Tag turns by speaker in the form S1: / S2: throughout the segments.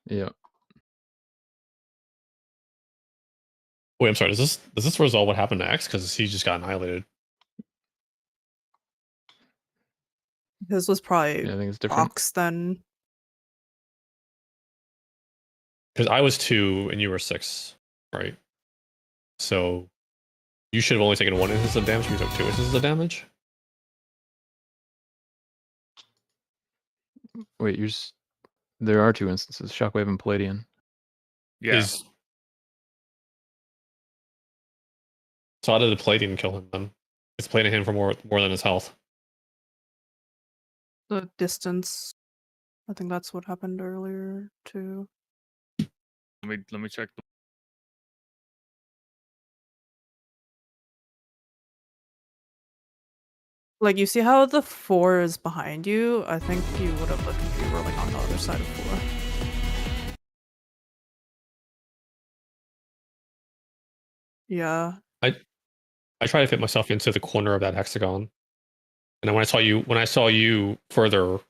S1: Yeah.
S2: Wait, I'm sorry. Does this resolve what happened to X? Because he just got annihilated.
S3: His was probably
S1: Yeah, I think it's different.
S3: Ox then.
S2: Because I was 2 and you were 6, right? So you should have only taken 1 instance of damage. You took 2 instances of damage.
S1: Wait, there are 2 instances, Shockwave and Palladian.
S4: Yeah.
S2: So how did the Palladian kill him then? It's playing him for more than his health.
S3: The distance. I think that's what happened earlier too.
S4: Let me check.
S3: Like, you see how the 4 is behind you? I think you would have looked if you were like on the other side of 4. Yeah.
S2: I tried to fit myself into the corner of that hexagon, and then when I saw you further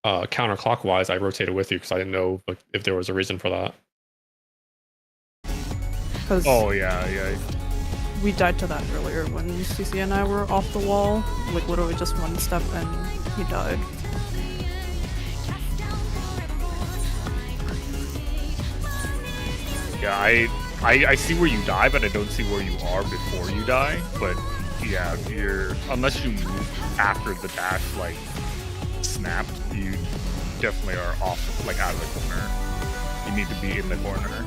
S2: counterclockwise, I rotated with you because I didn't know if there was a reason for that.
S4: Oh yeah.
S3: We died to that earlier when CC and I were off the wall, like literally just 1 step and he died.
S4: Yeah, I see where you die, but I don't see where you are before you die. But yeah, unless you move after the dash like snapped, you definitely are off, like out of the corner. You need to be in the corner.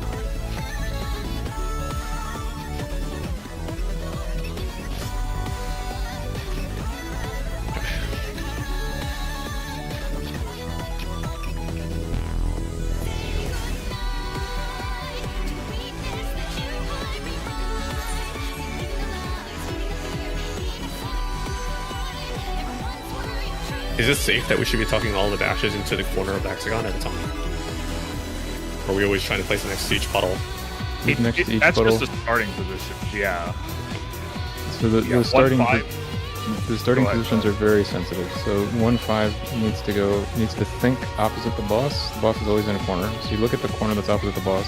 S2: Is it safe that we should be tucking all the dashes into the corner of the hexagon at a time? Or are we always trying to place it next to each puddle?
S1: Next to each
S4: that's
S1: puddle.
S4: just the starting position. Yeah.
S1: So the starting positions are very sensitive. So 1-5 needs to think opposite the boss. The boss is always in a corner. So you look at the corner that's opposite the boss,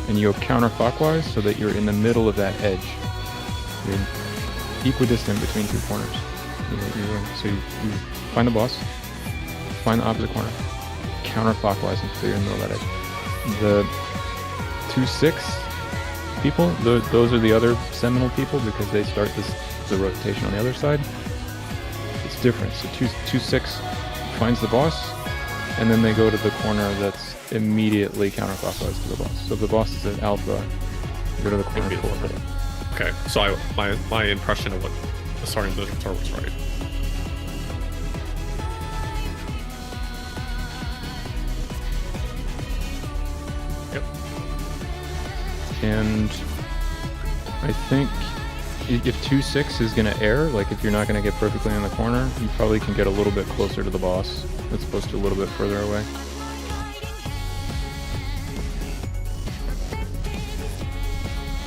S1: and you go counterclockwise so that you're in the middle of that edge. You're equidistant between 2 corners. So you find the boss, find the opposite corner, counterclockwise until you're in the middle of that edge. The 2-6 people, those are the other seminal people because they start the rotation on the other side. It's different. So 2-6 finds the boss, and then they go to the corner that's immediately counterclockwise to the boss. So if the boss is at alpha, you go to the corner 4.
S2: Okay, so my impression of what the starting positions are was right.
S4: Yep.
S1: And I think if 2-6 is going to err, like if you're not going to get perfectly in the corner, you probably can get a little bit closer to the boss as opposed to a little bit further away.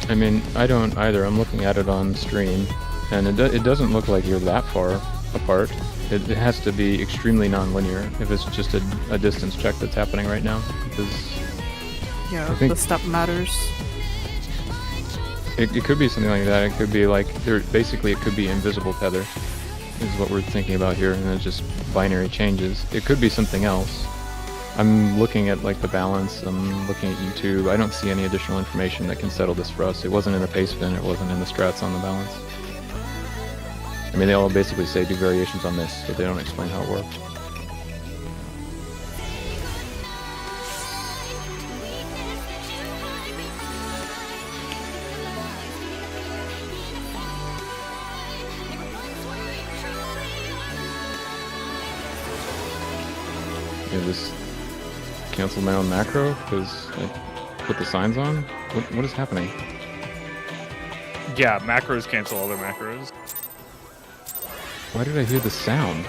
S1: I mean, I don't either. I'm looking at it on stream, and it doesn't look like you're that far apart. It has to be extremely non-linear if it's just a distance check that's happening right now, because
S3: Yeah, the step matters.
S1: It could be something like that. It could be like, basically it could be invisible tether, is what we're thinking about here, and it's just binary changes. It could be something else. I'm looking at like the balance, I'm looking at YouTube. I don't see any additional information that can settle this for us. It wasn't in the pace bin, it wasn't in the strats on the balance. I mean, they all basically say do variations on this, but they don't explain how it works. Yeah, just cancel my own macro because I put the signs on? What is happening?
S4: Yeah, macros cancel other macros.
S1: Why did I hear the sound?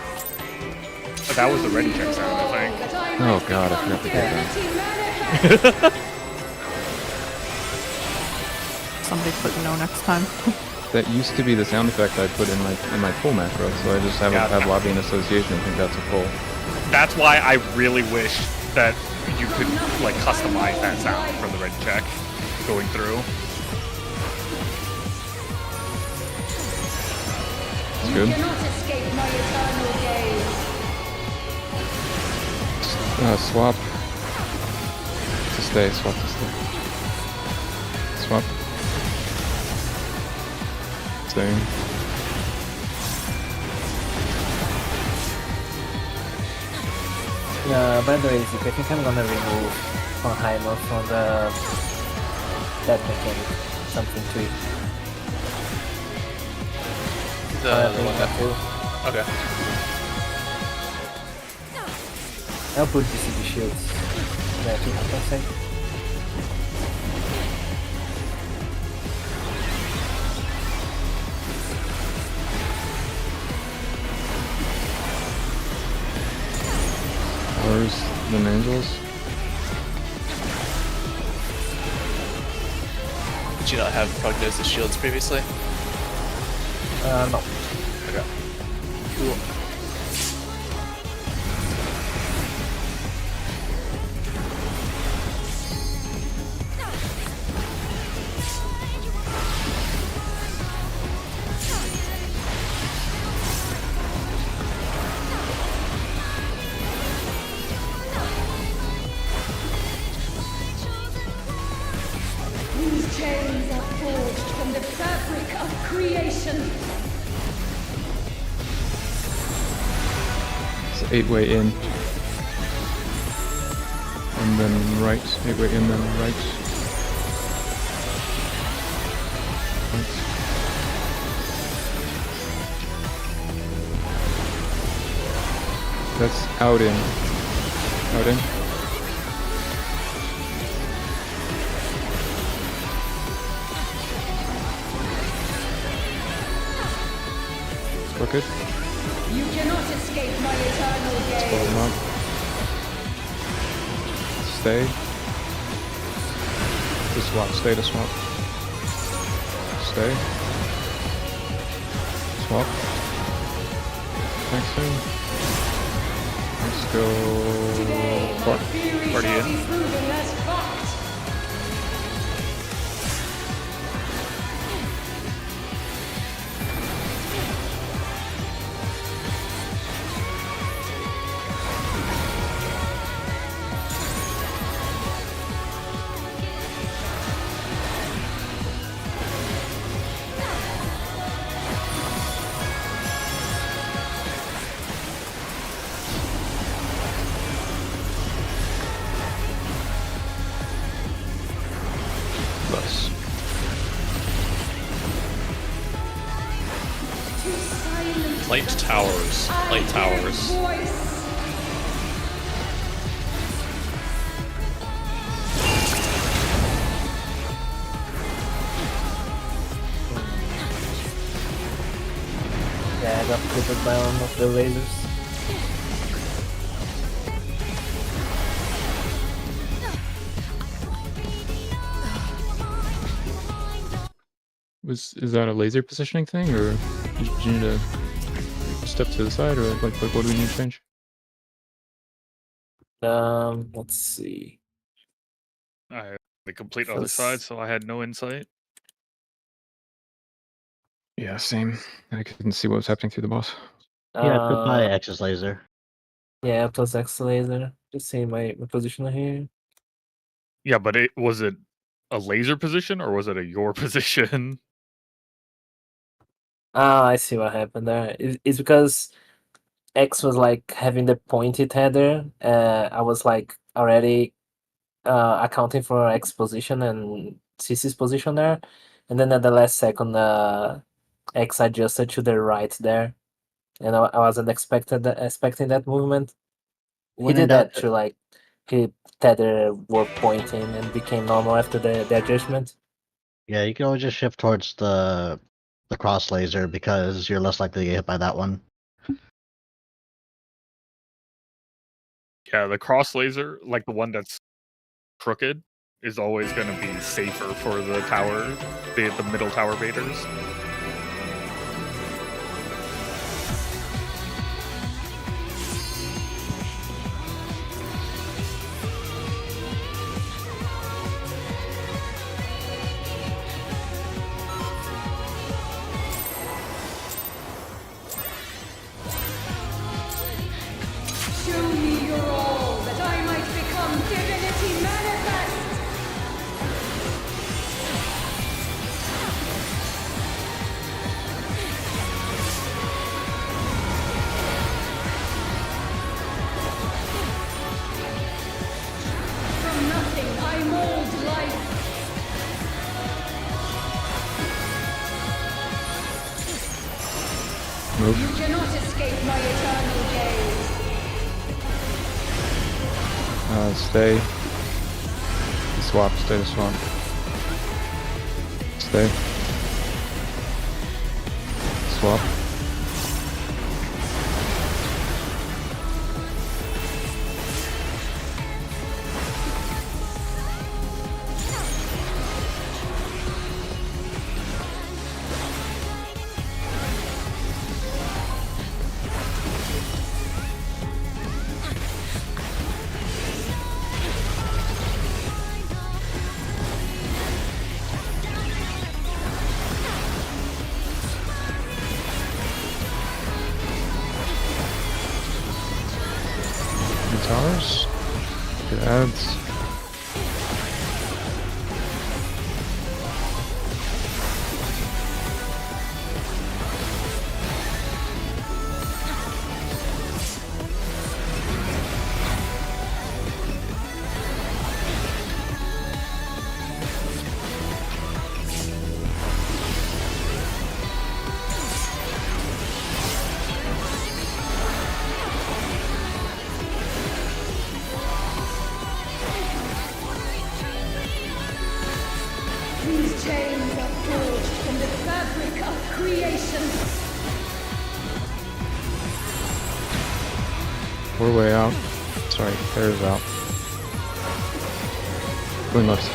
S4: But that was the ready check sound, I think.
S1: Oh god, I forgot to do that.
S3: Somebody put no next time.
S1: That used to be the sound effect I put in my pull macro, so I just have lobby and association. I think that's a pull.
S4: That's why I really wish that you could like customize that sound for the red check going through.
S1: It's good. Swap to stay, swap to stay. Swap. Staying.
S5: By the way, Zeke, I think I'm gonna remove Heimer from that mechanic. Something to it.
S6: The one that... Okay.
S5: I'll put DCB shields. Yeah, I think I can say.
S1: Where's the angels?
S6: Did you not have prognosis shields previously?
S5: No.
S6: Okay.
S5: Cool.
S7: These chains are forged from the fabric of creation.
S1: It's 8-way in. And then right. 8-way in, then right. Right. That's out in. Out in. Crooked.
S7: You cannot escape my eternal
S1: Pull
S7: gaze.
S1: them up. Stay. To swap. Stay to swap. Stay. Swap. Next thing. Let's go.
S7: Today, my
S1: Park.
S7: theory
S4: Party
S7: shall
S4: in.
S7: be proven as fact.
S1: Plus.
S7: To silence
S2: Light towers.
S7: I
S2: Light
S7: hear
S2: towers.
S7: voice.
S5: Yeah, I got clipped by one of the lasers.
S1: Is that a laser positioning thing, or did you need to step to the side, or like what do we need to change?
S5: Let's see.
S4: I had the complete other
S5: Plus-
S4: side, so I had no insight.
S1: Yeah, same. I couldn't see what was happening through the boss.
S8: Yeah, put my
S5: Uh,
S8: X's laser.
S5: yeah, plus X laser. Just see my position here.
S4: Yeah, but was it a laser position or was it a your position?
S5: Ah, I see what happened there. It's because X was like having the pointed header. I was like already accounting for X position and CC's position there, and then at the last second, X adjusted to the right there, and I wasn't expecting that movement.
S8: When
S5: He
S8: in
S5: did that
S8: doubt-
S5: to like he tether were pointing and became normal after the adjustment.
S8: Yeah, you can always just shift towards the cross laser because you're less likely to get hit by that one.
S4: Yeah, the cross laser, like the one that's crooked, is always going to be safer for the tower, the middle tower baiters.
S7: I mold life.
S1: Move.
S7: You cannot escape my eternal gaze.
S1: Stay. Swap. Stay to swap. Stay. Swap. Towers. Good ads.
S7: These chains are forged from the fabric of creation.
S1: We're way out. Sorry, Pair's out. Going left.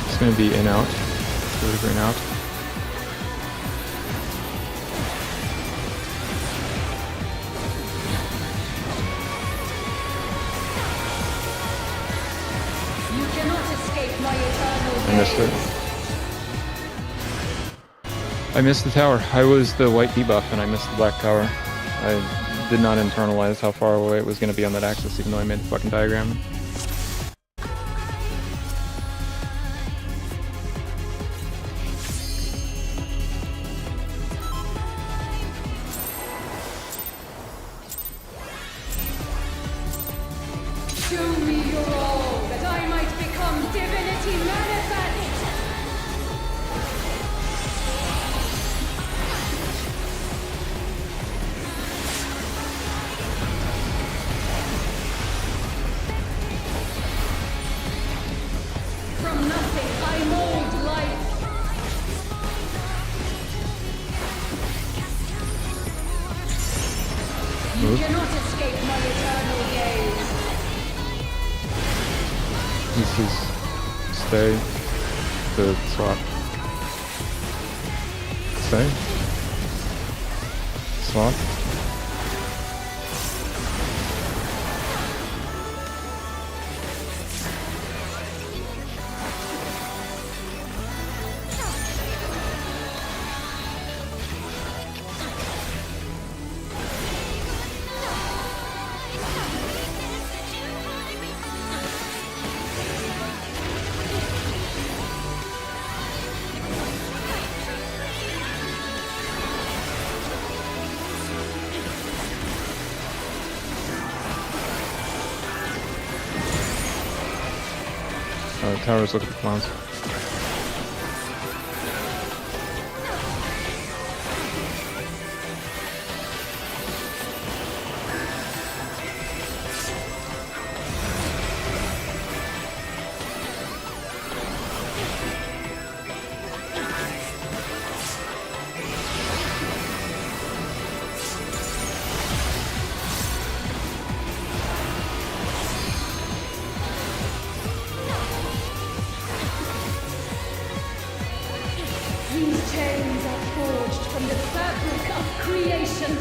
S1: It's gonna be in out. Go to green out.
S7: You cannot escape my eternal gaze.
S1: I missed it. I missed the tower. I was the white debuff and I missed the black tower. I did not internalize how far away it was going to be on that axis even though I made the fucking diagram.
S7: Show me your all, that I might become divinity manifest. From nothing, I mold life. You
S1: Move.
S7: cannot escape my eternal gaze.
S1: This is stay. The swap. Stay. Swap. Towers, look at the clowns.
S7: These chains are forged from the fabric of creation.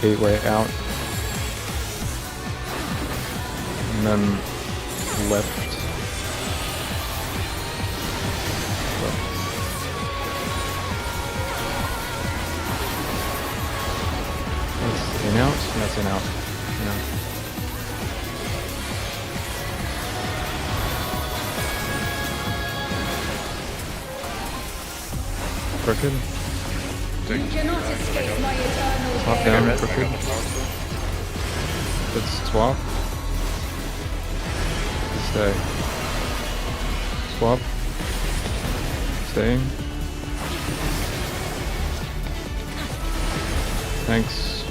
S1: Gateway out. And then left. That's in out, and that's in out. In out. crooked.
S7: You cannot escape my eternal
S1: Top
S7: gaze.
S1: down,
S6: red.
S1: crooked. Let's swap. Stay. Swap. Staying. Thanks.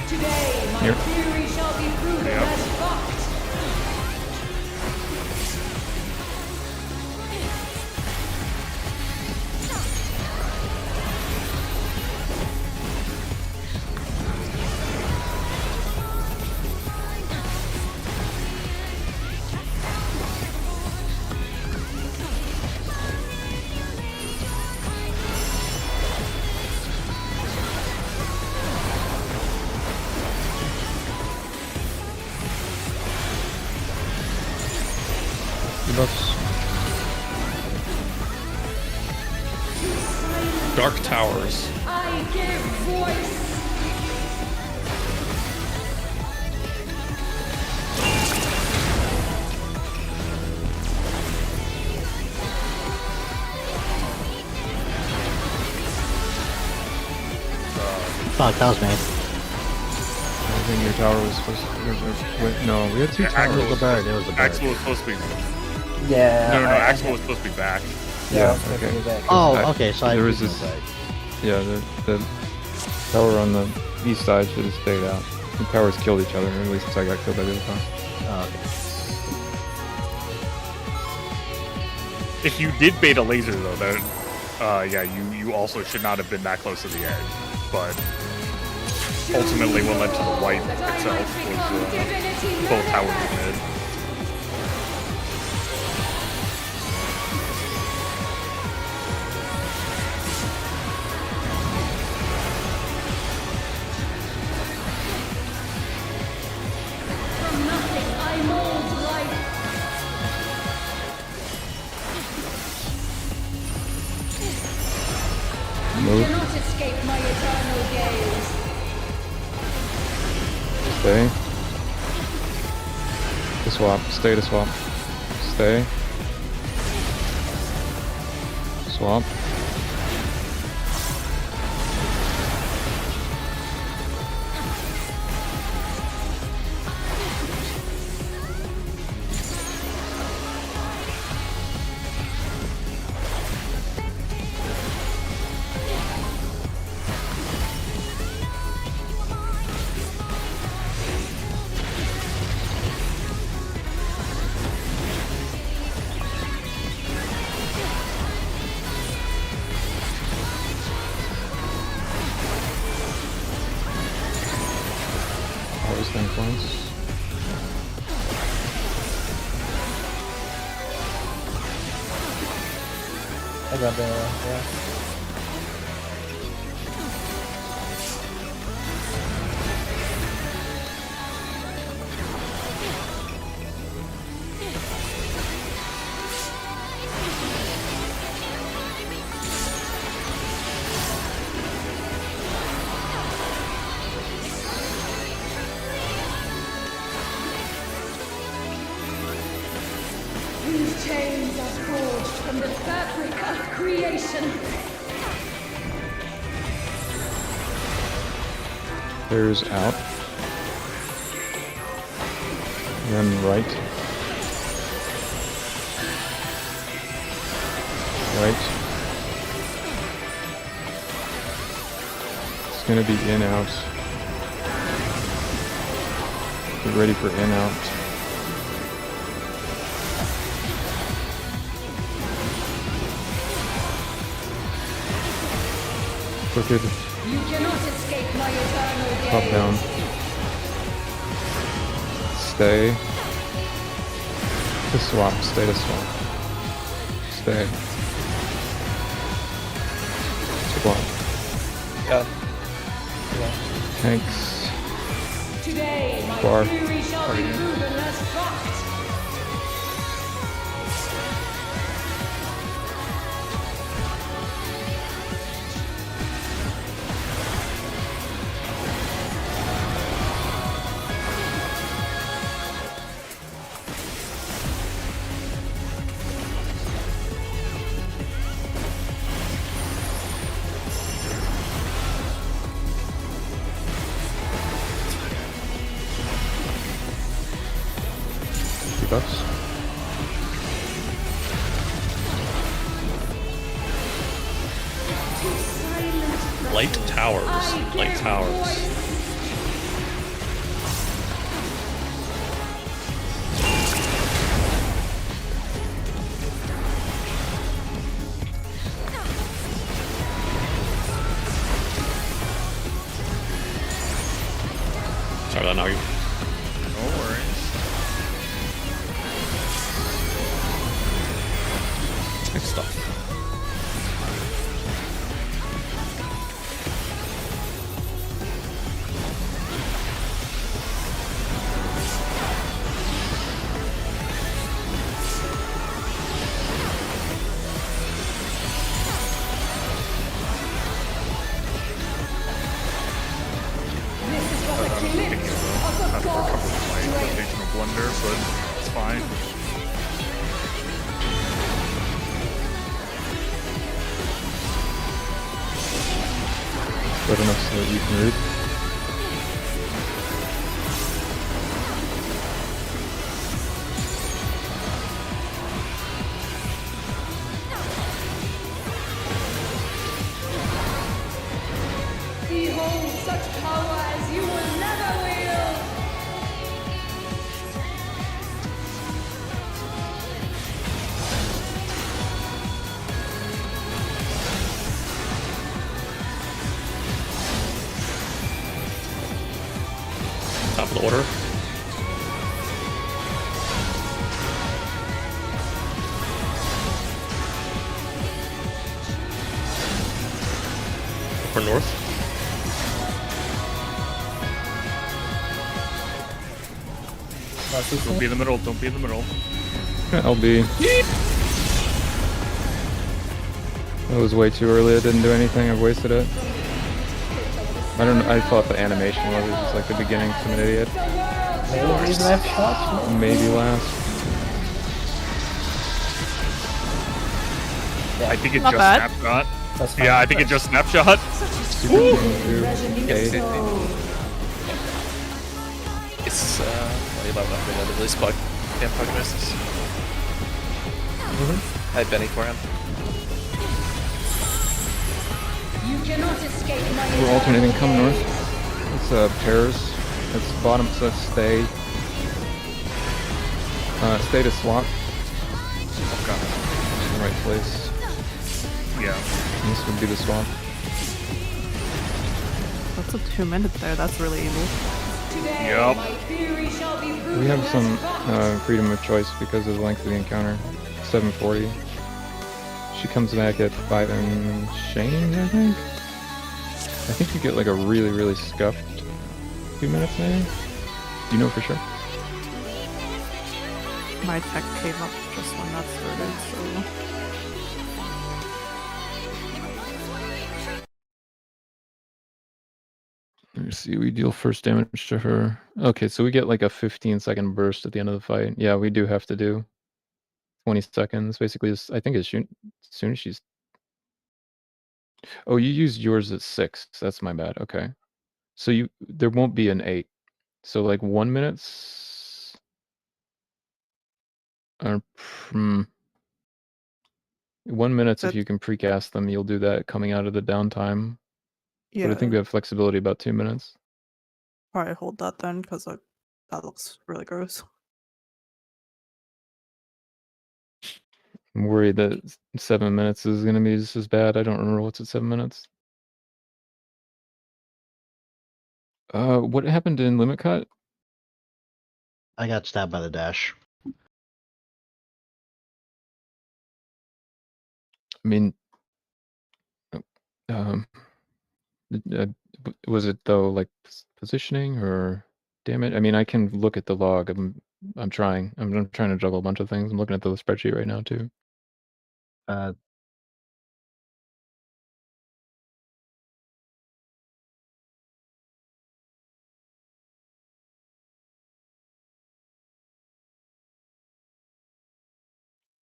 S7: Today, my
S1: Here.
S7: theory shall be proven as fact.
S1: Debuffs.
S2: Dark Towers.
S7: I give voice.
S8: Fuck, that was me.
S1: I think your tower was supposed to. Wait, no, we had two
S4: Yeah,
S1: towers.
S8: It was the bird. It was the bird.
S4: Axel was supposed to be.
S5: Yeah.
S4: No,
S5: I
S4: Axel
S5: had-
S4: was supposed to be back.
S5: Yeah, I was
S1: okay.
S5: gonna be back.
S8: Oh,
S1: I-
S8: okay. So I
S1: there was
S8: did
S1: this-
S8: know that.
S1: Yeah, the tower on the east side should have stayed out. The towers killed each other, or at least I got killed by the other tower.
S8: Oh, okay.
S4: If you did bait a laser though, then yeah, you also should not have been that close to the edge. But ultimately, what led to the wipe itself was both towers were mid.
S7: From nothing I mold life. You
S1: Move.
S7: cannot escape my eternal gaze.
S1: Stay. To swap. Stay to swap. Stay. Swap. Always think once.
S5: I got the yeah.
S7: These chains are forged from the fabric of creation.
S1: There's out. Then right. Right. It's gonna be in out. Get ready for in out. Crooked.
S7: You cannot escape my eternal gaze.
S1: Top down. Stay. To swap. Stay to swap. Stay. Swap.
S6: Yeah.
S1: Thanks.
S7: Today, my
S1: Bar.
S7: theory shall be proven as fact.
S1: buffs.
S2: Light towers. Light towers. Sorry about that, Nagi.
S4: No worries.
S2: Good stuff.
S7: This is but a glimpse of the
S4: Had to recover
S7: gods'
S4: my
S7: strength.
S4: rotational blunder, but it's fine.
S1: Good enough so that you can read.
S7: Behold such power as you will never wield.
S2: Top of the order. Or north.
S4: Don't be in the middle. Don't be in the middle.
S1: LB. That was way too early. I didn't do anything. I've wasted it. I don't know. I thought the animation was just like the beginning. I'm an idiot.
S5: Maybe left shot.
S1: Maybe last.
S4: I think it
S3: Not
S4: just
S3: bad.
S4: snapshot.
S5: That's fine.
S4: Yeah, I think it just snapshot.
S1: Super King 2. Eight.
S6: It's 1100 at the release clock. Damn prognosis. I had Benny for him.
S7: You cannot escape my
S1: We're alternating. Come north. It's pairs. It's bottom. So that's stay. Stay to swap.
S4: Okay.
S1: In the right place.
S4: Yeah.
S1: This would be the swap.
S3: That's a 2 minute there. That's really evil.
S7: Today,
S4: Yup.
S7: my theory shall be
S1: We have some
S7: proven
S1: freedom of choice because of the length of the encounter. 740. She comes back at 5 and change, I think. I think you get like a really, really scuffed 2 minutes maybe. Do you know for sure?
S3: My tech came up just when that started, so.
S1: Let me see, we deal first damage to her. Okay, so we get like a 15-second burst at the end of the fight. Yeah, we do have to do 20 seconds. Basically, I think as soon as she's... Oh, you used yours at 6. That's my bad. Okay. So there won't be an 8. So like 1 minute... 1 minute if you can precast them, you'll do that coming out of the downtime.
S3: Yeah,
S1: But I think we have flexibility about 2 minutes.
S3: probably hold that then, because that looks really gross.
S1: I'm worried that 7 minutes is going to be just as bad. I don't remember what's at 7 minutes. What happened in Limit Cut?
S8: I got stabbed by the dash.
S1: I mean, was it though like positioning or damn it? I mean, I can look at the log. I'm trying. I'm trying to juggle a bunch of things. I'm looking at the spreadsheet right now too.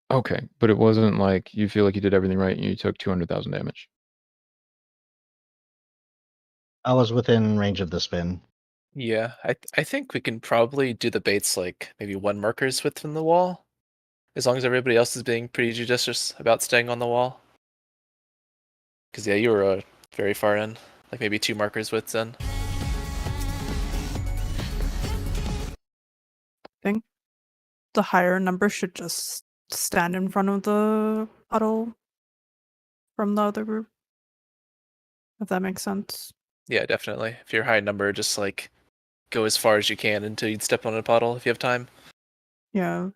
S1: Okay, but it wasn't like you feel like you did everything right and you took 200,000 damage.
S8: I was within range of the spin.
S6: Yeah, I think we can probably do the baits like maybe 1 marker's width from the wall, as long as everybody else is being pretty judicious about staying on the wall. Because yeah, you were very far in, like maybe 2 markers widths in.
S3: I think the higher number should just stand in front of the puddle from the other group. If that makes sense.
S6: Yeah, definitely. If you're high number, just like go as far as you can until you'd step on a puddle if you have time.
S3: Yeah.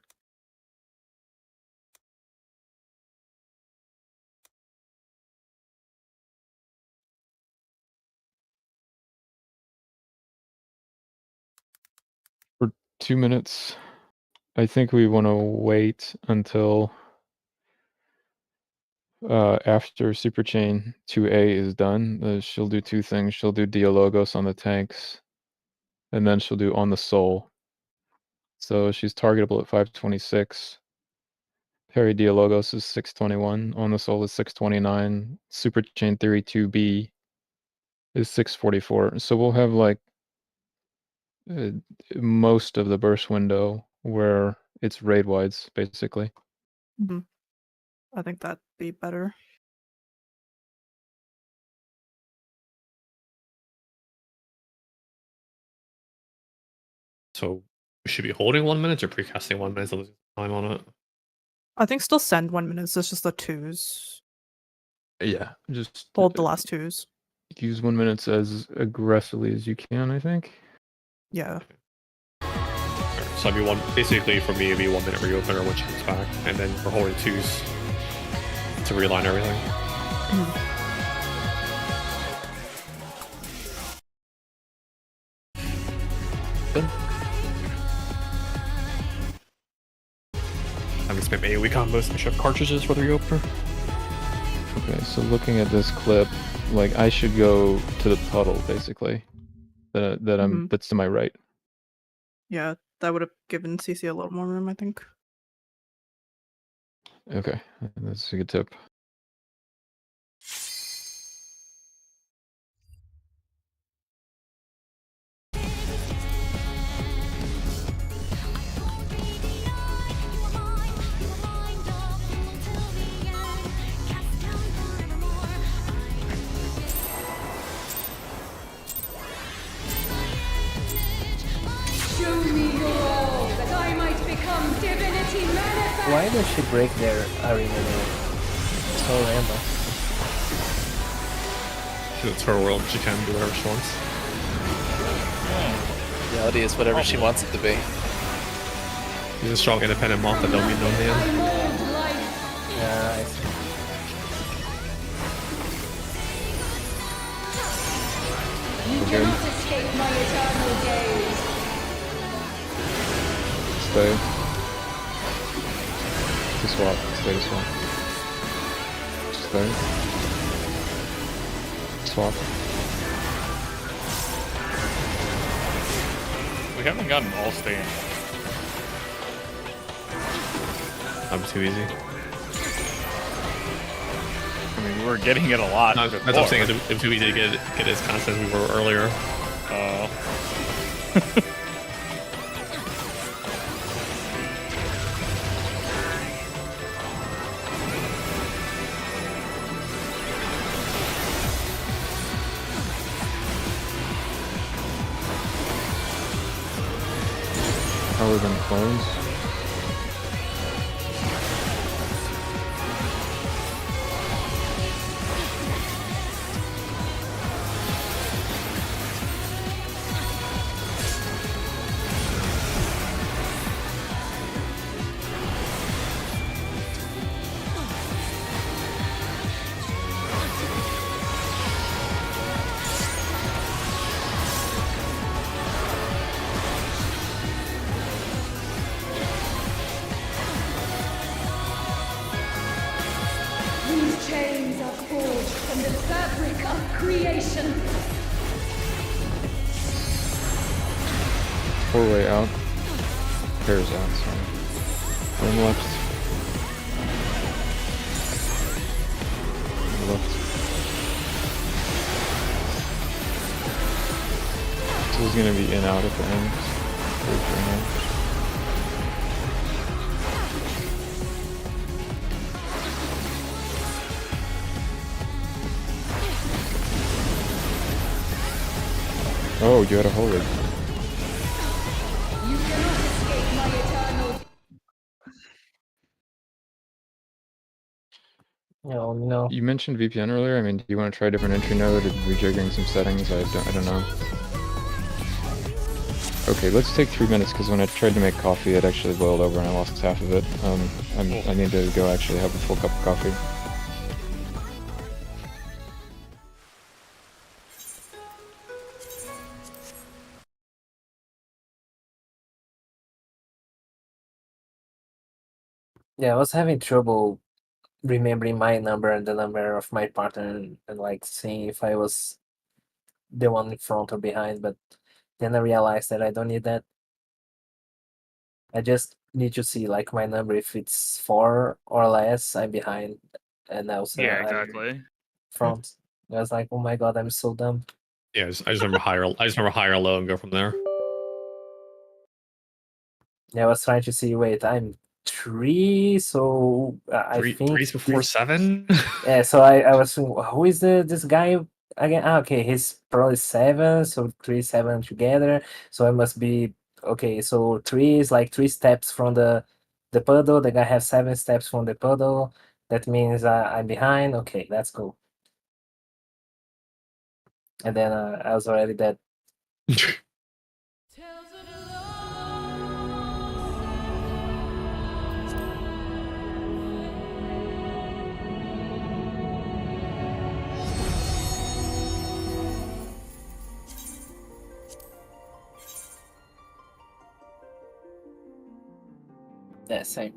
S1: For 2 minutes, I think we want to wait until after Super Chain 2A is done. She'll do 2 things. She'll do Dialogos on the tanks, and then she'll do on the soul. So she's targetable at 526. Parry Dialogos is 621. On the soul is 629. Super Chain Theory 2B is 644. So we'll have like most of the burst window where it's raid wides, basically.
S3: I think that'd be better.
S2: So we should be holding 1 minute or precasting 1 minute, so losing time on it.
S3: I think still send 1 minute. It's just the 2s.
S1: Yeah, just
S3: Hold the last 2s.
S1: use 1 minute as aggressively as you can, I think.
S3: Yeah.
S2: Alright, so it'd be basically for me it'd be 1 minute reopener when she comes back, and then we're holding 2s to realign everything. Good. I'm gonna spam AoE combos and shove cartridges for the reopener.
S1: Okay, so looking at this clip, like I should go to the puddle, basically. That's to my right.
S3: Yeah, that would have given CC a little more room, I think.
S1: Okay, that's a good tip.
S7: Show me your all, that I might become divinity manifest.
S5: Why does she break their arena now? So random.
S2: It's her world, she can do whatever she wants.
S6: Reality is whatever she wants it to be.
S2: She's a strong independent moth that don't mean no
S7: I
S2: man.
S7: mold life.
S5: Yeah, I see.
S7: You cannot escape my eternal gaze.
S1: Stay. To swap. Stay to swap. Stay. Swap.
S4: We haven't gotten all stand.
S2: I'm too easy.
S4: I mean, we were getting it a lot.
S2: That's what I'm saying. It's too easy to get as constant as we were earlier.
S1: Power than clones.
S7: These chains are forged from the fabric of creation.
S1: 4-way out. Pairs out, sorry. One left. Left. So is gonna be in out at the end. Pretty sure now. Oh, you had a holy.
S7: You cannot escape my eternal.
S5: No.
S1: You mentioned VPN earlier. I mean, do you want to try a different entry node or rejiggering some settings? I don't know. Okay, let's take 3 minutes because when I tried to make coffee, it actually boiled over and I lost half of it. I need to go actually have a full cup of coffee.
S5: Yeah, I was having trouble remembering my number and the number of my partner and like seeing if I was the one in front or behind, but then I realized that I don't need that. I just need to see like my number. If it's 4 or less, I'm behind, and also
S4: Yeah,
S5: I'm
S4: exactly.
S5: front. I was like, oh my god, I'm so dumb.
S2: Yeah, I just remember higher. I just remember higher, low, and go from there.
S5: Yeah, I was trying to see. Wait, I'm 3, so I think
S2: Three's before
S5: this-
S2: 7.
S5: Yeah, so I was thinking, who is this guy again? Ah, okay, he's probably 7, so 3, 7 together. So I must be okay. So 3 is like 3 steps from the puddle. The guy has 7 steps from the puddle. That means I'm behind. Okay, let's go. And then I was already dead. Yeah, same.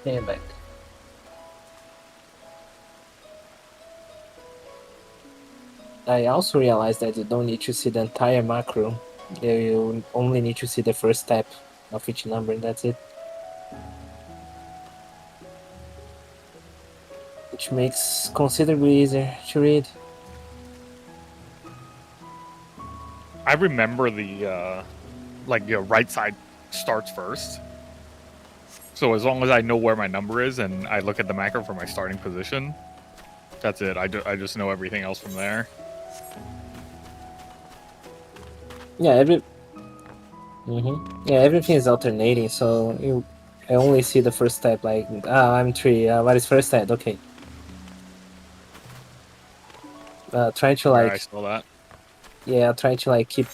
S5: Came back. I also realized that you don't need to see the entire macro. You only need to see the first step of each number, and that's it. Which makes considerably easier to read.
S4: I remember the right side starts first. So as long as I know where my number is and I look at the macro for my starting position, that's it. I just know everything else from there.
S5: Yeah, everything is alternating, so I only see the first step, like, I'm 3, what is first step? Okay. Try to
S4: Yeah,
S5: like,
S4: I saw that.
S5: yeah, try to like keep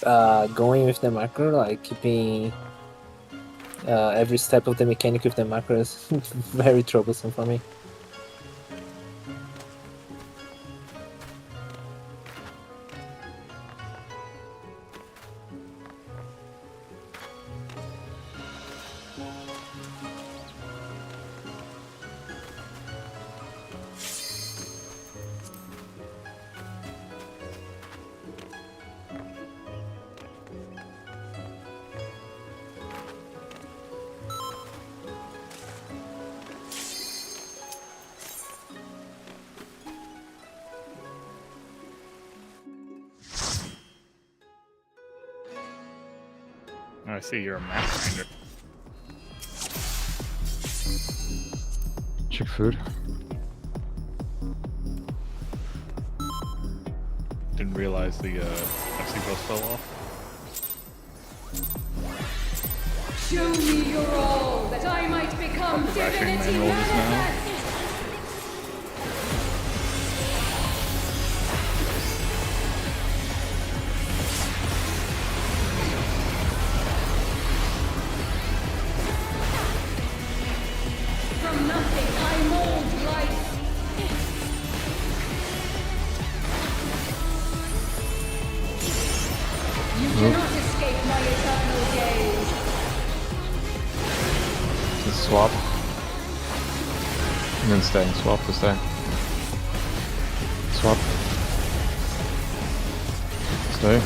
S5: going with the macro, like keeping every step of the mechanic with the macro is very troublesome for me.
S4: I see you're a map finder.
S1: Check food.
S4: Didn't realize the FC bus fell off.
S7: Show me your all, that I might become
S4: Progression
S7: divinity
S4: manual just now.
S7: manifest. From nothing I mold life. You cannot escape my eternal gaze.
S1: Just swap. And then stay. Swap to stay. Swap. Stay.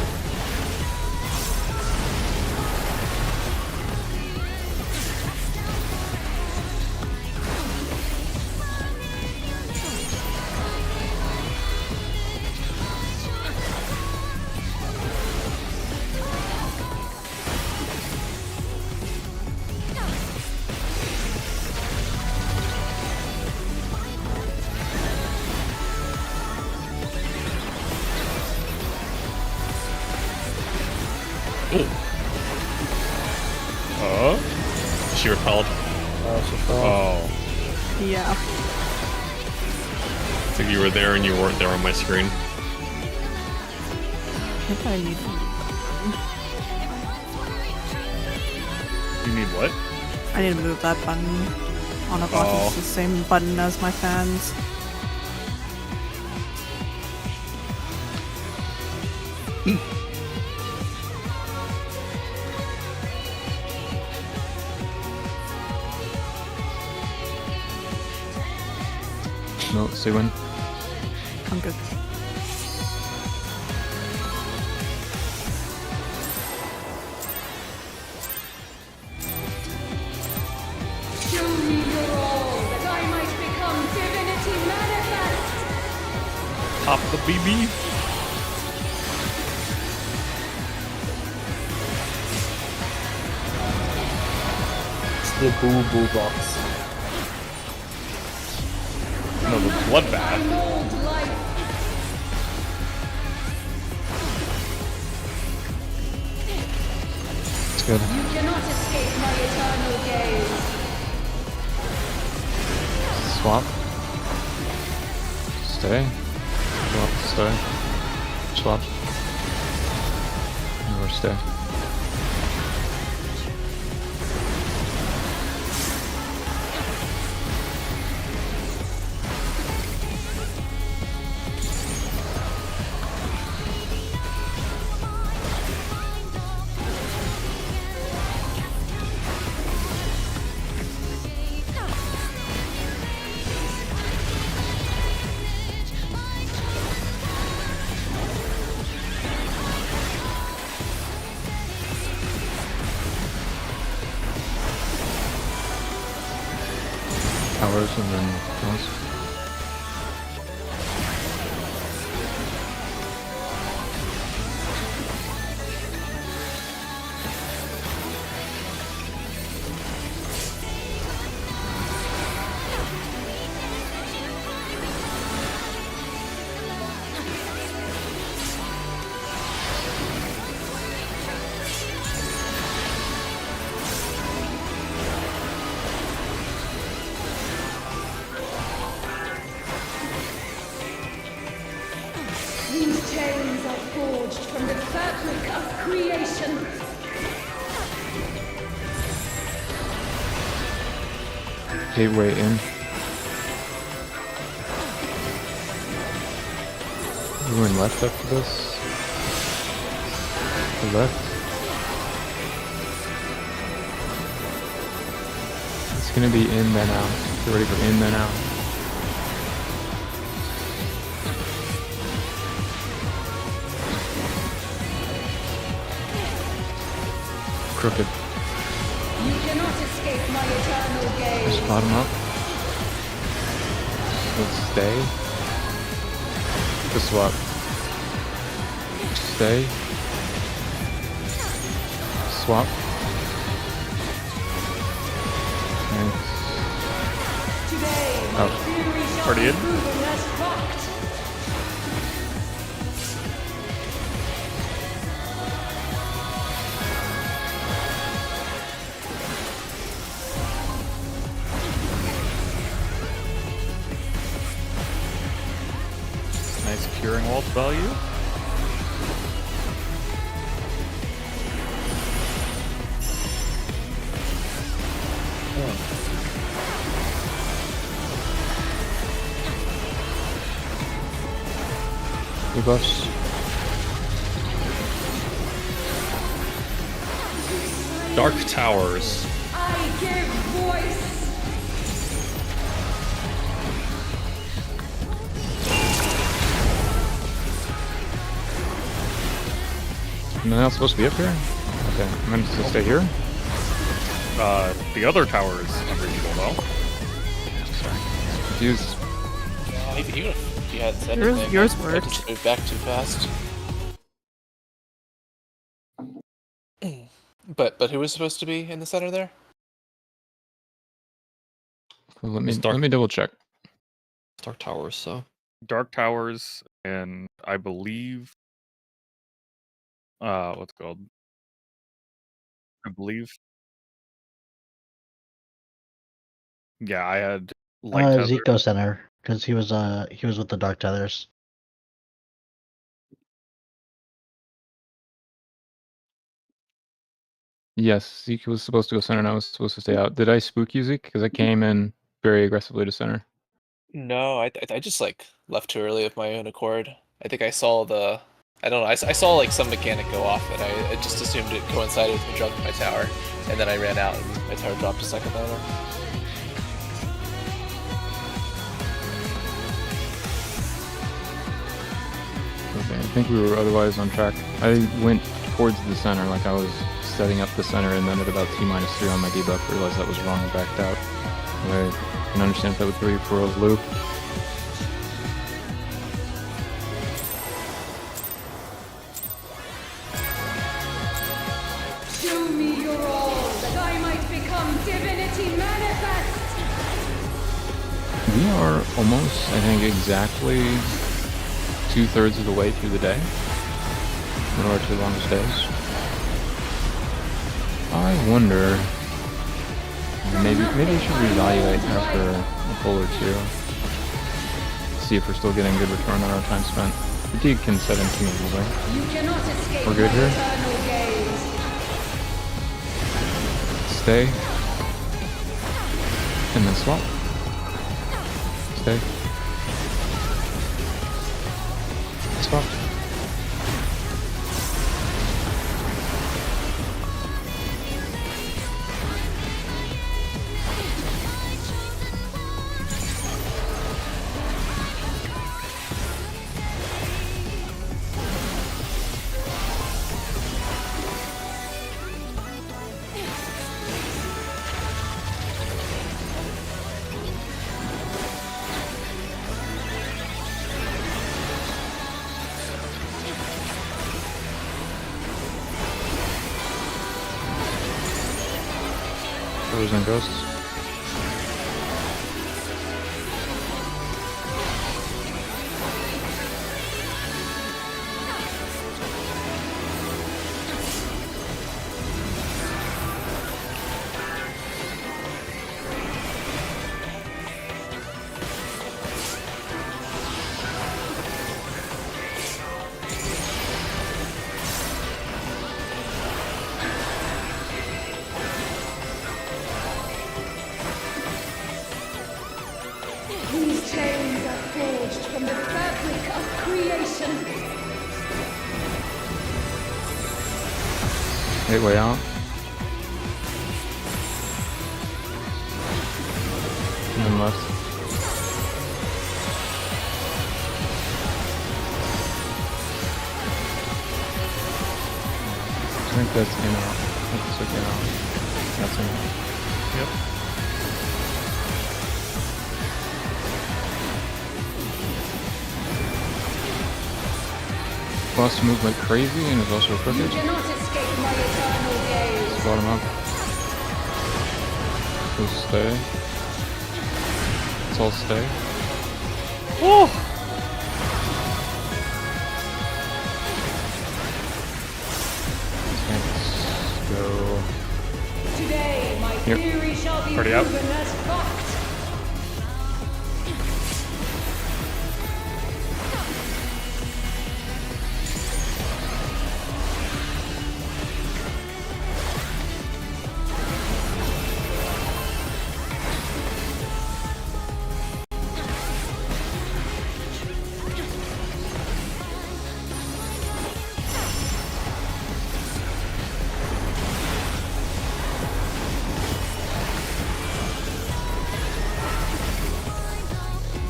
S2: She repelled.
S4: Oh.
S3: Yeah.
S2: I think you were there and you weren't there on my screen.
S3: I think I need
S4: You need what?
S3: I need to move that button on a block.
S4: Oh.
S3: It's the same button as my fans.
S1: No, Siwin.
S3: I'm good.
S7: Show me your all, that I might become divinity manifest.
S4: Pop the BB.
S5: It's the boo boo box.
S4: No, the
S7: I
S4: bloodbath.
S7: mold life.
S1: It's good.
S7: You cannot escape my eternal gaze.
S1: Swap. Stay. Swap. Stay. Swap. Or stay. Powers and then kills.
S7: These chains are forged from the fabric of creation.
S1: Gateway in. We're going left after this. The left. It's gonna be in then out. Get ready for in then out. Crooked.
S7: You cannot escape my eternal gaze.
S1: Just bottom up. Let's stay. Just swap. Stay. Swap. Thanks.
S7: Today, my
S1: Oh.
S7: theory shall
S4: Already
S7: be
S4: in?
S7: proven as fact.
S4: Curing Wall value.
S1: Debuffs.
S2: Dark Towers.
S7: I give voice.
S1: Nothing else supposed to be up here? Okay, I'm going to stay here.
S4: The other tower is unreachable though.
S1: Confused.
S6: Even if you hadn't said
S3: Yours-
S6: anything,
S3: yours
S6: I
S3: worked.
S6: just moved back too fast. But who was supposed to be in the center there?
S1: Well, let me
S2: It's dark.
S1: let me double check.
S2: Dark Towers, so.
S4: Dark Towers, and I believe what's it called? I believe yeah, I had light tether.
S8: Zico Center, because he was with the Dark Tethers.
S1: Yes, Zeke was supposed to go center and I was supposed to stay out. Did I spook you, Zeke? Because I came in very aggressively to center.
S6: No, I just like left too early of my own accord. I think I saw the, I don't know, I saw like some mechanic go off, and I just assumed it coincided with me dropping my tower, and then I ran out and my tower dropped a second later.
S1: Okay, I think we were otherwise on track. I went towards the center, like I was setting up the center, and then at about T-3 on my debuff, realized that was wrong and backed out. I can understand if that would throw you for a loop.
S7: Show me your all, that I might become divinity manifest.
S1: We are almost, I think, exactly 2/3 of the way through the day. One of our 2 longest days. I wonder, maybe we should reevaluate after a pull or 2. See if we're still getting good return on our time spent. Fatigue can set in cumulatively.
S7: You cannot escape
S1: We're good
S7: my
S1: here?
S7: eternal gaze.
S1: Stay. And then swap. Stay. Swap. Shadows and ghosts.
S7: These chains are forged from the fabric of creation.
S1: Hey, way out. And then left. I think that's in out. That's like in out. That's in out.
S4: Yep.
S1: Boss moved like crazy and is also
S7: You
S1: crooked.
S7: cannot escape my eternal gaze.
S1: Bottom up. Just stay. Let's all stay. Let's go.
S7: Today, my
S1: Here.
S7: theory shall be
S4: Already out?
S7: proven as fact.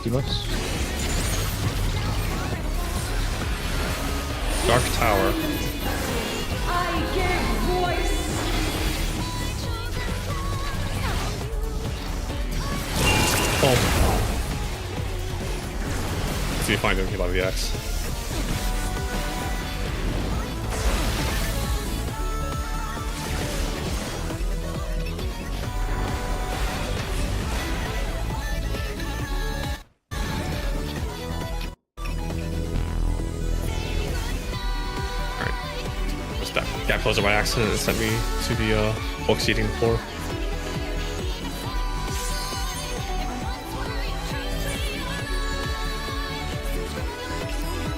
S1: debuffs.
S2: Dark Tower.
S7: I give voice.
S2: Oh. Let's see if I find anything about the X. Got closer by accident and sent me to the bulk seating floor.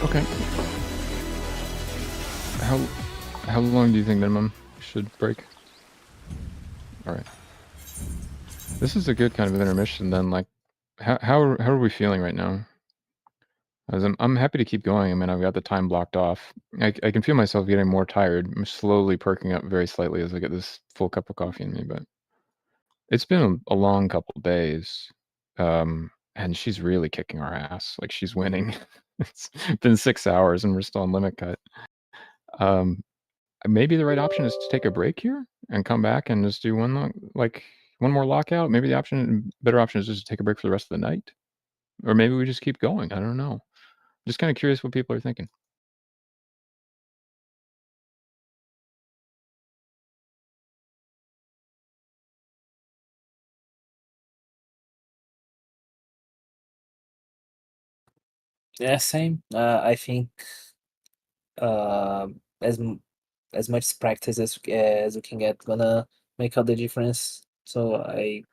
S1: Okay. How long do you think minimum should break? All right. This is a good kind of intermission then. Like, how are we feeling right now? As I'm happy to keep going. I mean, I've got the time blocked off. I can feel myself getting more tired. I'm slowly perking up very slightly as I get this full cup of coffee in me, but it's been a long couple of days. And she's really kicking our ass. Like, she's winning. It's been 6 hours and we're still on limit cut. Maybe the right option is to take a break here and come back and just do one more lockout. Maybe the better option is just to take a break for the rest of the night. Or maybe we just keep going. I don't know. Just kind of curious what people are thinking.
S5: Yeah, same. I think as much practice as we can get gonna make all the difference. So I'm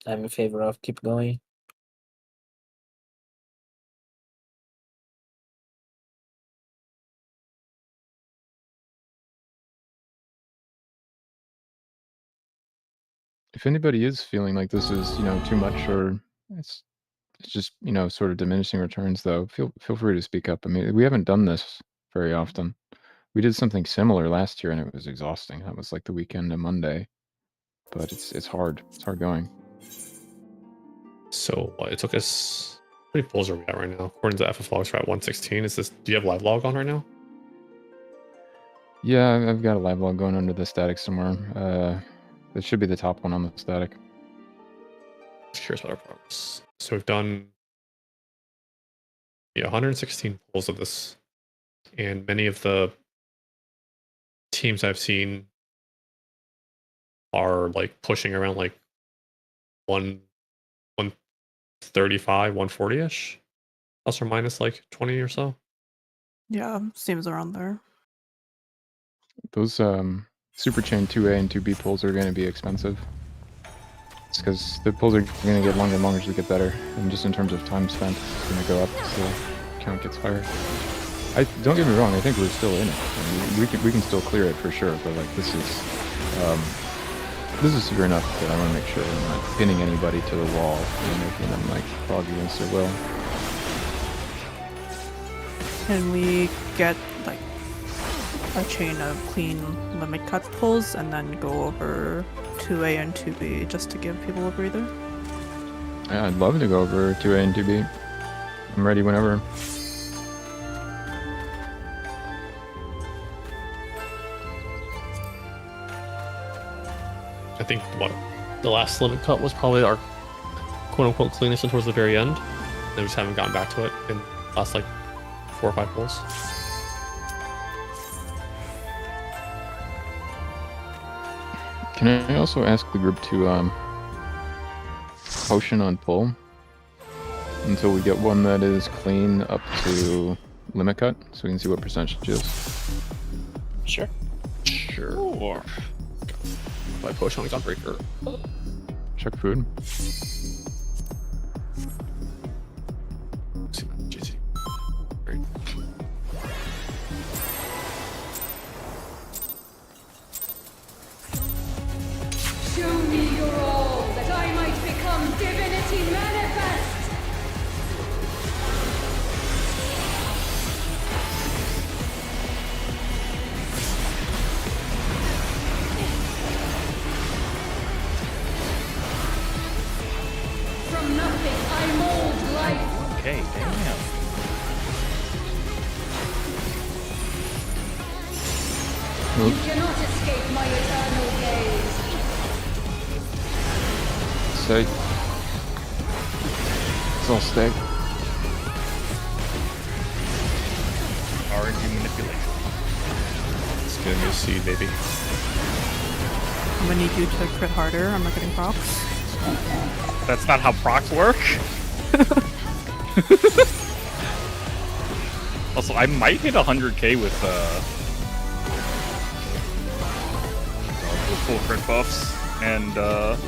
S5: in favor of keep going.
S1: If anybody is feeling like this is, too much or it's just, sort of diminishing returns though, feel free to speak up. I mean, we haven't done this very often. We did something similar last year and it was exhausting. That was like the weekend to Monday. But it's hard. It's hard going.
S2: So it took us. How many pulls are we at right now? According to FF logs, we're at 116. Do you have live log on right now?
S1: Yeah, I've got a live log going under the static somewhere. It should be the top one on the static.
S2: Just curious about our progress. So we've done 116 pulls of this, and many of the teams I've seen are like pushing around like 135, 140-ish, plus or minus like 20 or so.
S3: Yeah, seems around there.
S1: Those Super Chain 2A and 2B pulls are going to be expensive. It's because the pulls are going to get longer and longer as we get better, and just in terms of time spent, it's going to go up so the count gets higher. Don't get me wrong, I think we're still in it. I mean, we can still clear it for sure, but like this is severe enough that I want to make sure I'm not pinning anybody to the wall and making them like prog against their will.
S3: Can we get like a chain of clean limit cut pulls and then go over 2A and 2B just to give people a breather?
S1: Yeah, I'd love to go over 2A and 2B. I'm ready whenever.
S2: I think the last limit cut was probably our quote-unquote cleanest one towards the very end. And we just haven't gotten back to it in the last like 4 or 5 pulls.
S1: Can I also ask the group to potion on pull until we get one that is clean up to limit cut, so we can see what percentage it is?
S6: Sure.
S2: Sure. My potion on Gunbreaker.
S1: Check food.
S2: Great.
S7: Show me your all, that I might become divinity manifest! From nothing I mold
S4: 100k, damn.
S7: You cannot escape my eternal gaze.
S1: Stay. It's all stay.
S4: RNG manipulation.
S2: It's gonna be a seed, baby.
S3: I'm gonna need you to crit harder. I'm not getting procs.
S4: That's not how procs work. Also, I might hit 100k with full crit buffs and the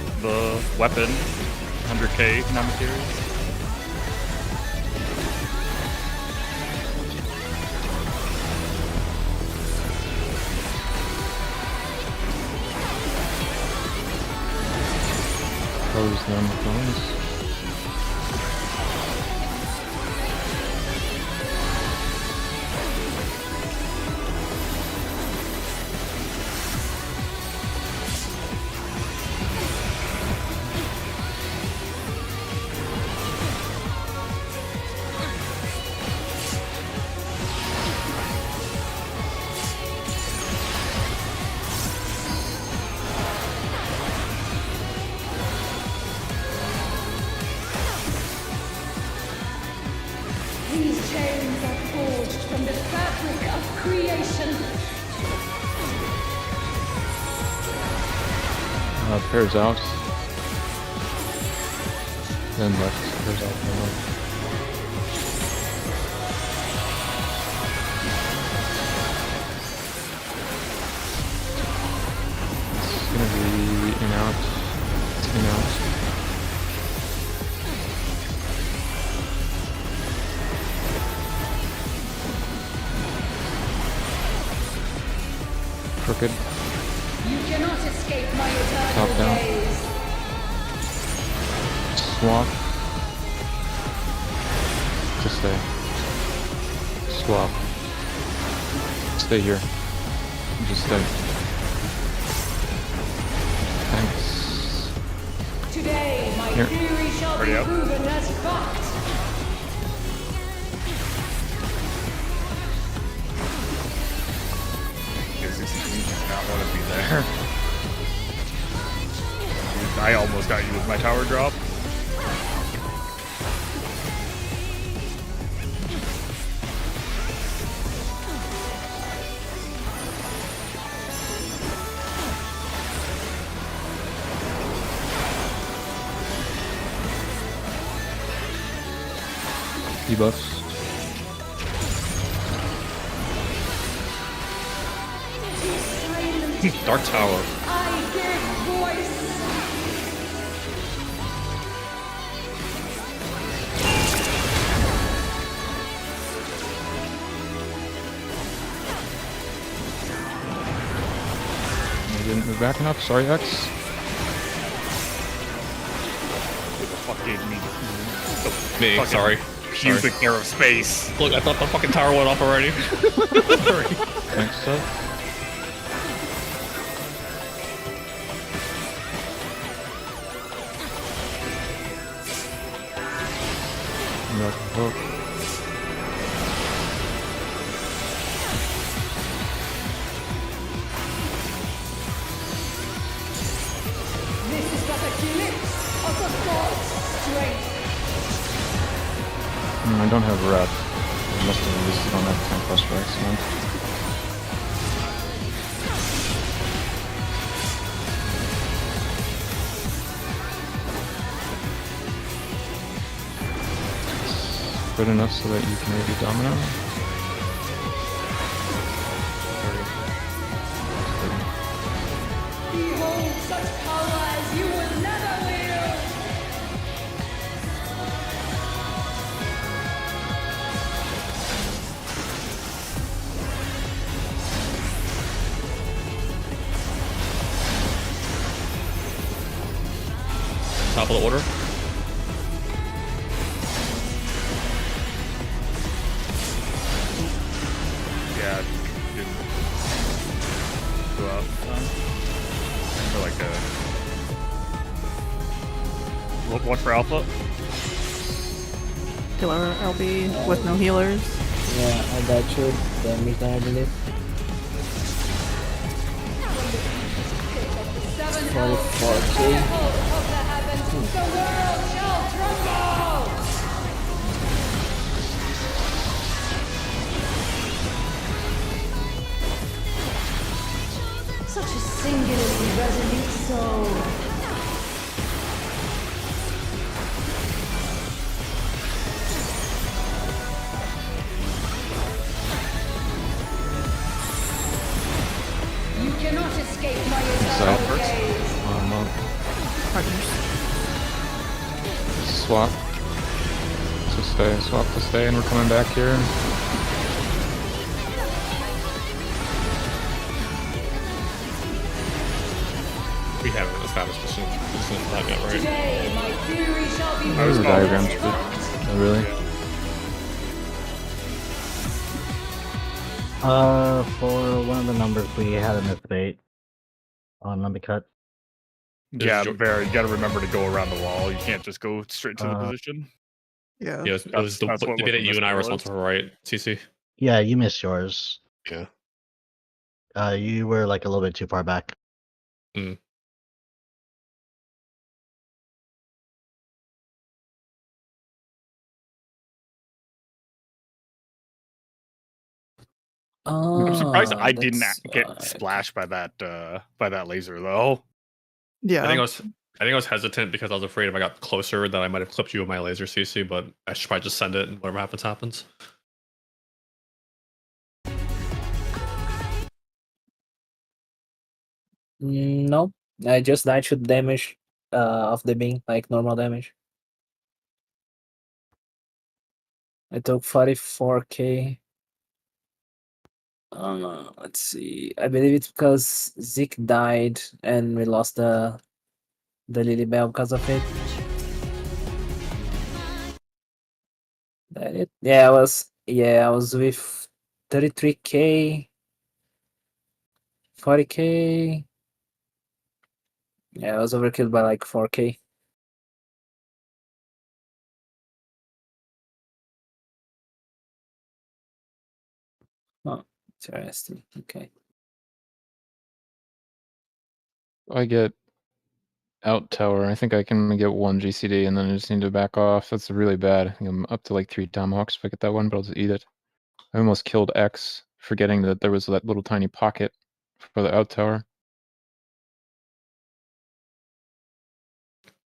S4: weapon. 100k non-materials.
S1: Close them clones.
S7: These chains are forged from the fabric of creation.
S1: Pairs out. Then left. Pairs out. Then left. It's gonna be in out. It's in out. Crooked.
S7: You cannot escape my eternal
S1: Top down.
S7: gaze.
S1: Swap. Just stay. Swap. Stay here. Just stay. Thanks.
S7: Today, my
S1: Here.
S7: theory shall be
S4: Ready up?
S7: proven as fact.
S4: Because this does not want to be there. I almost got you with my tower drop.
S1: Debuffs.
S2: Dark Tower.
S7: I give voice.
S1: I didn't move back enough. Sorry, X.
S4: Who the fuck gave me the
S2: Me,
S4: fucking
S2: sorry.
S4: pubic hair of space?
S2: Look, I thought the fucking tower went off already.
S1: Thanks, Seth. No hook.
S7: This is but a glimpse of the god's strength.
S1: I don't have rep. I must have released it on that 10 plus for accident. Good enough so that you can maybe domino.
S7: Behold such power as you will never wield.
S2: Top of the order.
S4: Yeah, didn't go out. For like a. Watch for alpha.
S3: killer LB with no healers.
S5: Yeah, I got you. Damage there, I believe.
S7: Seven
S5: 44k.
S7: of the heavens, the world shall tremble! Such a singularly resolute soul. You cannot escape my eternal gaze.
S3: Partners.
S1: Swap. To stay. Swap to stay, and we're coming back here.
S2: We haven't established this not yet, right?
S7: Today, my theory shall be
S4: I was
S1: The
S4: calling
S1: diagrams.
S4: it.
S1: Oh, really?
S8: For one of the numbers, we had a misbait on Lumby Cut.
S4: Yeah,
S2: Is
S4: Vera, you gotta remember to go around the wall. You can't just go straight to the position.
S3: Yeah.
S2: Yeah, it was the
S4: That's what
S2: bit that you and I were
S4: was.
S2: responsible for, right, CC?
S8: Yeah, you missed yours.
S2: Yeah.
S8: You were like a little bit too far back.
S4: I'm surprised I didn't
S5: that's
S4: get
S5: why.
S4: splashed by that laser though.
S3: Yeah.
S2: I think I was hesitant because I was afraid if I got closer that I might have clipped you with my laser CC, but I should probably just send it and whatever happens happens.
S5: No, I just died to damage of the beam, like normal damage. I took 44k. Let's see. I believe it's because Zeke died and we lost the Lily Bell because of it. That it? Yeah, I was with 33k, 40k. Yeah, I was overkilled by like 4k. Oh, interesting. Okay.
S1: I get out tower. I think I can get one GCD, and then I just need to back off. That's really bad. I think I'm up to like 3 tomahawks if I get that one, but I'll just eat it. I almost killed X, forgetting that there was that little tiny pocket for the out tower.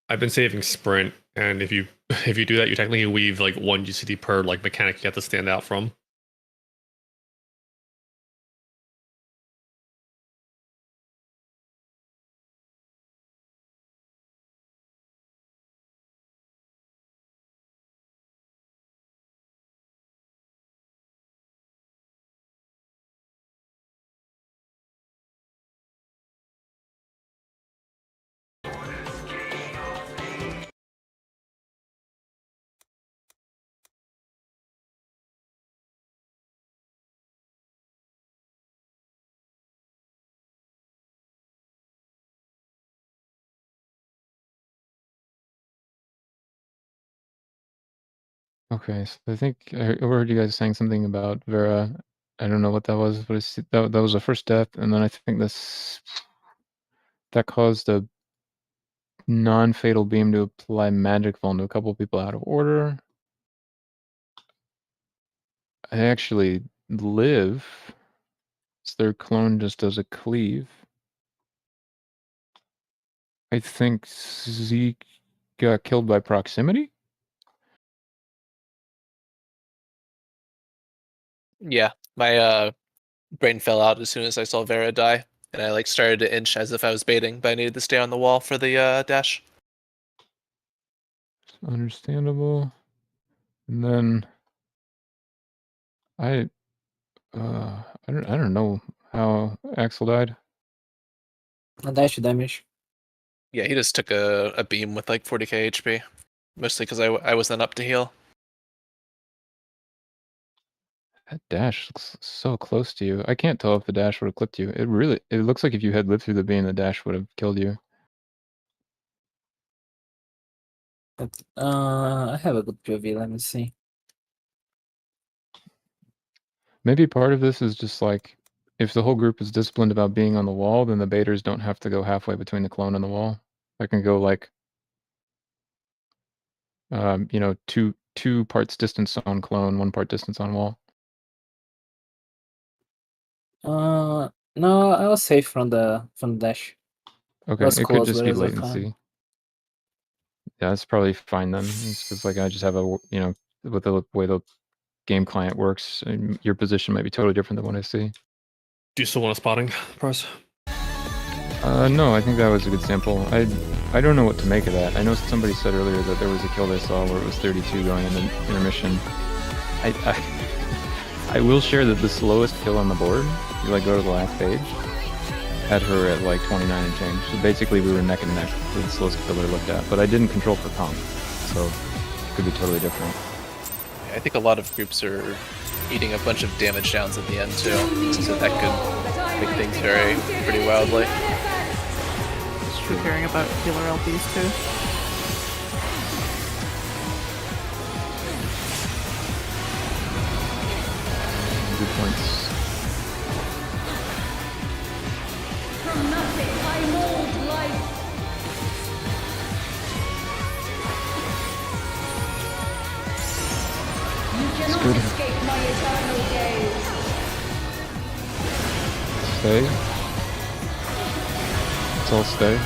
S2: I've been saving sprint, and if you do that, you technically weave like one GCD per like mechanic you have to stand out from.
S1: Okay, so I think I heard you guys saying something about Vera. I don't know what that was, but that was the first death, and then I think that caused a non-fatal beam to apply magic vuln to a couple people out of order. I actually live. So their clone just does a cleave. I think Zeke got killed by proximity.
S6: Yeah, my brain fell out as soon as I saw Vera die, and I like started to inch as if I was baiting, but I needed to stay on the wall for the dash.
S1: Understandable. And then I don't know how Axel died.
S5: I died to damage.
S6: Yeah, he just took a beam with like 40k HP, mostly because I was then up to heal.
S1: That dash looks so close to you. I can't tell if the dash would have clipped you. It looks like if you had lived through the beam, the dash would have killed you.
S5: But, I have a good POV. Let me see.
S1: Maybe part of this is just like, if the whole group is disciplined about being on the wall, then the baiters don't have to go halfway between the clone and the wall. I can go like, you know, two parts distance on clone, 1 part distance on wall.
S5: No, I was safe from the dash.
S1: Okay,
S5: Was
S1: it could
S5: close,
S1: just
S5: but
S1: be
S5: it was fine.
S1: latency. Yeah, that's probably fine then. It's because like I just have a, you know, with the way the game client works, and your position might be totally different than what I see.
S2: Do you still want a spotting, Price?
S1: No, I think that was a good sample. I don't know what to make of that. I know somebody said earlier that there was a kill they saw where it was 32 going in the intermission. I will share that the slowest kill on the board, you like go to the last page, had her at like 29 and change. So basically we were neck and neck with the slowest kill I looked at, but I didn't control for comp, so it could be totally different.
S6: I think a lot of groups are eating a bunch of damage downs at the end too, so that could make things vary pretty wildly.
S3: We're hearing about healer LPs too.
S1: Good points.
S7: From nothing I mold life. You cannot
S1: good.
S7: escape my eternal gaze.
S1: Stay. Let's all stay.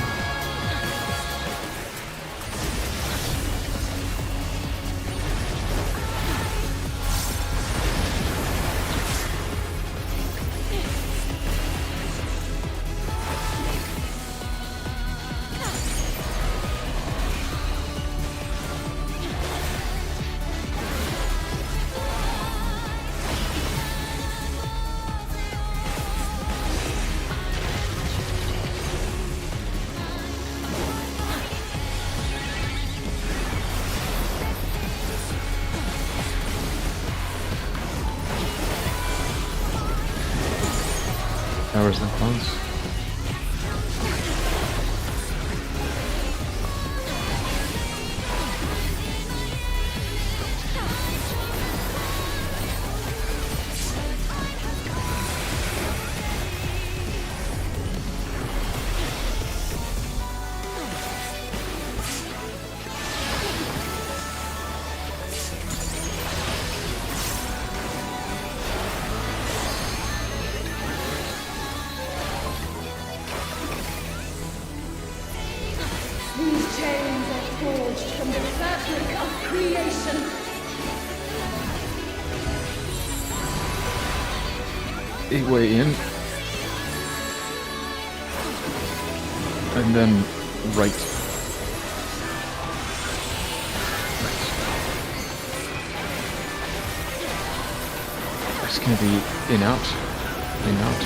S1: Towers and clones.
S7: These chains are forged from the fabric of creation.
S1: Eight-way in. And then right. It's gonna be in out. In out.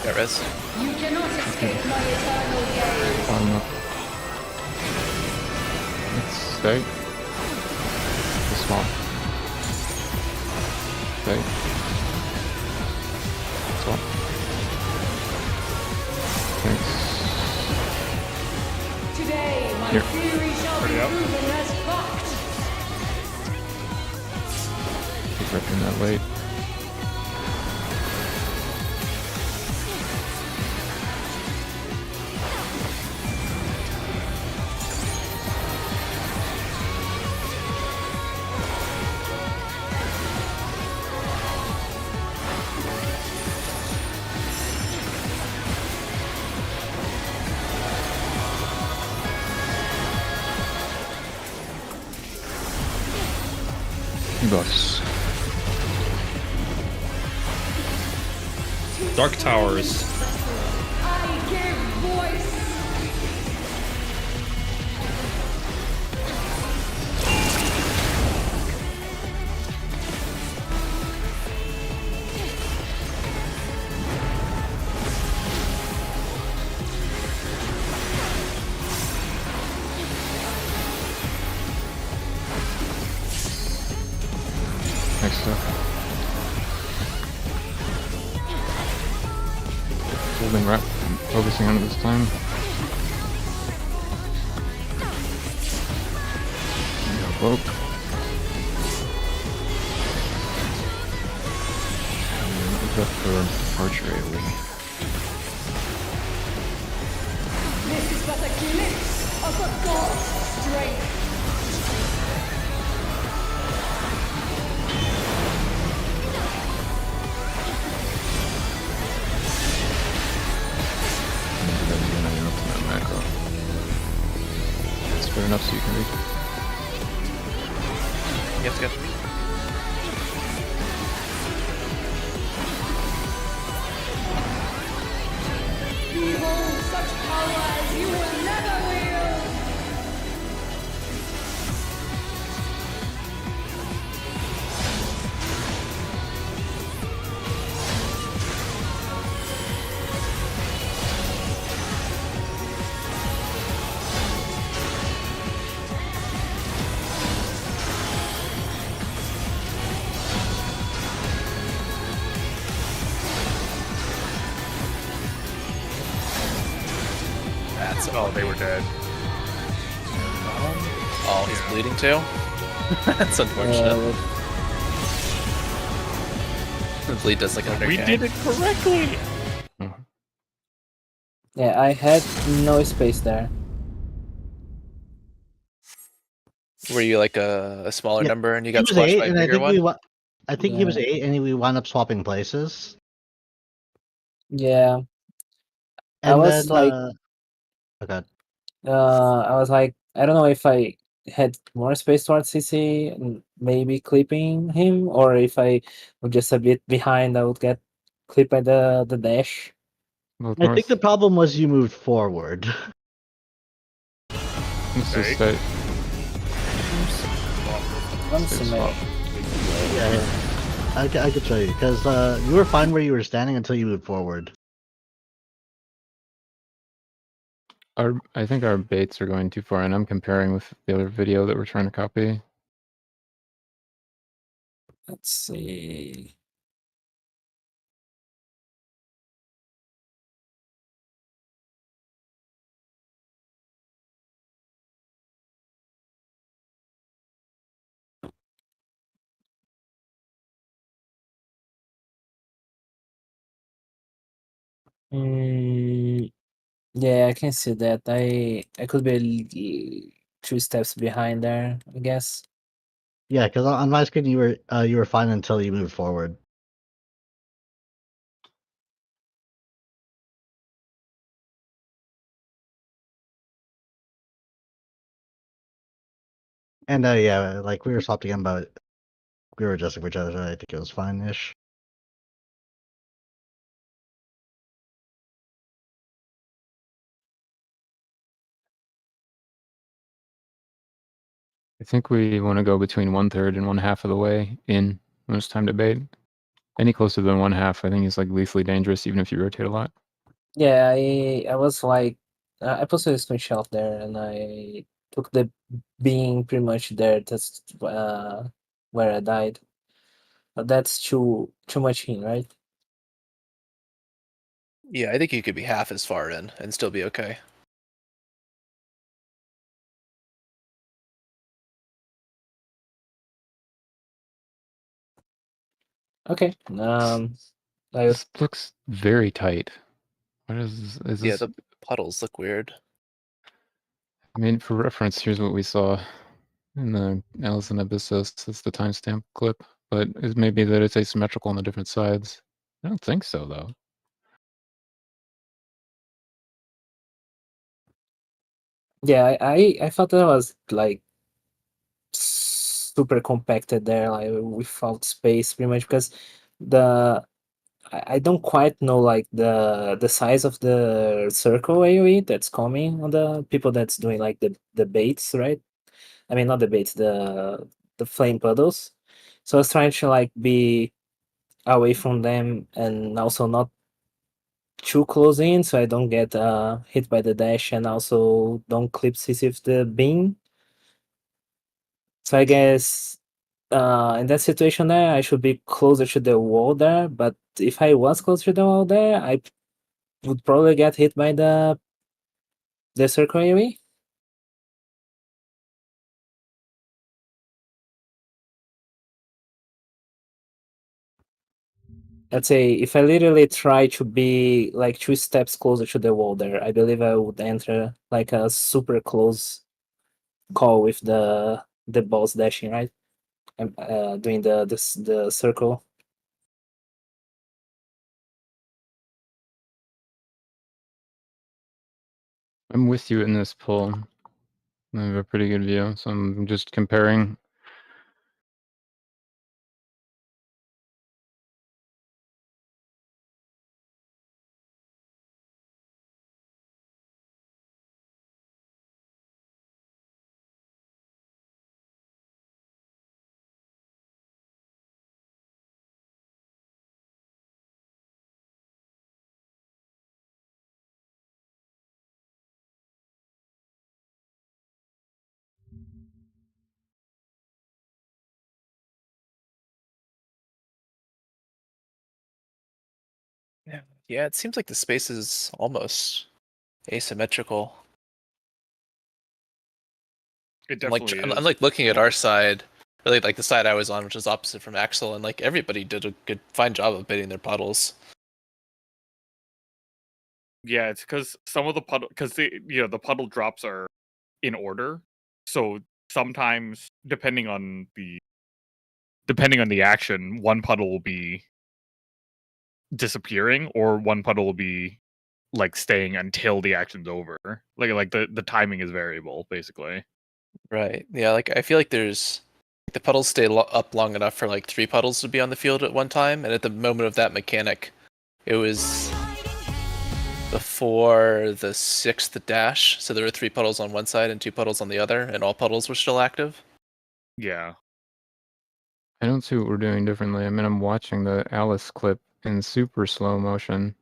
S6: Got res.
S7: You cannot escape my eternal gaze.
S1: Bottom up. Let's stay. The swamp. Stay. Swamp. Thanks.
S7: Today, my
S1: Here.
S7: theory shall be
S4: Ready up?
S7: proven as fact.
S1: Keep repping that weight. Buffs.
S2: Dark Towers.
S7: I give voice.
S1: Next up. Holding wrap. Focusing on it this time. Cloak. Just for archery AoE.
S7: This is but a glimpse of a god's strength.
S1: Macro. It's good enough so you can reach.
S6: Yes, good.
S7: Behold such power as you will never wield.
S6: That's
S4: Oh, they were dead.
S6: Oh, he's
S4: Yeah.
S6: bleeding too? That's unfortunate. The bleed does like an
S4: We
S6: undercount.
S4: did it correctly.
S5: Yeah, I had no space there.
S6: Were you like a smaller
S8: Yeah,
S6: number and you
S8: He
S6: got
S8: was
S6: squashed
S8: 8,
S6: by a
S8: and I
S6: bigger
S8: think
S6: one?
S8: I think he was
S5: Yeah.
S8: 8, and we wound up swapping places.
S5: Yeah, I
S8: And
S5: was
S8: then,
S5: like,
S8: okay.
S5: I was like, I don't know if I had more space towards CC and maybe clipping him, or if I was just a bit behind, I would get clipped by the dash.
S1: Both
S8: I think the
S1: north.
S8: problem was you moved forward.
S1: It's
S4: Okay.
S1: just that
S5: One
S1: Stay
S5: smash.
S1: swap.
S8: Yeah, I could show you because you were fine where you were standing until you moved forward.
S1: I think our baits are going too far, and I'm comparing with the other video that we're trying to copy.
S5: Let's see. Yeah, I can see that. I could be a 2 steps behind there, I guess.
S8: Yeah, because on my screen you were fine until you moved forward. And yeah, like we were swapped again, but we were adjusting for each other. So I think it was fine-ish.
S1: I think we want to go between 1/3 and 1/2 of the way in when it's time to bait. Any closer than 1/2, I think is like lethally dangerous, even if you rotate a lot.
S5: Yeah, I was like, I posted a screenshot there, and I took the being pretty much there. That's where I died. But that's too much in, right?
S6: Yeah, I think you could be half as far in and still be okay.
S5: Okay. I
S1: This looks very tight. What is
S6: Yeah,
S1: this?
S6: the puddles look weird.
S1: I mean, for reference, here's what we saw in the Anabaseios. That's the timestamp clip, but it may be that it's asymmetrical on the different sides. I don't think so, though.
S5: yeah, I thought that was like super compacted there, like without space, pretty much because the I don't quite know like the size of the circle AoE that's coming on the people that's doing like the baits, right? I mean, not the baits, the flame puddles. So I was trying to like be away from them and also not too close in, so I don't get hit by the dash and also don't clip CC with the beam. So I guess in that situation there, I should be closer to the wall there. But if I was closer to the wall there, I would probably get hit by the circle AoE. Let's say if I literally try to be like 2 steps closer to the wall there, I believe I would enter like a super close call with the boss dashing, right? I'm doing the circle.
S1: I'm with you in this pull. I have a pretty good view, so I'm just comparing.
S6: Yeah, it seems like the space is almost asymmetrical.
S4: It
S6: I'm like,
S4: definitely
S6: I'm
S4: is.
S6: like looking at our side, really like the side I was on, which is opposite from Axel, and like everybody did a fine job of baiting their puddles.
S4: Yeah, it's because some of the puddle, because the puddle drops are in order. So sometimes, depending on the action, one puddle will be disappearing, or one puddle will be like staying until the action's over. Like the timing is variable, basically.
S6: Right. Yeah, like I feel like there's the puddles stay up long enough for like 3 puddles to be on the field at one time, and at the moment of that mechanic, it was before the 6th dash, so there were 3 puddles on one side and 2 puddles on the other, and all puddles were still active.
S4: Yeah.
S1: I don't see what we're doing differently. I mean, I'm watching the Alice clip in super slow motion,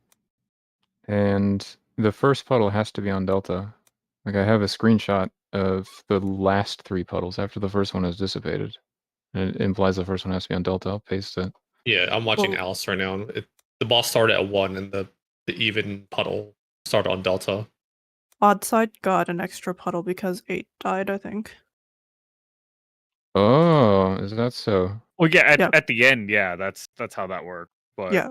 S1: and the first puddle has to be on Delta. Like, I have a screenshot of the last 3 puddles after the first one is dissipated. And it implies the first one has to be on Delta. I'll paste it.
S2: Yeah, I'm watching
S3: Well-
S2: Alice right now. And the boss started at 1, and the even puddle started on Delta.
S3: Odd side got an extra puddle because 8 died, I think.
S1: Oh, is that so?
S4: Well, yeah.
S3: Yeah.
S4: At the end, yeah, that's how that worked. But
S3: Yeah.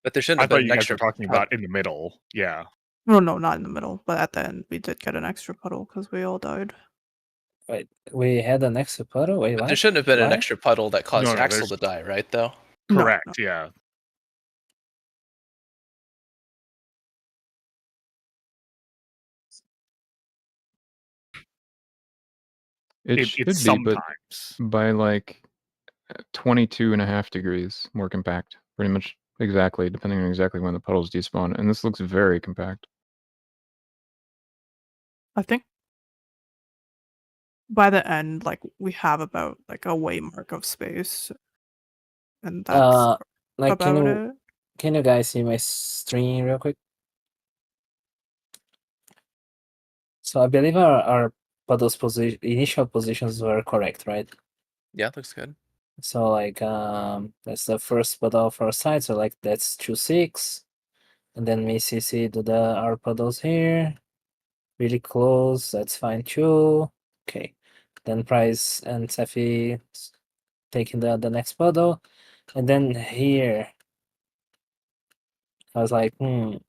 S6: But there shouldn't
S4: I
S6: have
S4: thought
S6: been
S4: you
S6: an
S4: guys were
S6: extra
S4: talking about in the middle. Yeah.
S3: No, not in the middle, but at the end we did get an extra puddle because we all died.
S5: Wait, we had an extra puddle? Wait,
S6: But
S5: what?
S6: there shouldn't have been an
S5: What?
S6: extra puddle that caused
S4: No,
S6: Axel
S4: there's-
S6: to die, right? Though.
S3: No,
S4: Correct.
S3: no.
S4: Yeah.
S1: It
S4: It's
S1: should be, but
S4: sometimes.
S1: by like 22.5 degrees more compact. Pretty much exactly, depending on exactly when the puddles despawn. And this looks very compact.
S3: I think by the end, like we have about like a way mark of space, and that's
S5: Like
S3: about it.
S5: can you guys see my stream real quick? So I believe our puddles initial positions were correct, right?
S6: Yeah, looks good.
S5: So like that's the first puddle for our side. So like that's 2-6, and then me CC do our puddles here, really close. That's fine too. Okay, then Price and Sefi taking the next puddle, and then here I was like, I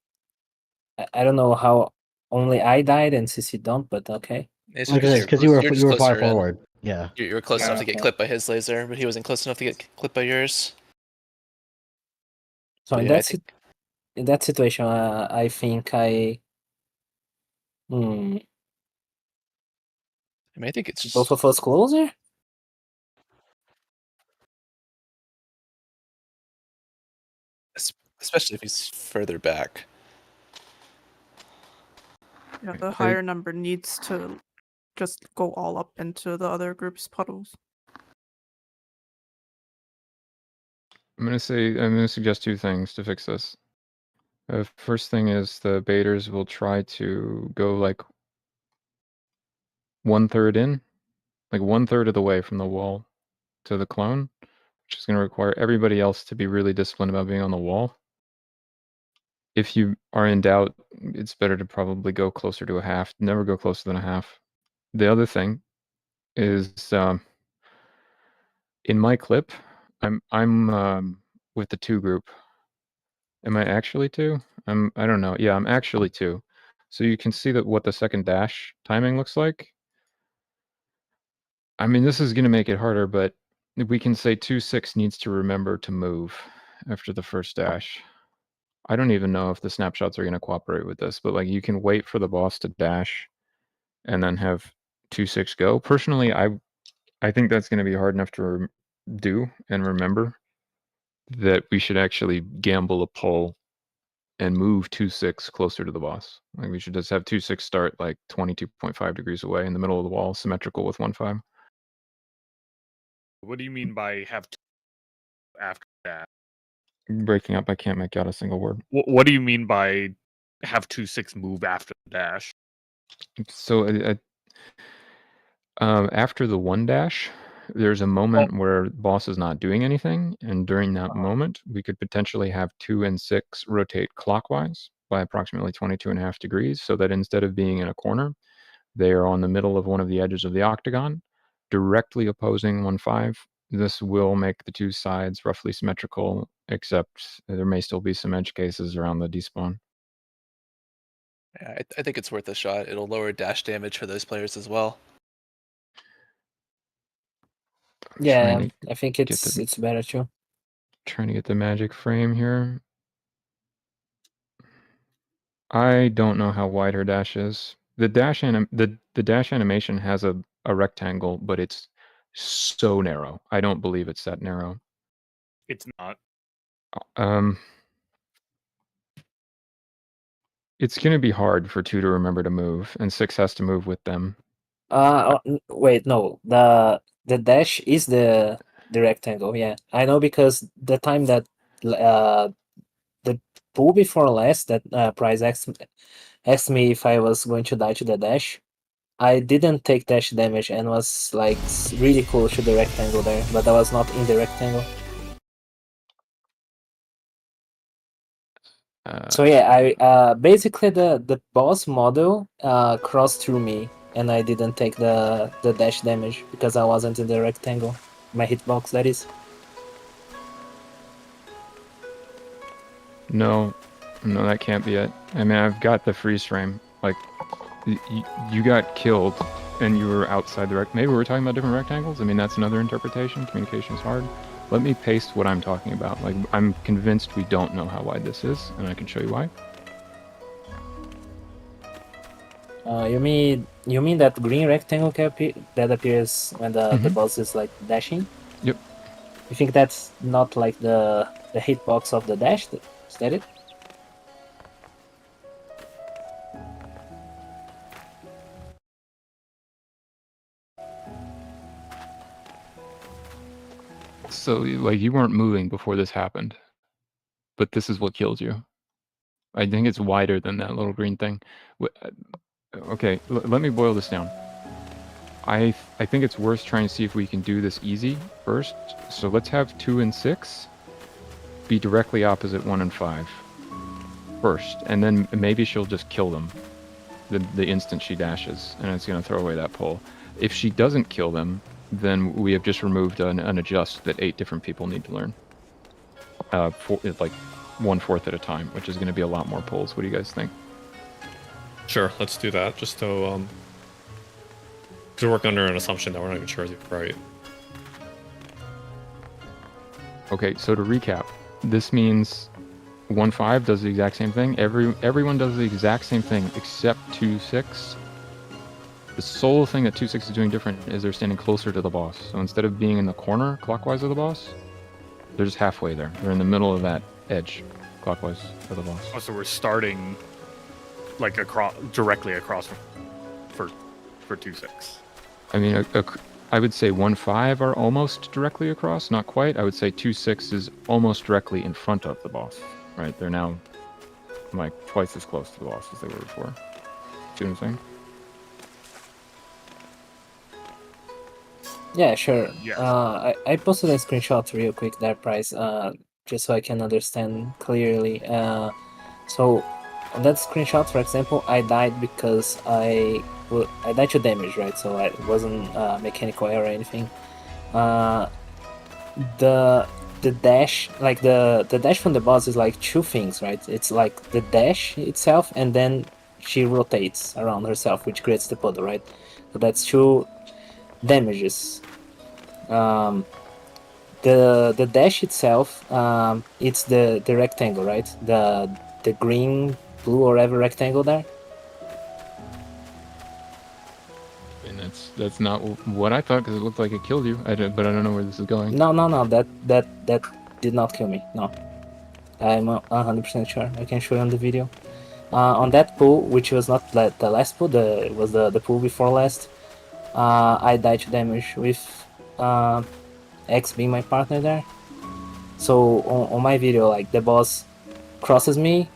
S5: don't know how only I died and CC don't, but okay.
S6: It's
S8: Because you were
S6: just
S8: you were far
S6: closer in.
S8: forward. Yeah.
S6: You were close enough to get
S5: Okay.
S6: clipped by his laser, but he wasn't close enough to get clipped by yours.
S5: So
S6: But
S5: in
S6: yeah, I
S5: that
S6: think
S5: in that situation, I think hmm,
S6: I think it's just
S5: both of us closer.
S6: especially if he's further back.
S3: Yeah, the higher number needs to just go all up into the other group's puddles.
S1: I'm gonna suggest 2 things to fix this. First thing is the baiters will try to go like 1/3 in, like 1/3 of the way from the wall to the clone, which is gonna require everybody else to be really disciplined about being on the wall. if you are in doubt, it's better to probably go closer to a half. Never go closer than a half. The other thing is, in my clip, I'm with the 2 group. Am I actually 2? I don't know. Yeah, I'm actually 2. So you can see that what the second dash timing looks like. I mean, this is gonna make it harder, but we can say 2-6 needs to remember to move after the first dash. I don't even know if the snapshots are gonna cooperate with this, but, like, you can wait for the boss to dash and then have 2-6 go. Personally, I think that's gonna be hard enough to do and remember that we should actually gamble a pull and move 2-6 closer to the boss. Like, we should just have 2-6 start, like, 22.5 degrees away in the middle of the wall, symmetrical with 1-5.
S4: What do you mean by have after that?
S1: Breaking up, I can't make out a single word.
S4: What do you mean by have 2-6 move after the dash?
S1: So, after the 1 dash, there's a moment where boss is not doing anything, and during that moment, we could potentially have 2 and 6 rotate clockwise by approximately 22.5 degrees, so that instead of being in a corner, they are on the middle of one of the edges of the octagon, directly opposing 1-5. This will make the 2 sides roughly symmetrical, except there may still be some edge cases around the despawn.
S6: Yeah, I think it's worth a shot. It'll lower dash damage for those players as well.
S5: Yeah, I think it's better too.
S1: Trying to get the magic frame here. I don't know how wide her dash is. The dash animation has a rectangle, but it's so narrow. I don't believe it's that narrow.
S4: It's not.
S1: It's gonna be hard for 2 to remember to move, and 6 has to move with them.
S5: Wait, no. The dash is the rectangle. Yeah, I know, because the time that the pool before last that Prize asked me if I was going to die to the dash, I didn't take dash damage and was like really close to the rectangle there, but I was not in the rectangle. So yeah, I basically the boss model crossed through me, and I didn't take the dash damage because I wasn't in the rectangle. My hitbox, that is.
S1: No, that can't be it. I mean, I've got the freeze frame. Like, you got killed, and you were outside the maybe we're talking about different rectangles? I mean, that's another interpretation. Communication's hard. Let me paste what I'm talking about. Like, I'm convinced we don't know how wide this is, and I can show you why.
S5: You mean that green rectangle that appears when the boss is like dashing?
S1: Yep.
S5: You think that's not like the hitbox of the dash? Is that it?
S1: So, like, you weren't moving before this happened, but this is what kills you. I think it's wider than that little green thing. Okay, let me boil this down. I think it's worth trying to see if we can do this easy first. So let's have 2 and 6 be directly opposite 1 and 5 first, and then maybe she'll just kill them the instant she dashes, and it's going to throw away that pull. If she doesn't kill them, then we have just removed an adjust that 8 different people need to learn. Like 1/4 at a time, which is going to be a lot more pulls. What do you guys think?
S2: Sure, let's do that. Just so because we're working under an assumption that we're not even sure is right.
S1: Okay, so to recap, this means 1-5 does the exact same thing. Everyone does the exact same thing except 2-6. The sole thing that 2-6 is doing different is they're standing closer to the boss. So instead of being in the corner clockwise of the boss, they're just halfway there. They're in the middle of that edge clockwise of the boss.
S4: Oh, so we're starting like directly across for 2-6.
S1: I mean, I would say 1-5 are almost directly across, not quite. I would say 2-6 is almost directly in front of the boss, right? They're now like twice as close to the boss as they were before. See what I'm saying?
S5: Yeah, sure.
S4: Yes.
S5: I posted a screenshot real quick there, Price, just so I can understand clearly. So on that screenshot, for example, I died because I died to damage, right? So it wasn't mechanical error or anything. The dash, like the dash from the boss is like two things, right? It's like the dash itself, and then she rotates around herself, which creates the puddle, right? So that's two damages. The dash itself, it's the rectangle, right? The green, blue, or whatever rectangle there.
S1: And that's not what I thought, because it looked like it killed you. But I don't know where this is going.
S5: No, that did not kill me. No, I'm 100% sure. I can show you on the video. On that pool, which was not the last pool, it was the pool before last. I died to damage with X being my partner there. So on my video, like the boss crosses me,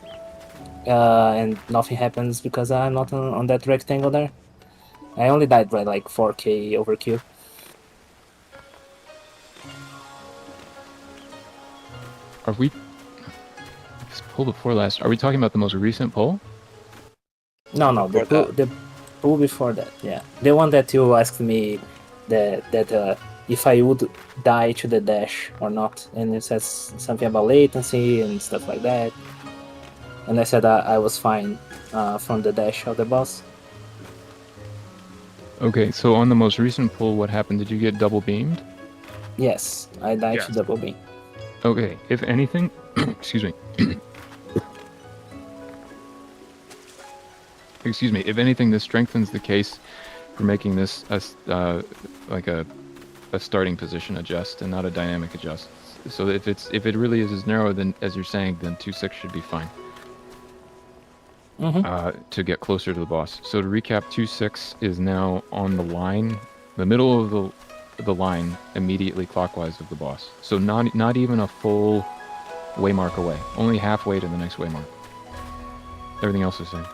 S5: and nothing happens because I'm not on that rectangle there. I only died by like 4k overkill.
S1: Are we this poll before last? Are we talking about the most recent poll?
S5: No, the pool before that, yeah, the one that you asked me that if I would die to the dash or not, and it says something about latency and stuff like that, and I said I was fine from the dash of the boss.
S1: Okay, so on the most recent poll, what happened? Did you get double beamed?
S5: Yes, I died
S4: Yes.
S5: to double beam.
S1: Okay, if anything, excuse me. Excuse me. If anything, this strengthens the case for making this like a starting position adjust and not a dynamic adjust. So if it really is as narrow then as you're saying, then 2-6 should be fine. To get closer to the boss. So to recap, 2-6 is now on the line, the middle of the line, immediately clockwise of the boss. So not even a full waymark away, only halfway to the next waymark. Everything else is the same.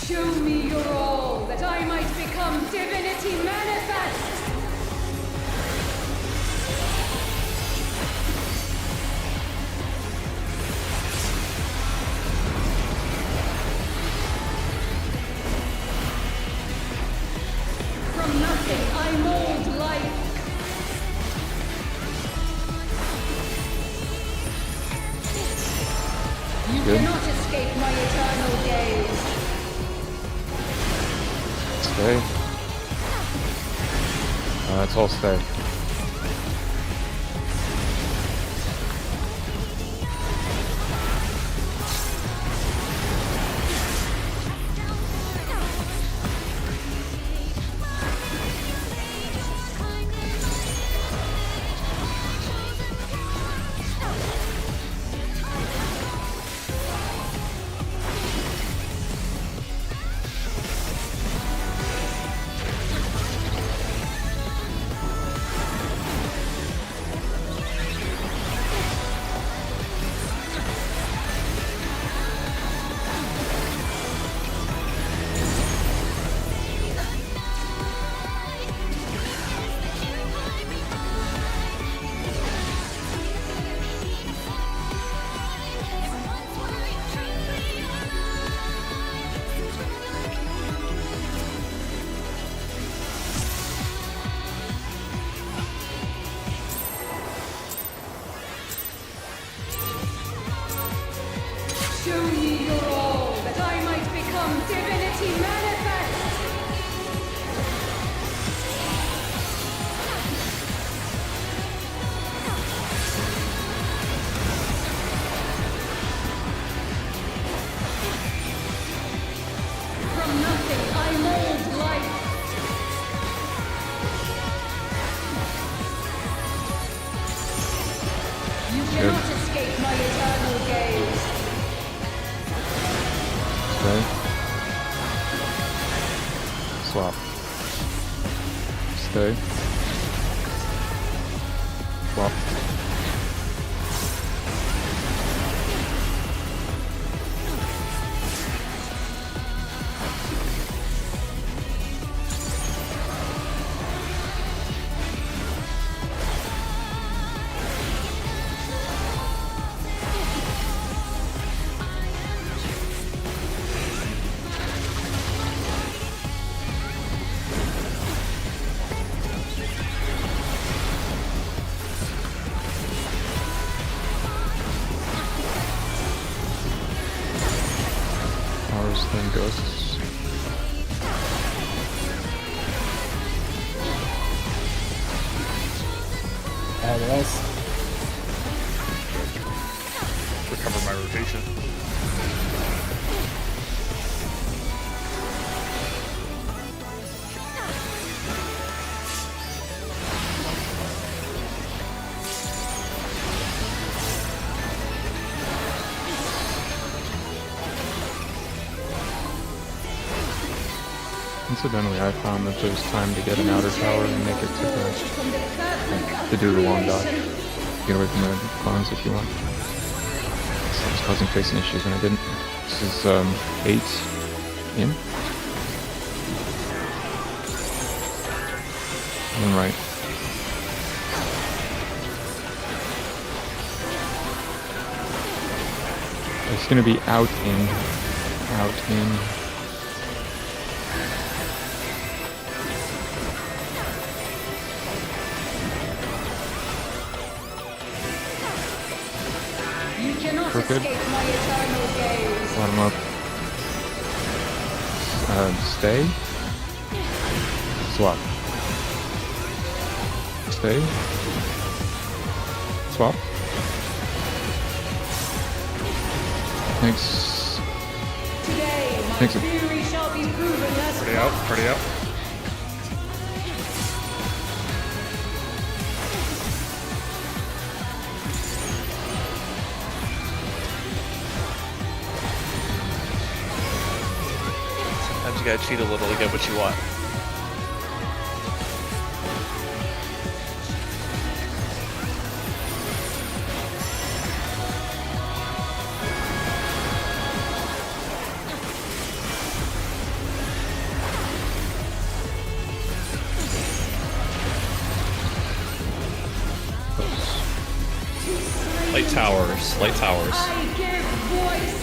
S7: Show me your all, that I might become divinity manifest! From nothing I mold life. You
S1: Good.
S7: cannot escape my eternal gaze.
S1: Stay. It's all stay. stay. Swap. Powers, then ghosts.
S5: Nice.
S4: Recover my rotation.
S1: Incidentally, I found that there's time to get an outer tower and make it to to do the long dodge. Get away from the clones if you want. So I was causing facing issues when I didn't. This is 8 in. One right. It's gonna be out in. Out in.
S7: You cannot
S1: Crooked.
S7: escape my eternal gaze.
S1: Bottom up. Stay. Swap. Stay. Swap. Thanks.
S7: Today, my
S1: Thanks.
S7: theory shall be proven as
S4: Party out, party out.
S6: Sometimes you gotta cheat a little to get what you want.
S2: Light towers. Light towers.
S7: I give voice.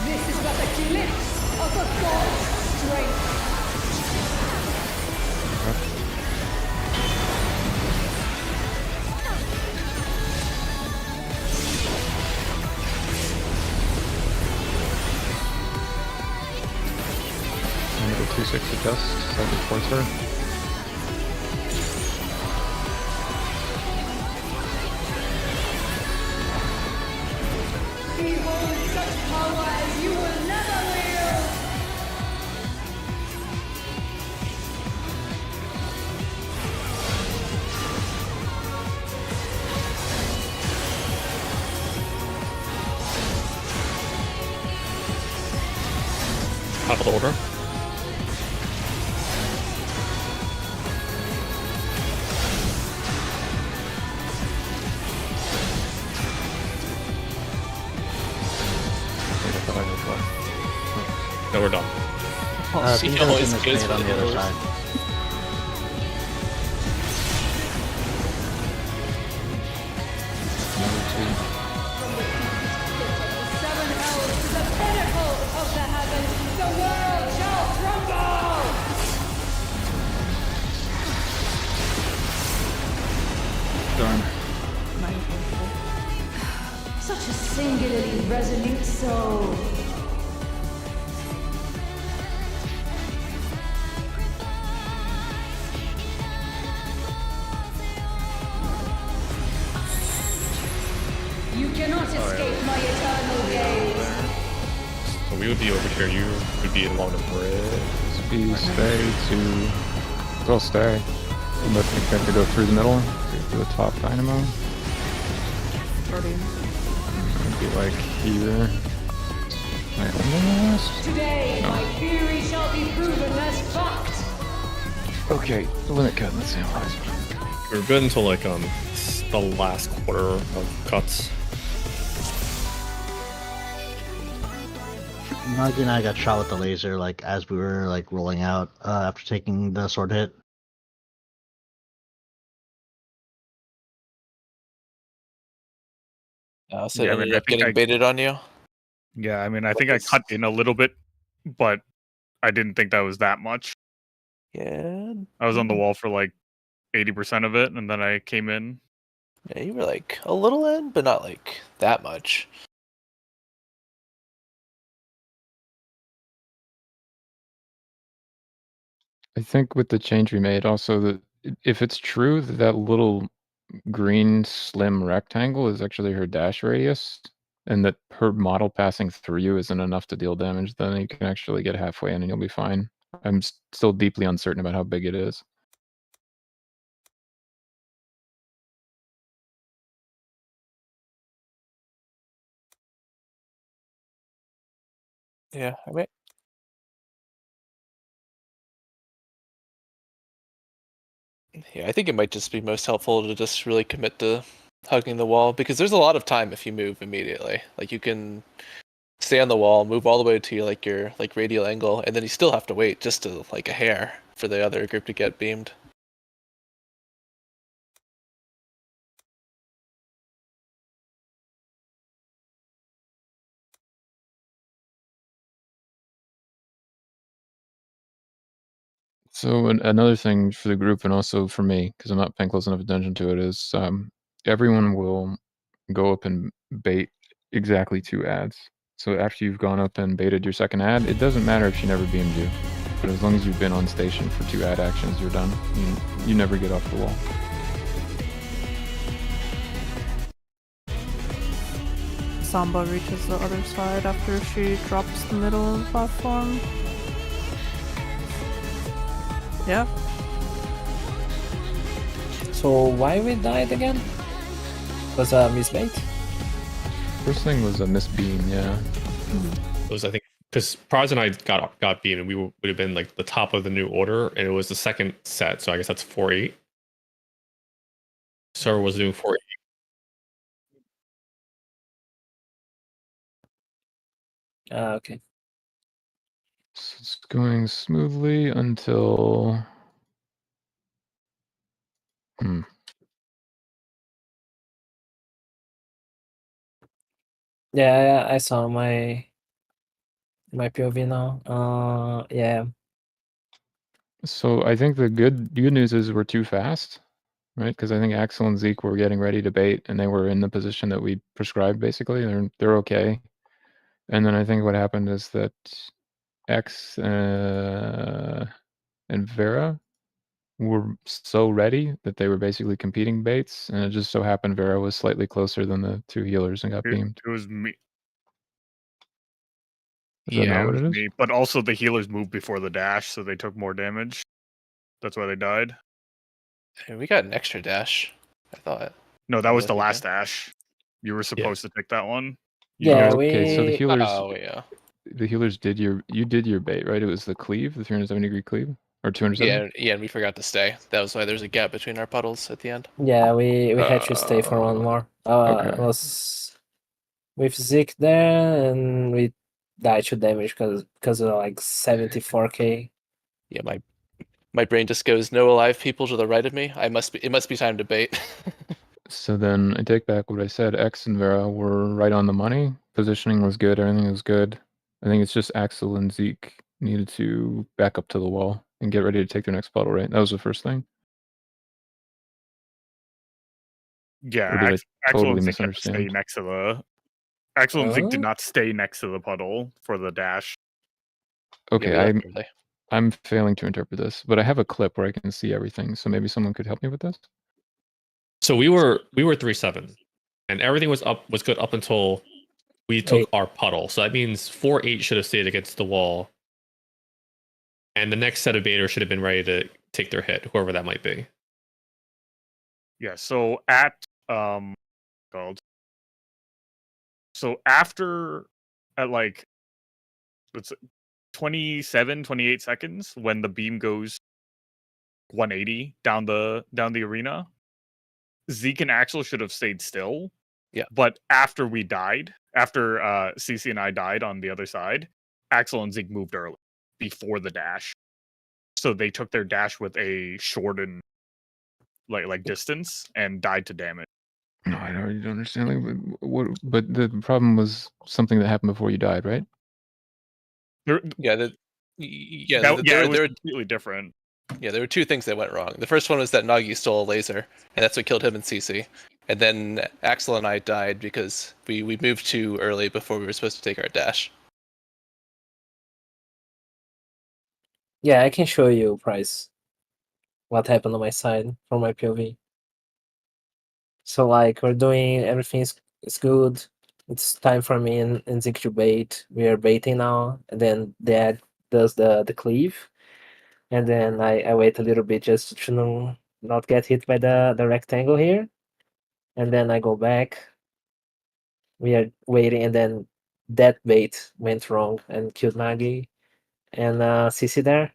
S7: This is but a glimpse of a god's strength.
S1: I'm gonna go 2-6 adjust, so I can force her.
S7: Behold such power as you will never wield.
S2: Top of the order.
S1: Wait, I thought I was left.
S2: No, we're done.
S6: See,
S8: P12S
S6: always
S8: is
S6: goes
S8: made
S6: for
S8: on
S6: the
S8: the other
S6: inverse.
S8: side.
S1: Number 2.
S7: Seven hells to the pinnacle of the heavens. The world shall crumble.
S1: Darn.
S7: Such a singularly resolute soul. You cannot escape my eternal gaze.
S2: So we would be over here. You would be along the bridge.
S1: Speed, stay to. Well, stay. But I think I have to go through the middle. To the top dynamo.
S3: Starting.
S1: It'd be like here. Wait, I'm gonna last.
S7: Today,
S1: No.
S7: my theory shall be proven as fact.
S1: Okay, the limit cut. Let's see how high.
S2: We were good until like the last quarter of cuts.
S8: Nagi and I got shot with the laser like as we were like rolling out after taking the sword hit.
S6: So
S4: Yeah,
S6: it
S4: I mean,
S6: ended
S4: I
S6: up
S4: think
S6: getting
S4: I-
S6: baited on you.
S4: Yeah, I mean, I think I cut in a little bit, but I didn't think that was that much.
S6: Yeah.
S4: I was on the wall for like 80% of it, and then I came in.
S6: Yeah, you were like a little in, but not like that much.
S1: I think with the change we made, also that if it's true that that little green slim rectangle is actually her dash radius, and that her model passing through you isn't enough to deal damage, then you can actually get halfway in and you'll be fine. I'm still deeply uncertain about how big it is.
S6: Yeah, I mean, yeah, I think it might just be most helpful to just really commit to hugging the wall because there's a lot of time if you move immediately. Like you can stay on the wall, move all the way to your like radial angle, and then you still have to wait just to like a hair for the other group to get beamed.
S1: So another thing for the group and also for me, because I'm not paying close enough attention to it, is everyone will go up and bait exactly 2 ads. So after you've gone up and baited your second ad, it doesn't matter if she never beamed you. But as long as you've been on station for 2 ad actions, you're done. You never get off the wall.
S3: Samba reaches the other side after she drops the middle of the platform. Yeah.
S5: So why we died again? Was a misbait?
S1: First thing was a miss beam, yeah.
S2: It was, I think, because Praz and I got beamed, and we would have been like the top of the new order, and it was the second set, so I guess that's 4-8. Server was doing 4-8.
S5: Okay.
S1: So it's going smoothly until...
S5: Yeah, I saw my POV now. Yeah.
S1: So I think the good news is we're too fast, right? Because I think Axel and Zeke were getting ready to bait, and they were in the position that we prescribed. Basically, they're okay. And then I think what happened is that X and Vera were so ready that they were basically competing baits, and it just so happened Vera was slightly closer than the 2 healers and got beamed.
S4: It was me.
S1: Is that not what
S4: was
S1: it is?
S4: me. But also the healers moved before the dash, so they took more damage. That's why they died.
S6: And we got an extra dash, I thought.
S4: No, that was the
S6: Yeah.
S4: last dash. You were supposed to pick that one.
S5: Yeah,
S1: okay, so the
S5: we
S1: healers,
S6: Oh yeah.
S1: the healers did you did your bait, right? It was the cleave, the 370-degree cleave, or 270.
S6: Yeah, and we forgot to stay. That was why there's a gap between our puddles at the end.
S5: we had to stay for one more.
S1: Okay.
S5: I was with Zeke there and we died to damage because of like 74k.
S6: Yeah, my brain just goes no alive people to the right of me. It must be time to bait.
S1: So then I take back what I said. X and Vera were right on the money. Positioning was good. Everything was good. I think it's just Axel and Zeke needed to back up to the wall and get ready to take their next puddle, right? That was the first thing.
S4: Yeah,
S1: Or did I
S4: Axel
S1: totally
S4: and Zeke had to stay
S1: misunderstand?
S4: next to the. Axel and Zeke did
S5: Oh?
S4: not stay next to the puddle for the dash.
S1: Okay,
S2: Yeah, we left early.
S1: I'm failing to interpret this, but I have a clip where I can see everything, so maybe someone could help me with this.
S2: So we were 3-7, and everything was good up until we took
S5: Eight.
S2: our puddle. So that means 4-8 should have stayed against the wall, and the next set of baiters should have been ready to take their hit, whoever that might be.
S4: Yeah, so at called. So after at like let's 27, 28 seconds when the beam goes 180 down the arena, Zeke and Axel should have stayed still.
S6: Yeah.
S4: But after we died, after CC and I died on the other side, Axel and Zeke moved early before the dash. So they took their dash with a shortened like distance and died to damage.
S1: No, I don't understand. Like, what? But the problem was something that happened before you died, right?
S6: Yeah,
S4: it
S6: there
S4: was
S6: were
S4: completely different.
S6: yeah, there were two things that went wrong. The first one was that Nagi stole a laser, and that's what killed him and CC. And then Axel and I died because we moved too early before we were supposed to take our dash.
S5: Yeah, I can show you, Price, what happened on my side from my POV. So like we're doing everything is good. It's time for me and Zeke to bait. We are baiting now, and then Dad does the cleave, and then I wait a little bit just to not get hit by the rectangle here, and then I go back. We are waiting, and then that bait went wrong and killed Nagi and CC there.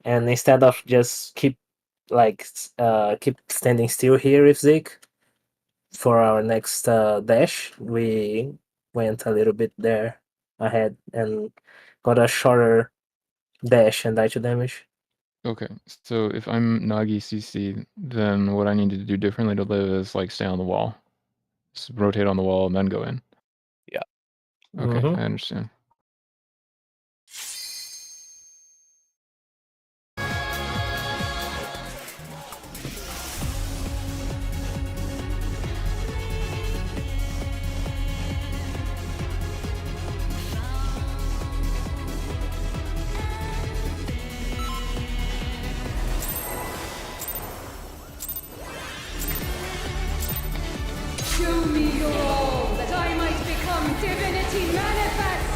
S5: And instead of just keep standing still here with Zeke for our next dash, we went a little bit there ahead and got a shorter dash and die to damage.
S1: Okay, so if I'm Nagi CC, then what I need to do differently to live is like stay on the wall. Just rotate on the wall and then go in.
S6: Yeah.
S1: Okay,
S5: Mhm.
S1: I understand.
S7: Show me your all, that I might become divinity manifest!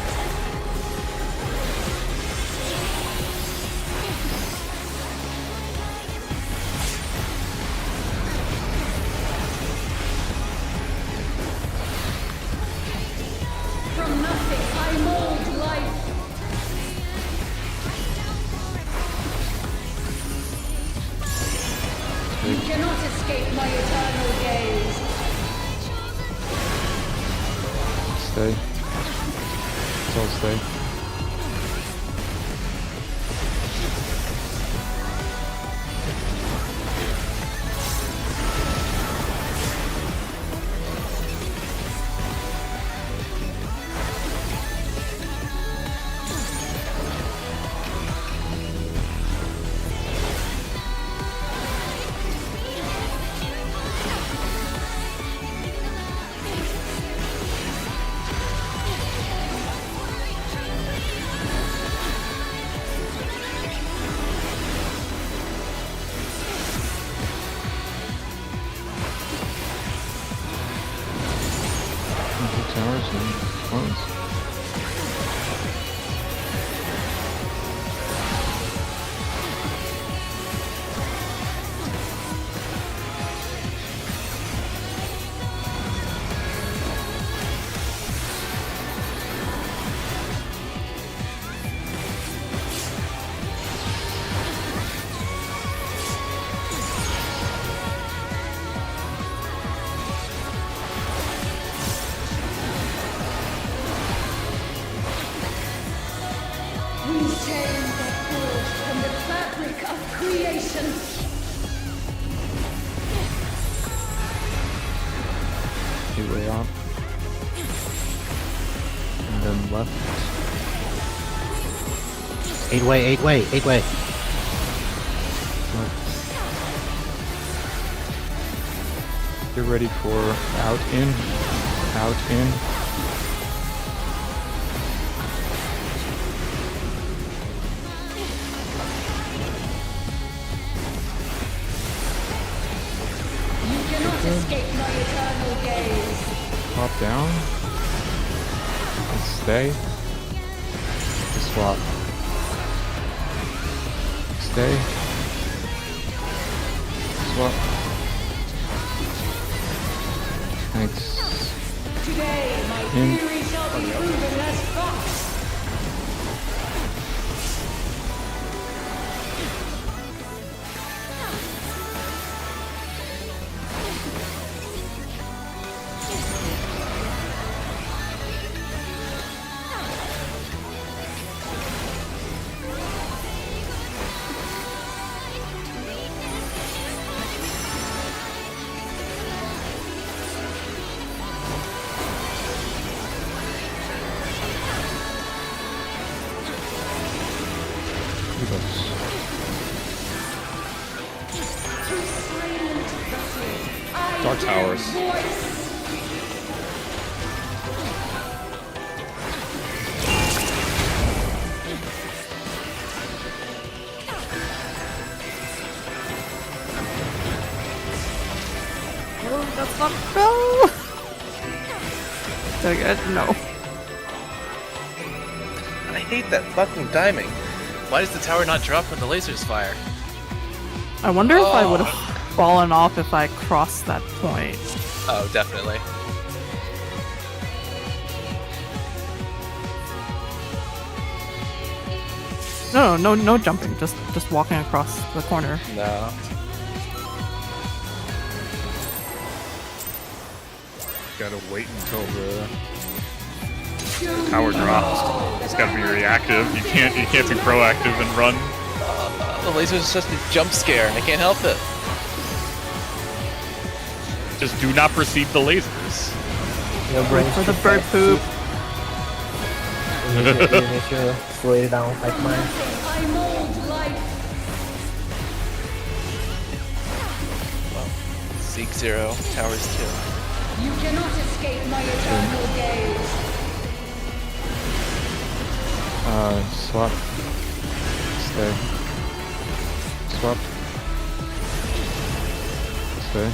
S7: From nothing, I mold life. You cannot escape my eternal gaze.
S1: Stay. Let's all stay. Towers and clones.
S7: Whose chains are forged from the fabric of creation.
S1: Two way up. And then left.
S8: 8-way, 8-way, 8-way.
S1: Left. Get ready for out, in, out, in.
S7: You cannot escape my eternal gaze.
S1: Pop down. And stay. Swap. Stay. Swap. Thanks.
S7: Today, my
S1: In.
S7: theory shall be proven as fact.
S2: Dark Towers.
S3: Oh, that's not go. Did I get no?
S6: I hate that fucking timing. Why does the tower not drop when the lasers fire?
S3: I wonder if I would have fallen off if I crossed that point.
S6: Oh, definitely.
S3: No jumping. Just walking across the corner.
S6: No.
S4: Gotta wait until the tower drops. It's gotta be reactive. You can't be proactive and run.
S6: The laser is just a jump scare. I can't help it.
S4: Just do not proceed the lasers.
S5: Your brain
S3: For the bird poop.
S5: You need to slow it down like mine.
S7: I mold life.
S6: Zeke 0, Towers 2.
S7: You cannot escape my eternal gaze.
S1: Swap. Stay. Swap. Stay.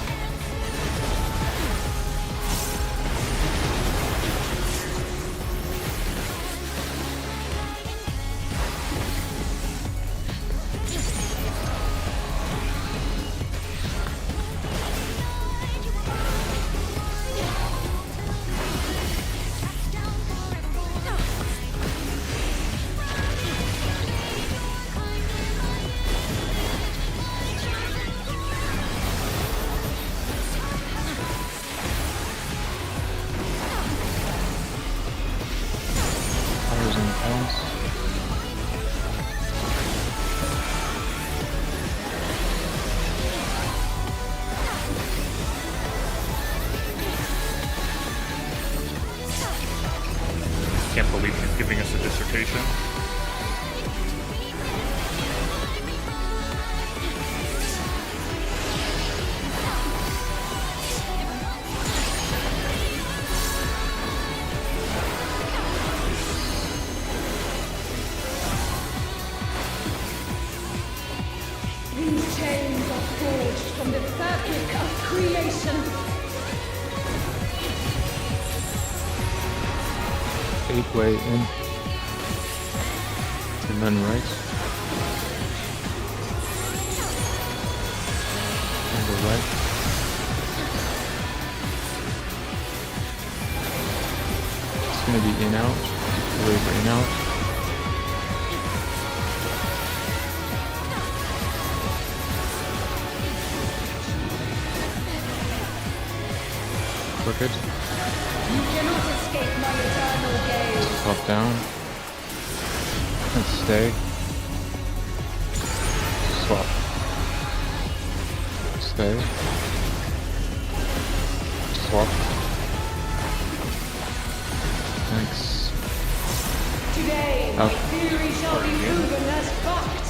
S4: Can't believe he's giving us a dissertation.
S7: These chains are forged from the fabric of creation.
S1: 8-way in. And then right. And the right. It's gonna be in out. Laser in out. Crooked.
S7: You cannot escape my eternal gaze.
S1: Pop down. And stay. Swap. Stay. Swap. Thanks.
S7: Today, my theory shall be proven as fact.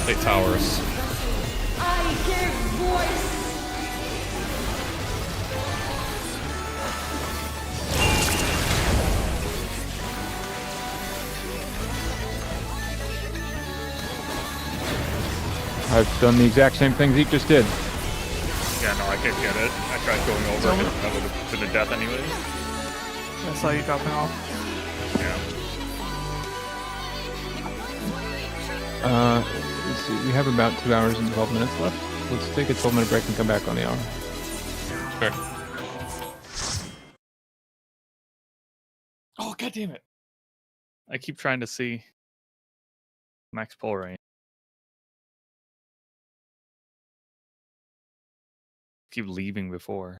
S2: Take towers.
S7: I give voice.
S1: I've done the exact same thing Zeke just did.
S4: Yeah, no, I can't get it. I tried going over it. That would have been a death anyways.
S3: I saw you dropping off.
S4: Yeah.
S1: Let's see. We have about 2 hours and 12 minutes left. Let's take a 12-minute break and come back on the hour.
S2: Sure. Oh, god damn it.
S4: I keep trying to see max pull range. Keep leaving before.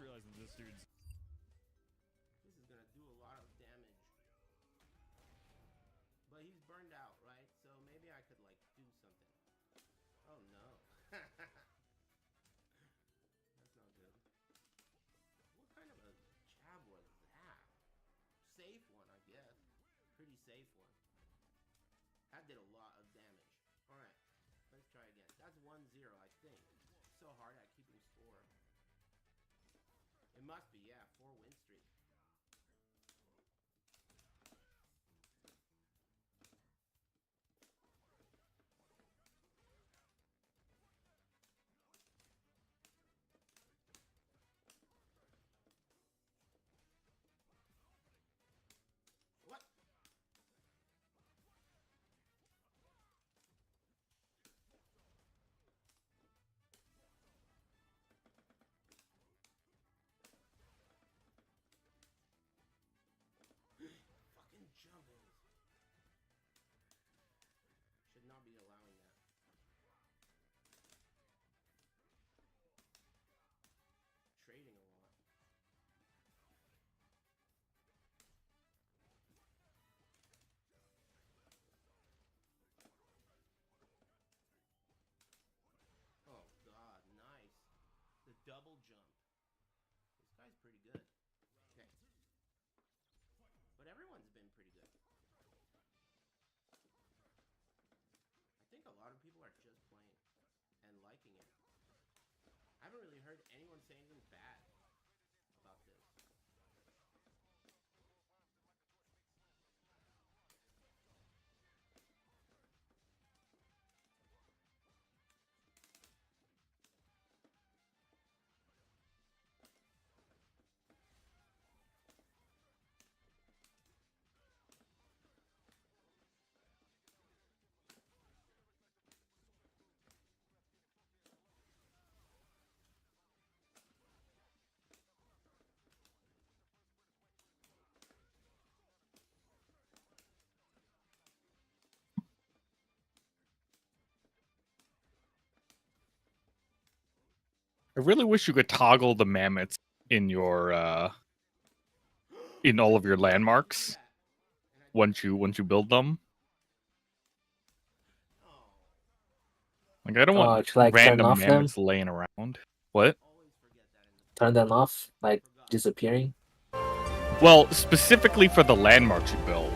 S9: realized that this dude's.
S10: This is gonna do a lot of damage. But he's burned out, right? So maybe I could like do something. Oh no. That's not good. What kind of a jab was that? Safe one, I guess. Pretty safe one. That did a lot of damage. Alright, let's try again. That's 1-0, I think. So hard at keeping score. It must be, yeah, 4-win streak. What? Fucking jumping. Should not be allowing that. Trading a lot. Oh god, nice. The double jump. This guy's pretty good. Okay. But everyone's been pretty good. I think a lot of people are just playing and liking it. I haven't really heard anyone say anything bad about this.
S4: I really wish you could toggle the mammoths in your in all of your landmarks once you build them. Like I don't want
S5: to, like, turn
S4: random
S5: off them?
S4: mammoths laying around. What?
S5: Turn them off, like disappearing.
S4: Well, specifically for the landmarks you build,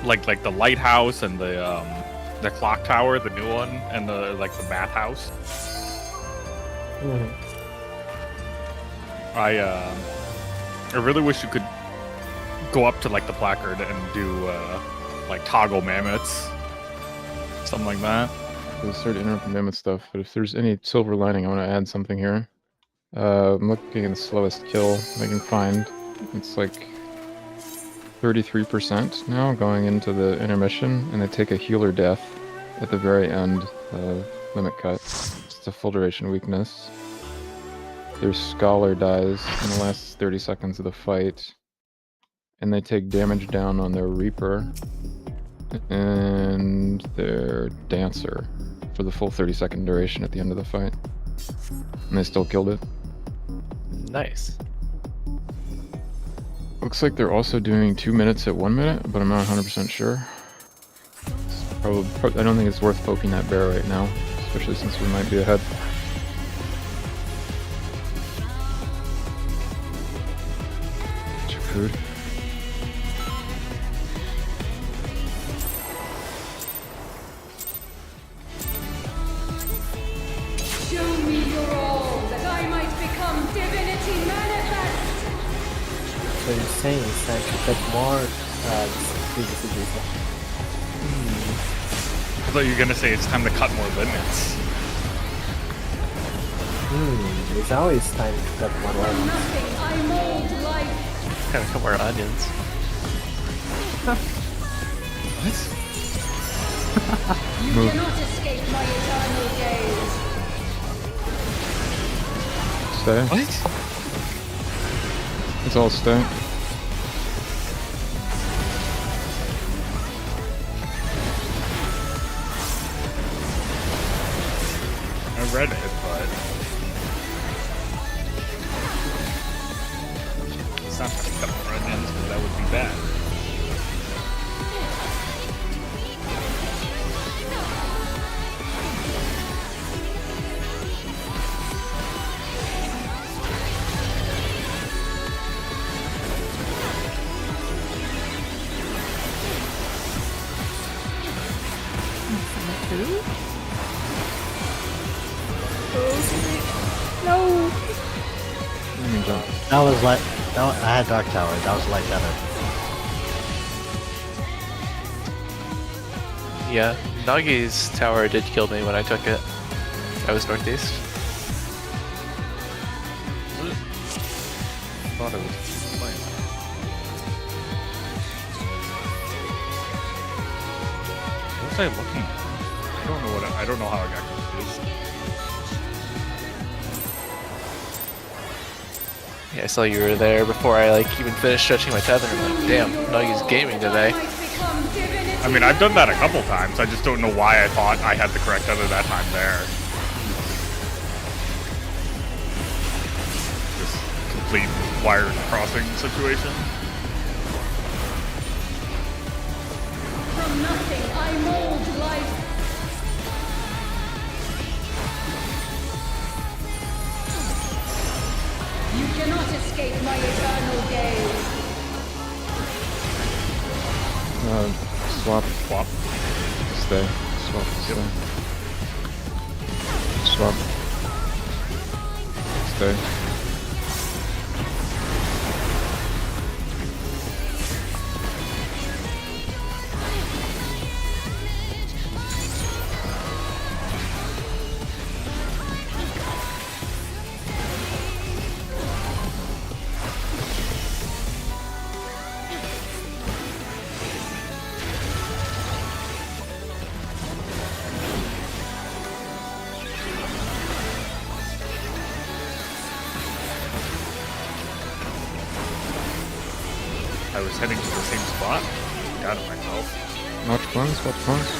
S4: like the lighthouse and the clock tower, the new one, and the bathhouse.
S5: Mm-hmm.
S4: I really wish you could go up to like the placard and do like toggle mammoths, something like that.
S1: So start interrupting mammoth stuff, but if there's any silver lining, I want to add something here. I'm looking at the slowest kill I can find. It's like 33% now going into the intermission, and they take a healer death at the very end, limit cut. It's a full duration weakness. Their scholar dies in the last 30 seconds of the fight, and they take damage down on their reaper and their dancer for the full 30-second duration at the end of the fight. And they still killed it.
S6: Nice.
S1: Looks like they're also doing 2 minutes at 1 minute, but I'm not 100% sure. It's probably, I don't think it's worth poking that bear right now, especially since we might be ahead. Food.
S7: Show me your all, that I might become divinity manifest!
S5: So you're saying it's time to get more
S4: I thought you were gonna say it's time to cut more limits.
S5: It's always time to cut more limits.
S7: Nothing I mold life.
S6: Gotta cut more onions.
S4: What?
S7: You
S1: Move.
S7: cannot escape my eternal gaze.
S1: Stay.
S4: What?
S1: It's all stay.
S4: I read it, but It's not gonna cut more onions, because that would be bad.
S3: Two? No!
S1: Let me jump.
S8: That was light. I had Dark Tower. That was light tether.
S6: Yeah, Nagi's tower did kill me when I took it. I was northeast.
S4: I thought it was playing. What was I looking at? I don't know how I got confused.
S6: Yeah, I saw you were there before I like even finished stretching my tether. I'm like, damn, Nagi's gaming today.
S4: I mean, I've done that a couple times. I just don't know why I thought I had the correct tether that time there. Just complete wire crossing situation.
S7: From nothing I mold life. You cannot escape my eternal gaze.
S1: Swap.
S4: Swap.
S1: Stay. Swap. Stay. Swap. Stay.
S4: I was heading to the same spot. Got it myself.
S1: Watch clones, watch clones.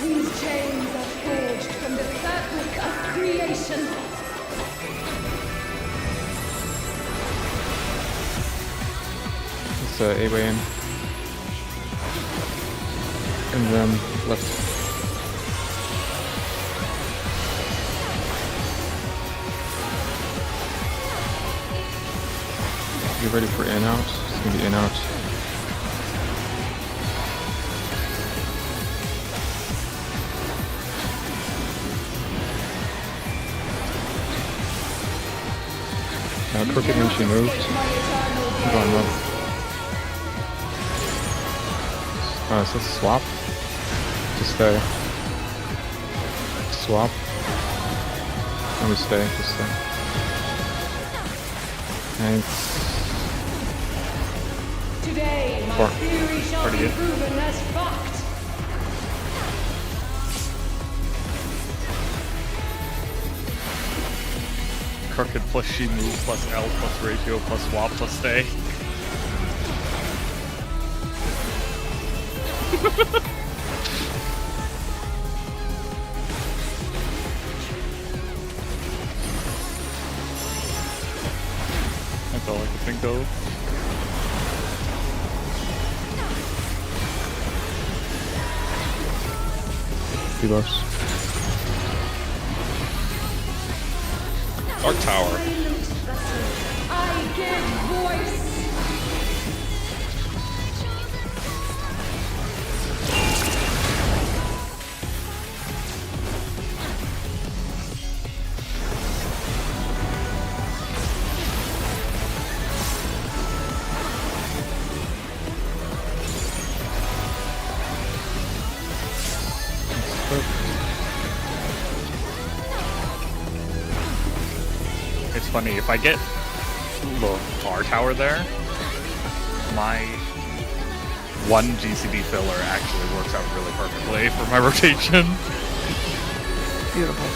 S7: These chains are forged from the fabric of creation.
S1: It's A-way in. And then left. Get ready for in out. It's gonna be in out. Crooked when she moved. Keep on move. So swap. Just stay. Swap. And we stay. Just stay. And
S7: Today, my
S1: Four.
S7: theory shall
S4: Pretty
S7: be
S4: good.
S7: proven as fact.
S4: Crooked plus she move plus L plus ratio plus swap plus stay. That's all I can think of.
S1: debuffs.
S2: Dark Tower.
S7: I give voice.
S4: It's funny, if I get little bar tower there, my one GCD filler actually works out really perfectly for my rotation.
S3: Beautiful.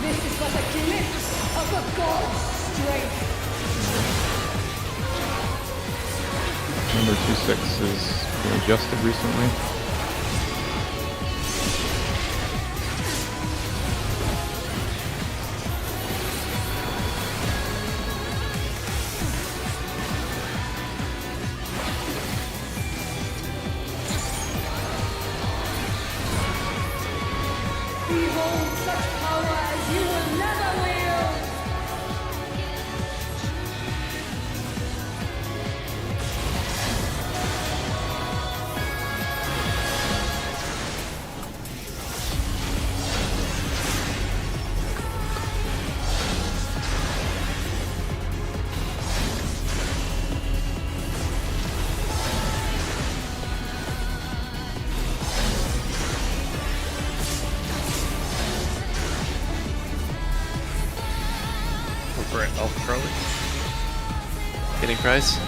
S7: This is but a glimpse of a god's strength.
S1: Number 26 has been adjusted recently.
S7: Behold such power as you will never wield.
S4: For it, Elf Crowley.
S6: Hitting price.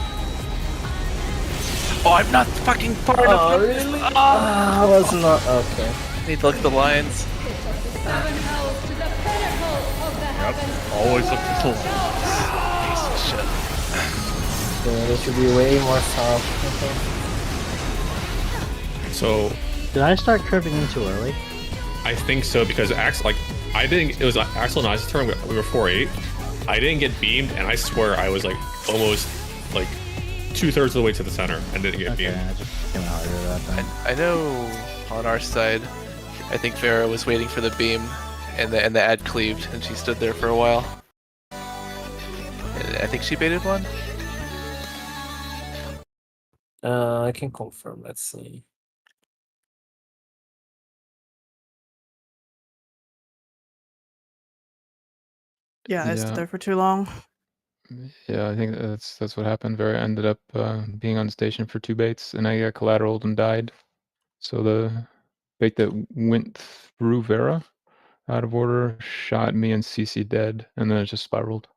S6: Oh, I'm not fucking far enough.
S5: Oh, really? I was not okay.
S6: Need to look at the lines.
S7: Seven hells to the pinnacle of the heavens.
S4: Always look at the lines.
S6: Piece of shit.
S5: So they should be way more soft.
S2: So
S8: Did I start curving in too early?
S2: I think so because Axel, like, I didn't. It was Axel and I's turn. We were 4-8. I didn't get beamed, and I swear I was like almost like 2/3 of the way to the center and didn't get
S8: Okay,
S2: beamed.
S8: I just came out earlier that time.
S6: I know on our side, I think Vera was waiting for the beam, and the ad cleaved, and she stood there for a while. And I think she baited one.
S5: I can confirm. Let's see.
S3: Yeah, I
S1: Yeah.
S3: stood there for too long.
S1: Yeah, I think that's what happened. Vera ended up being on station for 2 baits, and I got collateraled and died. So the bait that went through Vera out of order shot me and CC dead, and then it just spiraled.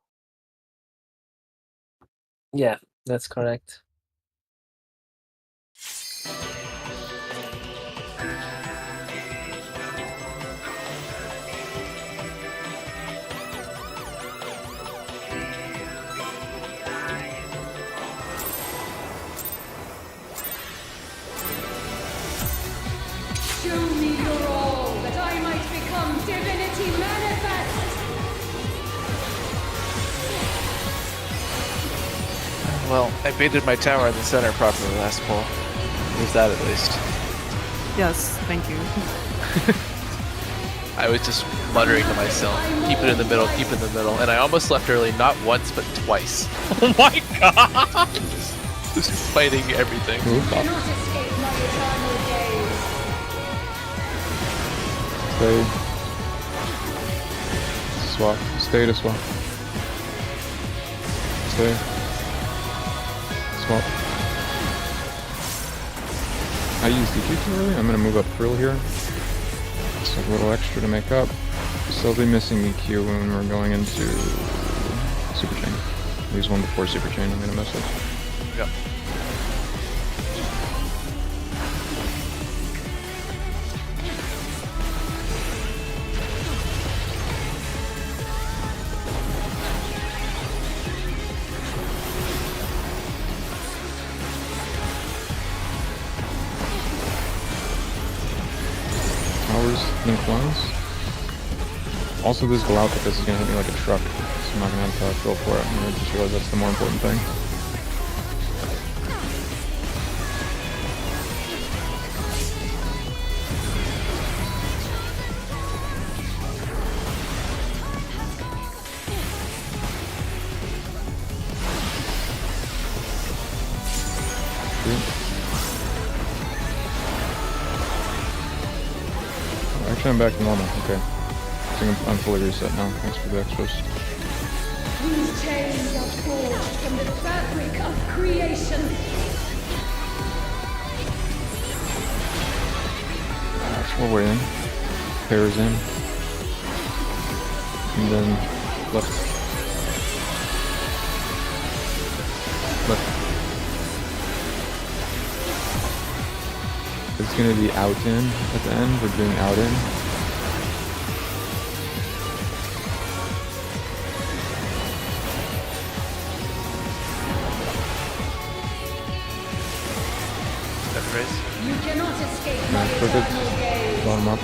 S5: Yeah, that's correct.
S7: Show me your all, that I might become divinity manifest.
S6: Well, I baited my tower in the center properly last pull. There's that at least.
S3: Yes, thank you.
S6: I was just muttering to myself, keep it in the middle, keep it in the middle, and I almost left early, not once, but twice.
S4: Oh my god!
S6: Just fighting everything.
S1: Move up.
S7: Cannot escape my eternal gaze.
S1: Stay. Swap. Stay to swap. Stay. Swap. I used DQ too early. I'm gonna move up frill here. Just a little extra to make up. Still be missing EQ when we're going into Super Chain. Use one before Super Chain, I'm gonna miss it.
S6: Yep.
S1: Towers, link lines. Also, this Galacticus is gonna hit me like a truck, so I'm not gonna have to fill for it. I just realized that's the more important thing. Actually, I'm back to normal. Okay. I think I'm fully reset now. Thanks for the extras.
S7: Whose chains are forged from the fabric of creation.
S1: We're waiting. pairs in. And then left. Left. It's gonna be out in at the end. We're doing out in.
S6: Left raise.
S7: You cannot escape my
S1: Nice, perfect.
S7: eternal gaze.
S1: Bottom up.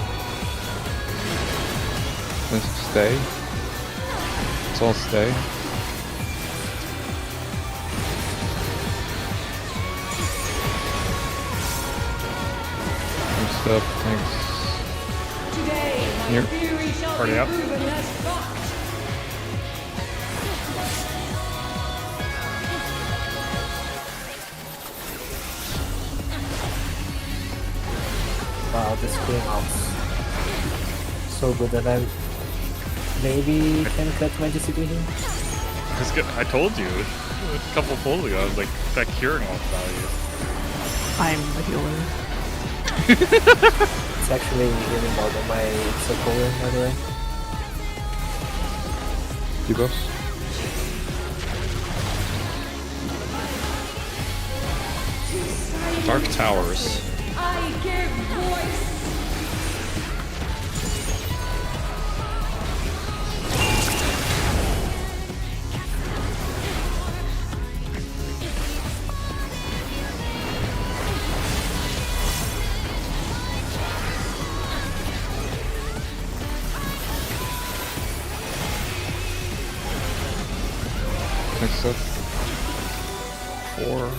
S1: Let's stay. Let's all stay. Good stuff, thanks.
S7: Today, my
S1: Here.
S7: theory shall
S4: Party
S7: be
S4: up.
S7: proven as fact.
S5: Wow, this came out so good that I maybe can cut my GCP here.
S4: I told you a couple pulls ago. I was like, that curing off value.
S3: I'm the healer.
S5: It's actually healing more than my Sokola, by the way.
S1: Debuffs.
S2: Dark Towers.
S7: I give voice.
S1: Next up. 4.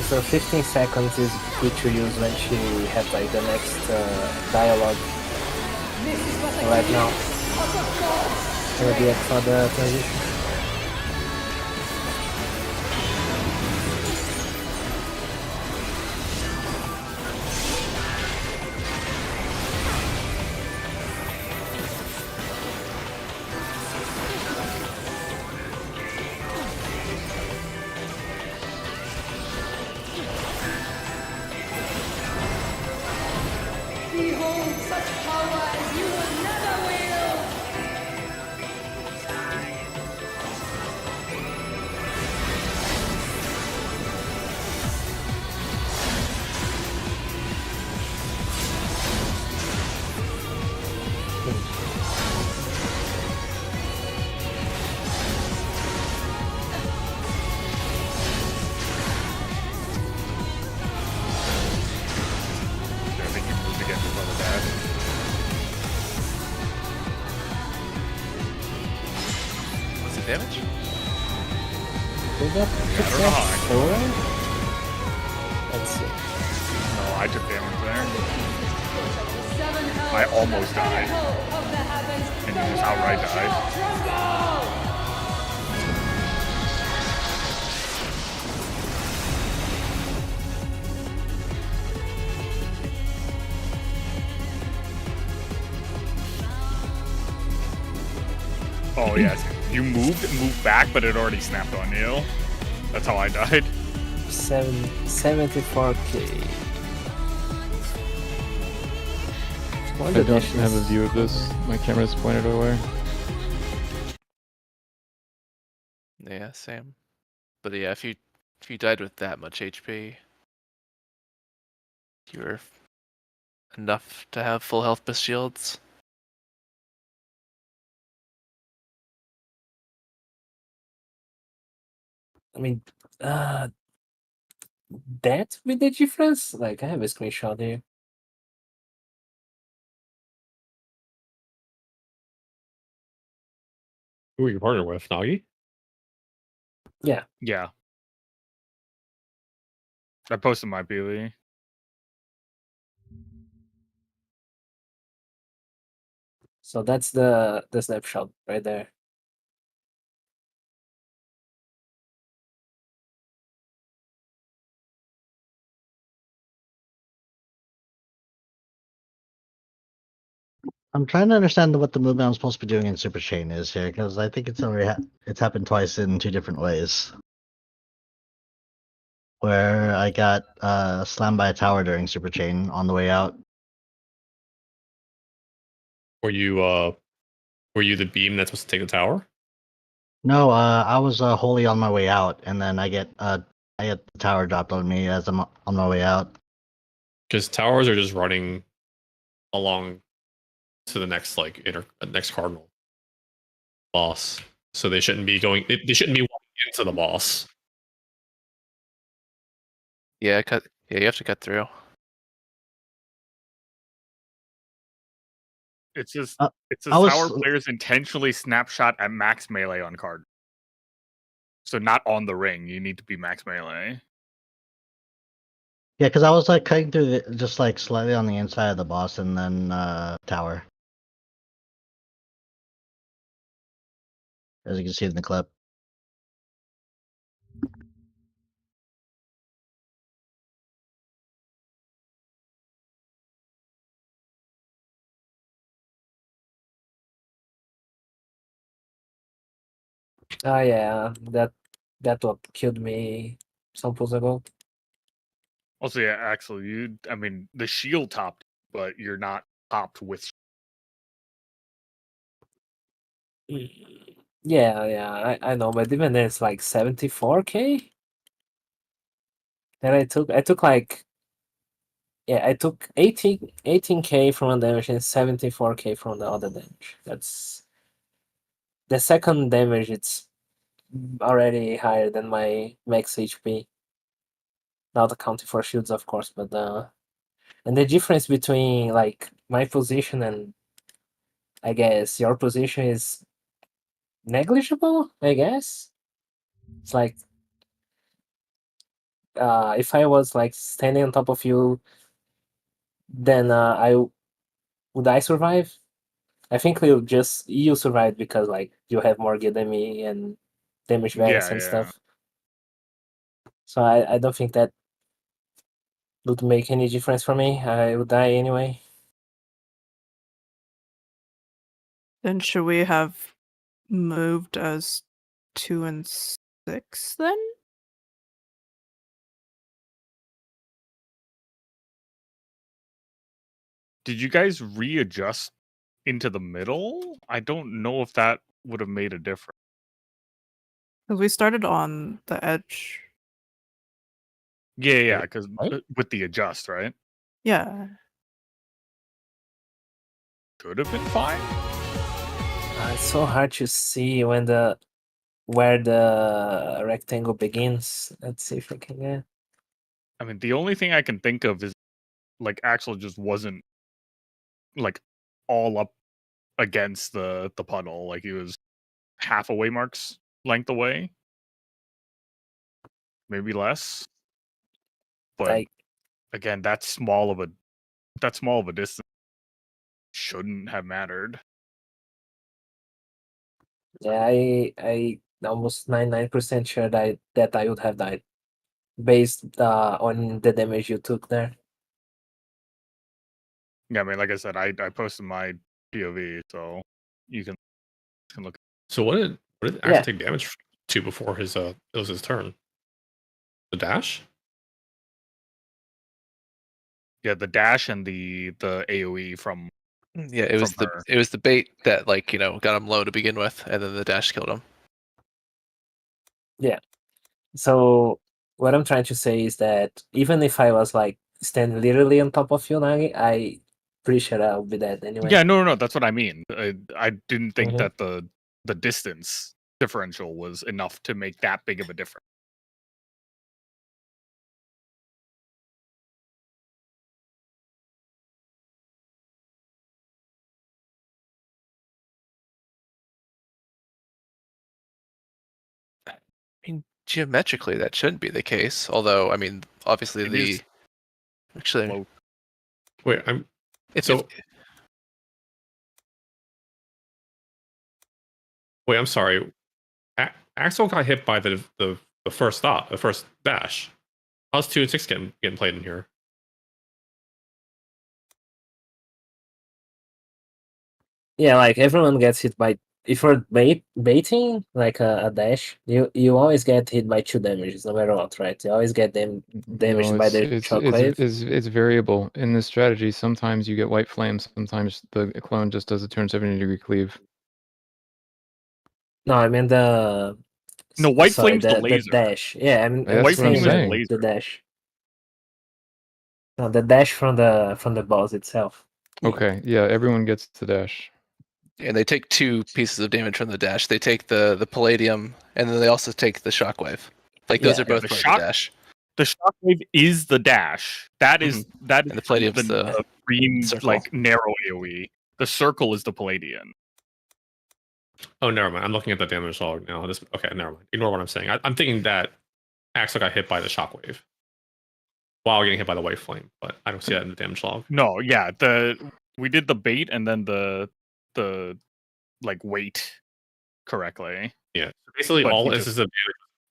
S5: So 15 seconds is good to use when she has like the next dialogue.
S7: This is but the
S5: Right now.
S7: glimpse of the force.
S5: Ready for the transition.
S7: Behold such power as you will never wield.
S4: I think you moved again before the dash.
S6: What's the damage?
S5: Did that
S4: I don't know how I-
S5: four? Let's see.
S4: No, I took damage there.
S7: The seven hells
S4: I almost
S7: the
S4: died.
S7: pinnacle of the heavens.
S4: And
S7: The
S4: you just outright
S7: world
S4: died.
S7: shall tremble.
S4: Oh yes, you moved back, but it already snapped on you. That's how I died.
S5: 74k. One
S1: I
S5: of the
S1: don't
S5: dashes.
S1: have a view of this. My camera's pointed away.
S6: Yeah, same. But yeah, if you died with that much HP, you're enough to have full health plus shields.
S5: I mean, that with the difference? Like, I have a screenshot here.
S2: Who are you partnered with? Nagi?
S5: Yeah.
S4: Yeah. I posted my POV.
S5: So that's the snapshot right there.
S8: I'm trying to understand what the movement I'm supposed to be doing in Super Chain is here, because I think it's already it's happened twice in 2 different ways. Where I got slammed by a tower during Super Chain on the way out.
S2: Were you the beam that's supposed to take the tower?
S8: No, I was wholly on my way out, and then I get the tower dropped on me as I'm on my way out.
S2: Because towers are just running along to the next next cardinal boss, so they shouldn't be going. They shouldn't be walking into the boss.
S6: Yeah, Yeah, you have to cut through.
S4: It's just
S8: I
S4: tower
S8: was
S4: players intentionally snapshot at max melee on card. So not on the ring. You need to be max melee.
S8: yeah, because I was like cutting through just like slightly on the inside of the boss, and then tower, as you can see in the clip.
S5: Oh yeah, that what killed me some pulls ago.
S4: Also, yeah, Axel, I mean, the shield topped, but you're not topped with.
S5: Yeah, I know, but even then it's like 74k. And I took like I took 18k from one damage and 74k from the other damage. That's the second damage. It's already higher than my max HP. Not accounting for shields, of course, but and the difference between like my position and I guess your position is negligible. I guess it's like if I was like standing on top of you, then would I survive? I think you survived because like you have more gear than me and damage variance and
S4: Yeah.
S5: stuff. So I don't think that would make any difference for me. I would die anyway.
S3: Then should we have moved as 2 and 6 then?
S4: Did you guys readjust into the middle? I don't know if that would have made a difference.
S3: Because we started on the edge.
S4: Yeah, because
S8: Right?
S4: with the adjust, right?
S3: Yeah.
S4: Could have been fine.
S5: It's so hard to see where the rectangle begins. Let's see if I can get.
S4: I mean, the only thing I can think of is like Axel just wasn't like all up against the puddle. Like he was half a waymark's length away, maybe less. But
S5: Like
S4: again, that's small of a distance. Shouldn't have mattered.
S5: yeah, I almost 99% sure that I would have died based on the damage you took there.
S4: Yeah, I mean, like I said, I posted my POV, so you can look.
S2: So what did Axel
S5: Yeah.
S2: take damage to before his it was his turn? The dash?
S4: Yeah, the dash and the AOE from.
S6: Yeah, it was
S4: From her.
S6: it was the bait that like got him low to begin with, and then the dash killed him.
S5: So what I'm trying to say is that even if I was like standing literally on top of you, Nagi, I pretty sure I would be dead anyway.
S4: Yeah, no, that's what I mean. I didn't think
S5: Mhm.
S4: that the distance differential was enough to make that big of a difference.
S6: I mean, geometrically, that shouldn't be the case. Although, I mean, obviously
S4: It is
S6: actually
S4: low.
S2: Wait, I'm
S6: if,
S2: so.
S6: if
S2: Wait, I'm sorry. Axel got hit by the first stop, the first dash. How's 2 and 6 getting played in here?
S5: Yeah, like everyone gets hit by. If you're baiting like a dash, you always get hit by 2 damages no matter what, right? You always get them damaged
S1: No,
S5: by
S1: it's
S5: the
S1: it's it's
S5: shockwave.
S1: it's variable in this strategy. Sometimes you get white flame. Sometimes the clone just does a turn 70-degree cleave.
S5: No, I mean the.
S4: No, white
S5: sorry,
S4: flame's the
S5: the
S4: laser.
S5: dash. Yeah, I'm
S1: That's what I'm
S5: saying
S4: flame is the
S1: saying.
S4: laser.
S5: the dash. No, the dash from the boss itself.
S1: Okay, yeah, everyone gets the dash.
S6: And they take 2 pieces of damage from the dash. They take the palladium, and then they also take the shockwave. Like those
S5: Yeah.
S6: are both
S4: the
S6: part
S4: shock-
S6: of the dash.
S4: The shockwave is the dash. That is that is
S6: And the palladium's the
S4: green
S6: circle.
S4: like narrow AoE. The circle is the Palladian.
S2: Oh, never mind. I'm looking at the damage log now. Okay, never mind. Ignore what I'm saying. I'm thinking that Axel got hit by the shockwave while getting hit by the white flame, but I don't see that in the damage log.
S4: No, yeah, we did the bait and then the like weight correctly.
S2: Yeah, basically
S4: But
S2: all
S4: he
S2: this is the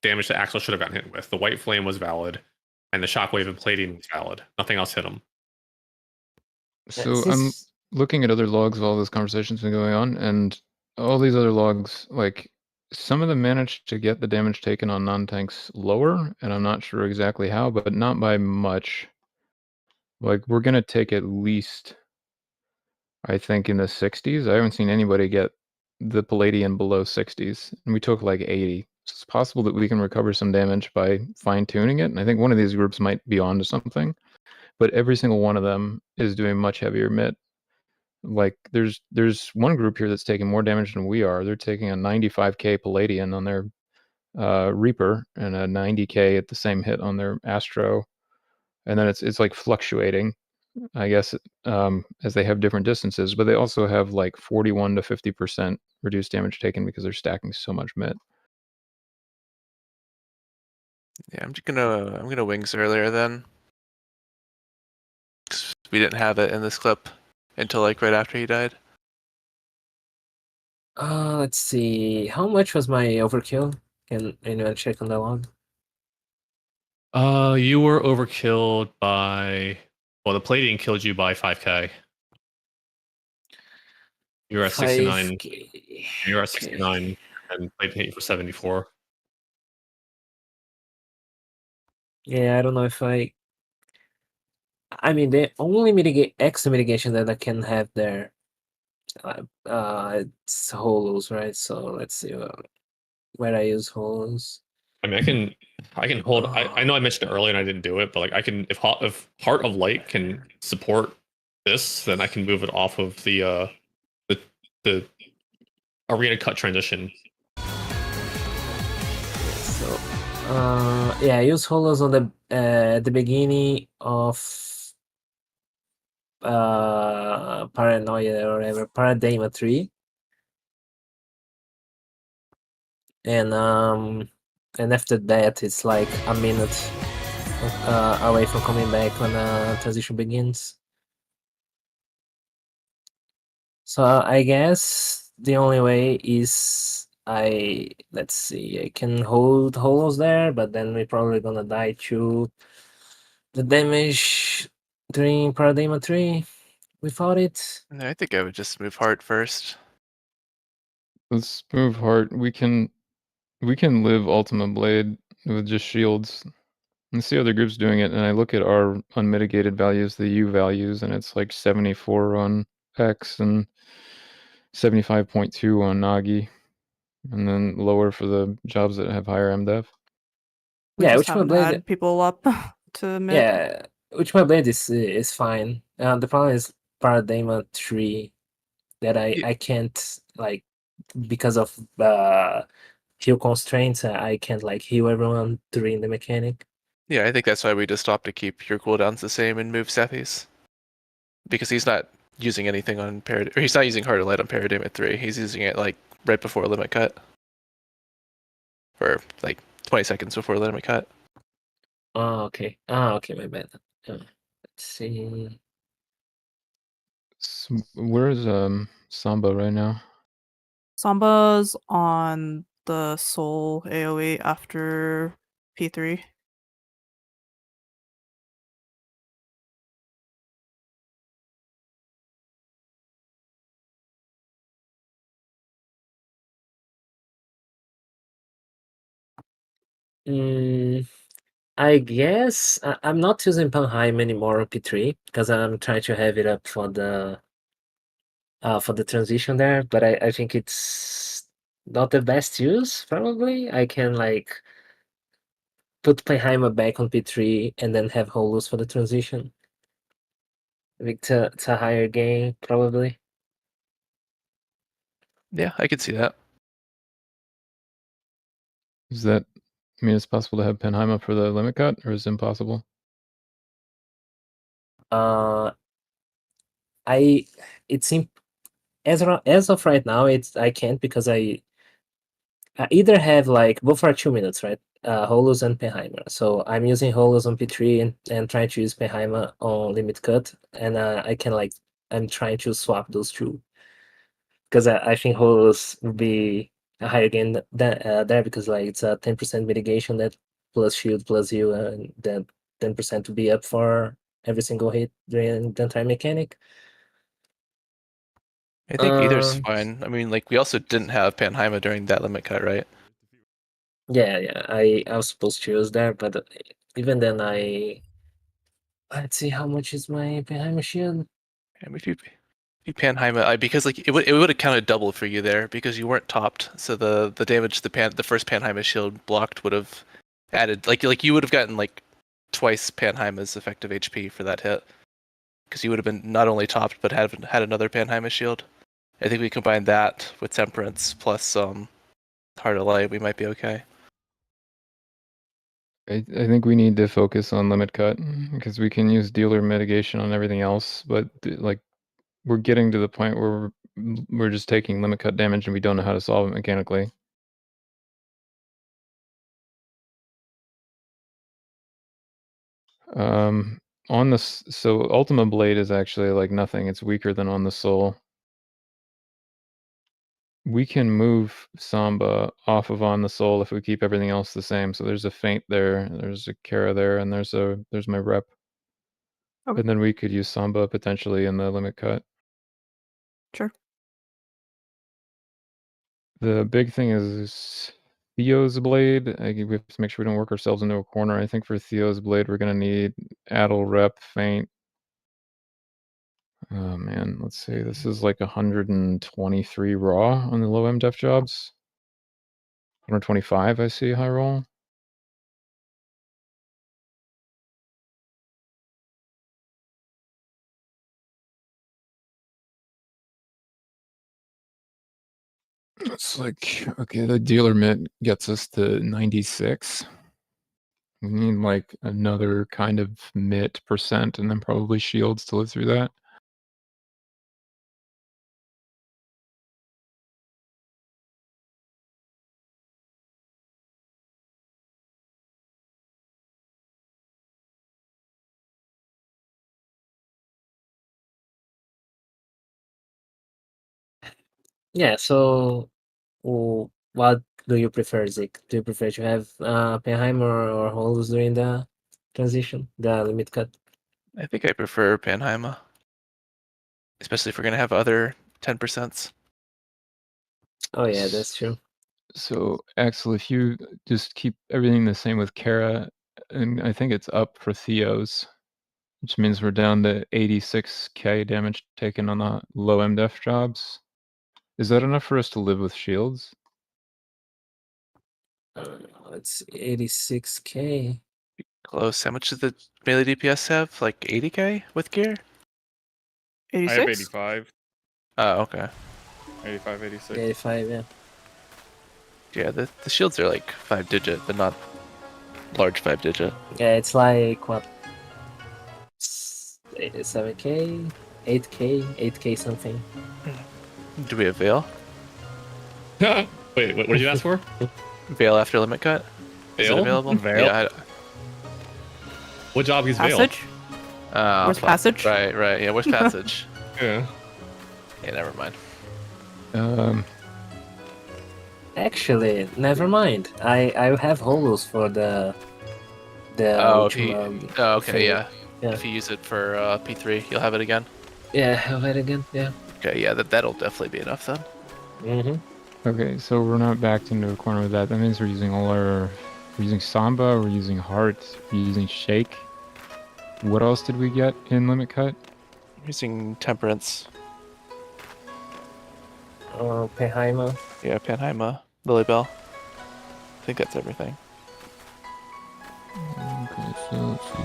S2: damage that Axel should have gotten hit with. The white flame was valid, and the shockwave and palladium was valid. Nothing else hit him.
S1: So I'm looking at other logs while this conversation's been going on, and all these other logs, like some of them managed to get the damage taken on non-tanks lower, and I'm not sure exactly how, but not by much. Like we're gonna take at least, I think, in the 60s. I haven't seen anybody get the Palladian below 60s, and we took like 80. So it's possible that we can recover some damage by fine-tuning it, and I think one of these groups might be onto something. But every single one of them is doing much heavier mitt. Like there's one group here that's taking more damage than we are. They're taking a 95k Palladian on their Reaper and a 90k at the same hit on their Astro, and then it's like fluctuating, I guess, as they have different distances. But they also have like 41 to 50% reduced damage taken because they're stacking so much mitt.
S6: Yeah, I'm gonna wings earlier then. 'Cause we didn't have it in this clip until like right after he died.
S5: Let's see. How much was my overkill? Can anyone check on the log?
S2: You were overkilled by. Well, the Palladian killed you by 5k. You were at 69.
S5: 5K.
S2: You were at 69, and Palladian hit you for 74.
S5: Yeah, I don't know if I mean, the only extra mitigation that I can have there, it's holos, right? So let's see where I use holos.
S2: I mean, I can hold. I know I mentioned it earlier and I didn't do it, but like I can, if Heart of Light can support this, then I can move it off of the arena cut transition.
S5: So, yeah, I use holos on the at the beginning of Paranoia or whatever, Paradigma 3. And after that it's like a minute away from coming back when transition begins. So I guess the only way is let's see, I can hold holos there, but then we're probably gonna die to the damage during Paradigma 3 without it.
S6: And I think I would just move Heart first.
S1: Let's move Heart. We can live Ultima Blade with just shields and see other groups doing it. And I look at our unmitigated values, the U values, and it's like 74 on X and 75.2 on Nagi, and then lower for the jobs that have higher MDev.
S3: We
S5: Yeah,
S3: just
S5: Ultima
S3: haven't
S5: Blade.
S3: had people up to mid.
S5: Yeah, Ultima Blade is fine. The problem is Paradigma 3 that I can't, like, because of heal constraints, I can't like heal everyone during the mechanic.
S6: Yeah, I think that's why we just stopped to keep your cooldowns the same and move Sephi's. Because he's not using anything on Paradigm, or he's not using Heart of Light on Paradigm at 3. He's using it like right before limit cut. Or like 20 seconds before limit cut.
S5: Oh, okay. Ah, okay, my bad. Let's see.
S1: Where's Samba right now?
S3: Samba's on the Soul AoE after P3.
S5: I guess I'm not using Panheim anymore on P3 because I'm trying to have it up for the transition there. But I think it's not the best use. Probably I can like put Panheim back on P3 and then have Holus for the transition. I think it's a higher gain probably.
S6: Yeah, I could see that.
S1: Is that? I mean, it's possible to have Penheim for the limit cut, or is it impossible?
S5: It's as of right now, I can't because I either have like both are 2 minutes, right? Holus and Penheimer. So I'm using Holus on P3 and trying to use Penheimer on limit cut, and I can like I'm trying to swap those two because I think Holus would be a higher gain there because like it's a 10% mitigation that plus shield plus you and then 10% to be up for every single hit during the entire mechanic.
S6: I think either's fine. I mean, like we also didn't have Panheima during that limit cut, right?
S5: Yeah. I was supposed to use there, but even then, let's see how much is my Penheimer shield.
S6: And if you Panheima, because like it would have counted double for you there because you weren't topped, so the damage the first Panheima shield blocked would have added like you would have gotten like twice Panheima's effective HP for that hit because you would have been not only topped but had another Panheima shield. I think we combine that with Temperance plus Heart of Light, we might be okay.
S1: I think we need to focus on limit cut because we can use dealer mitigation on everything else, but like we're getting to the point where we're just taking limit cut damage and we don't know how to solve it mechanically. On this, so Ultima Blade is actually like nothing. It's weaker than On the Soul. We can move Samba off of On the Soul if we keep everything else the same. So there's a Feint there, there's a Kara there, and there's my rep.
S3: Okay.
S1: And then we could use Samba potentially in the limit cut.
S3: Sure.
S1: The big thing is Theo's Blade. We have to make sure we don't work ourselves into a corner. I think for Theo's Blade, we're going to need Addle, Rep, Feint. Oh man, let's see. This is like 123 raw on the low M def jobs. 125, I see high roll. It's like, okay, the dealer mitt gets us to 96. We need like another kind of mitt percent and then probably shields to live through that.
S5: Yeah. So, what do you prefer, Zeke? Do you prefer to have Penheimer or Holus during the transition, the limit cut?
S6: I think I prefer Panheima, especially if we're gonna have other 10%s.
S5: Oh yeah, that's true.
S1: So Axel, if you just keep everything the same with Kara, and I think it's up for Theo's, which means we're down to 86k damage taken on the low MDef jobs. Is that enough for us to live with shields?
S5: It's 86k.
S6: Close. How much does the melee DPS have? Like 80k with gear?
S4: I
S3: 86?
S4: have 85,
S6: Oh, okay.
S4: 85, 86.
S5: 85, yeah.
S6: Yeah, the shields are like 5-digit, but not large 5-digit.
S5: Yeah, it's like what? 7k, 8k, 8k something.
S6: Do we have Veil?
S2: Wait, what did you ask for?
S6: Veil after limit cut? Is it
S2: Veil?
S6: available?
S4: Veil?
S6: Yeah.
S2: What job is Veil?
S3: Passage? Where's Passage?
S6: Right. Yeah, where's Passage?
S2: Yeah.
S6: Yeah, never mind.
S5: Actually, never mind. I have Holus for the ultimate
S6: okay,
S5: thing.
S6: yeah.
S5: Yeah.
S6: If you use it for P3, you'll have it again.
S5: Yeah, have it again. Yeah.
S6: Okay, yeah, that'll definitely be enough then.
S5: Mm-hmm.
S1: Okay, so we're not backed into a corner with that. That means we're using all our We're using Samba, we're using Heart, we're using Shake. What else did we get in Limit Cut?
S6: Using Temperance.
S5: Penheimer.
S6: Yeah, Panheima, Lilybell. I think that's everything.
S1: Okay, so let's see.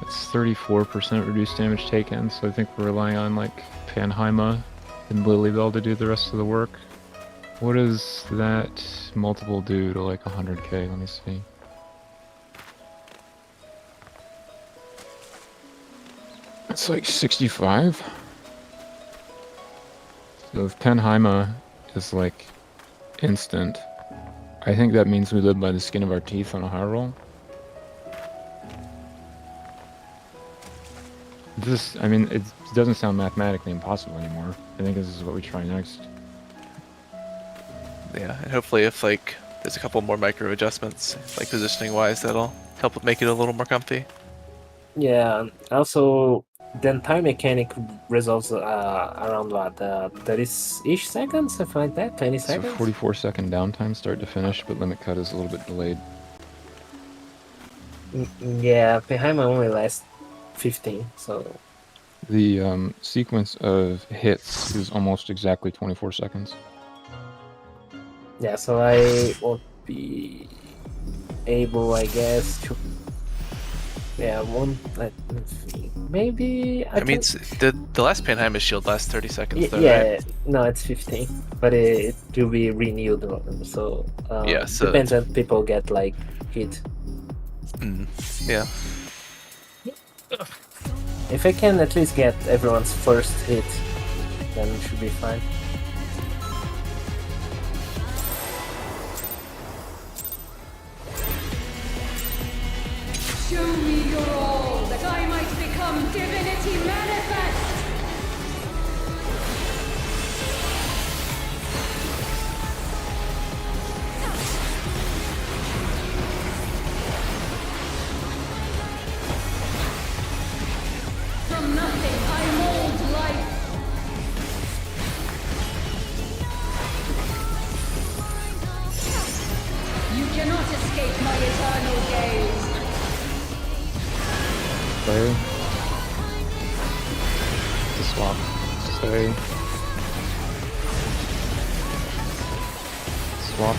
S1: That's 34% reduced damage taken, so I think we're relying on like Panheima and Lilybell to do the rest of the work. What does that multiple do to like 100k? Let me see. It's like 65. So if Panheima is like instant, I think that means we live by the skin of our teeth on a high roll. This, I mean, it doesn't sound mathematically impossible anymore. I think this is what we try next.
S6: Yeah, and hopefully if like there's a couple more micro adjustments, like positioning wise, that'll help make it a little more comfy.
S5: Yeah. Also, the entire mechanic resolves around what 30-ish seconds, something like that. 20
S1: So
S5: seconds.
S1: 44-second downtime start to finish, but Limit Cut is a little bit delayed.
S5: Yeah, Penheimer only lasts 15, so
S1: The sequence of hits is almost exactly 24 seconds.
S5: yeah, so I won't be able, I guess, to. Yeah, maybe I
S6: I mean,
S5: can.
S6: the last Panheima shield lasts 30 seconds, though,
S5: Yeah,
S6: right?
S5: no, it's 15, but it will be renewed. So
S6: Yeah, so
S5: depends on people get like hit.
S6: Yeah.
S5: If I can at least get everyone's first hit, then it should be fine.
S7: Show me your all, that I might become divinity manifest! From nothing I mold life. You cannot escape my eternal gaze.
S1: Stay. To swap. Stay. Swap.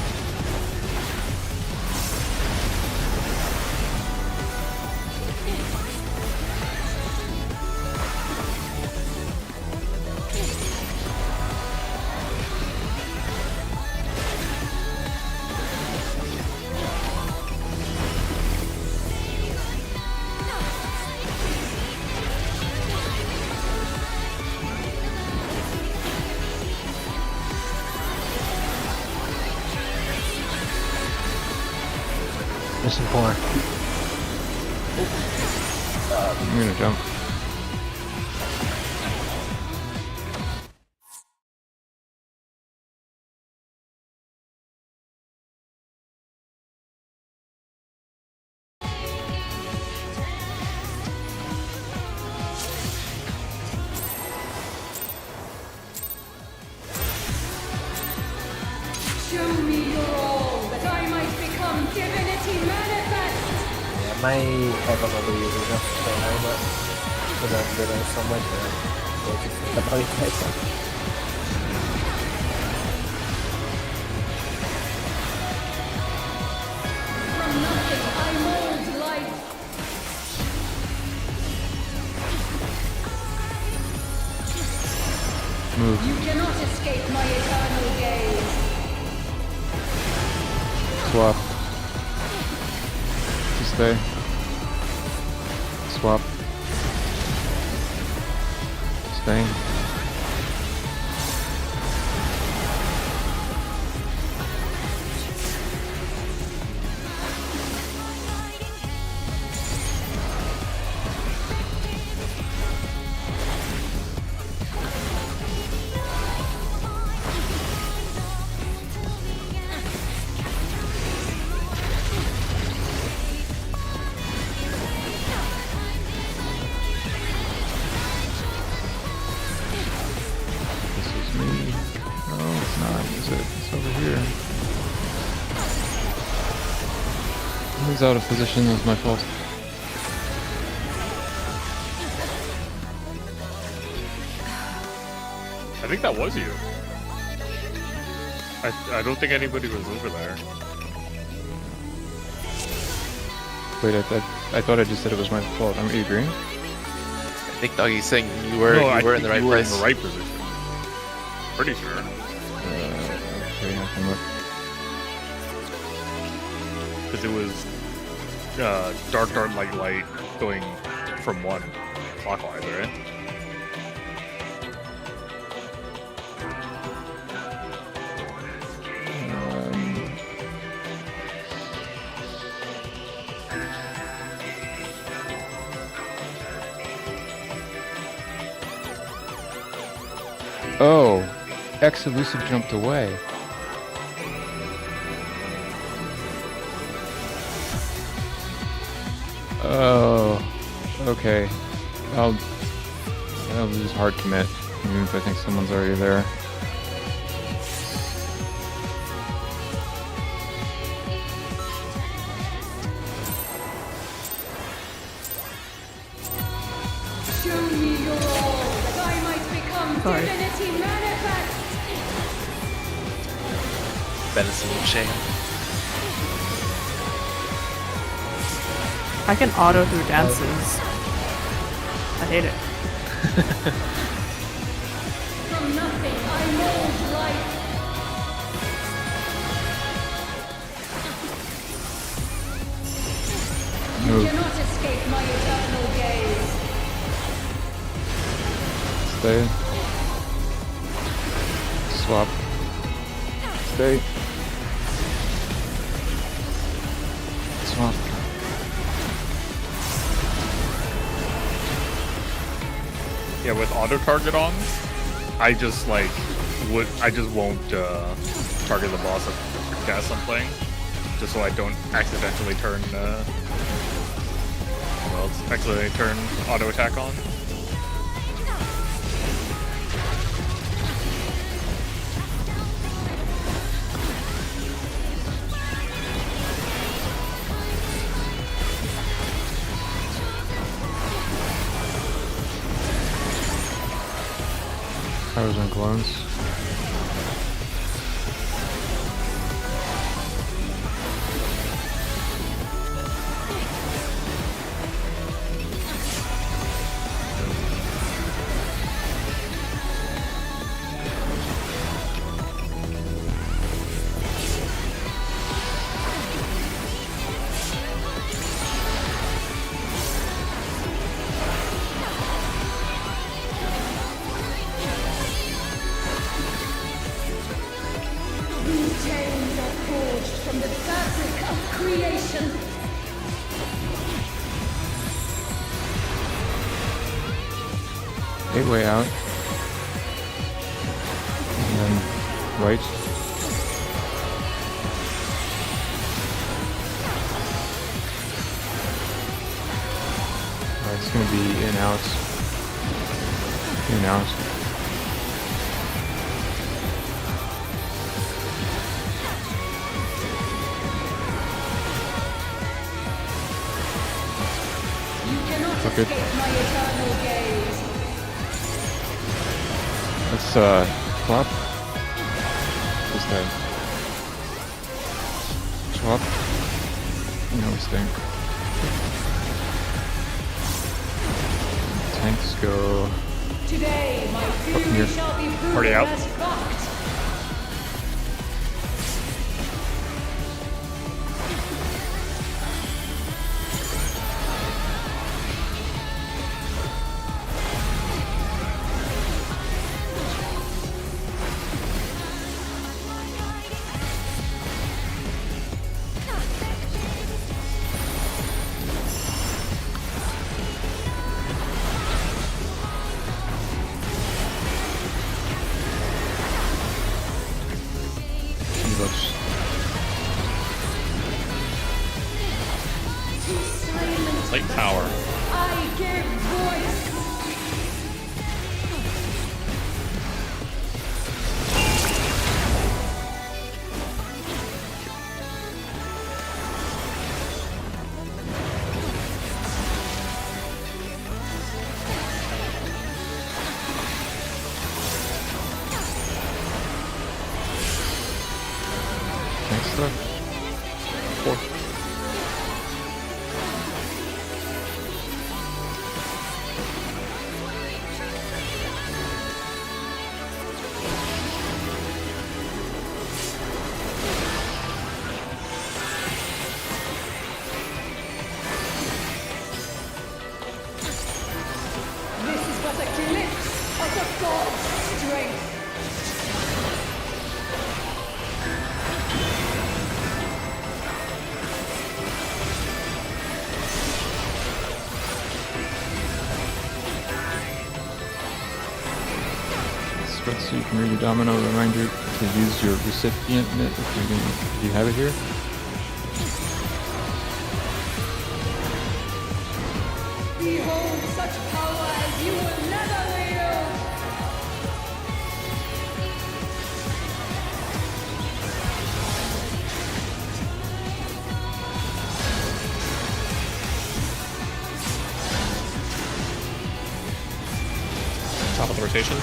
S8: Missing 4.
S1: I'm gonna jump.
S7: Show me your all, that I might become divinity manifest!
S5: Yeah, I might have another usage of Penheimer because I'm doing so much. I need to think about it right now.
S7: From nothing I mold life.
S1: Move.
S7: You cannot escape my eternal gaze.
S1: Swap. To stay. Swap. Stay. This is me. No, it's not, is it? It's over here. I was out of position, that was my fault.
S4: I think that was you. I don't think anybody was over there.
S1: Wait, I thought I just said it was my fault. Are you agreeing?
S6: I think Doggy's saying you were
S4: I
S6: in
S4: think
S6: the right
S4: you were
S6: place.
S4: in the right position. Pretty sure.
S1: Okay, I can look.
S4: Because it was dark, light going from one clockwise, right?
S1: Oh, X elusive jumped away. Oh, okay. I'll lose hard commit, even if I think someone's already there.
S7: Show me your all, that I might become
S3: Sorry.
S7: divinity manifest.
S6: Venison and shame.
S3: I can auto through dances. I hate it.
S7: From nothing I mold life. You
S1: Move.
S7: cannot escape my eternal gaze.
S1: Stay. Swap. Stay. Swap.
S4: Yeah, with auto target on, I just won't target the boss at gas I'm playing, just so I don't accidentally turn auto attack on.
S1: Powers and clones.
S7: These chains are forged from the fabric of creation.
S1: Gateway out. And then right. Alright, it's gonna be in out. In out.
S7: You cannot
S1: Okay.
S7: escape my eternal gaze.
S1: Let's swap. Just swap. No mistake. Tanks go.
S7: Today, my
S1: here.
S7: fury shall be proven
S4: Already out?
S7: as fact.
S1: Looks.
S7: To silence
S2: Light tower.
S7: I give voice.
S1: Tank stuff.
S2: 4.
S7: This is but a glimpse of the god's strength.
S1: Spread so you can read your domino. Reminder to use your recipient mitt if you have it here.
S7: Behold such power as you will never wield.
S2: Top of the rotation.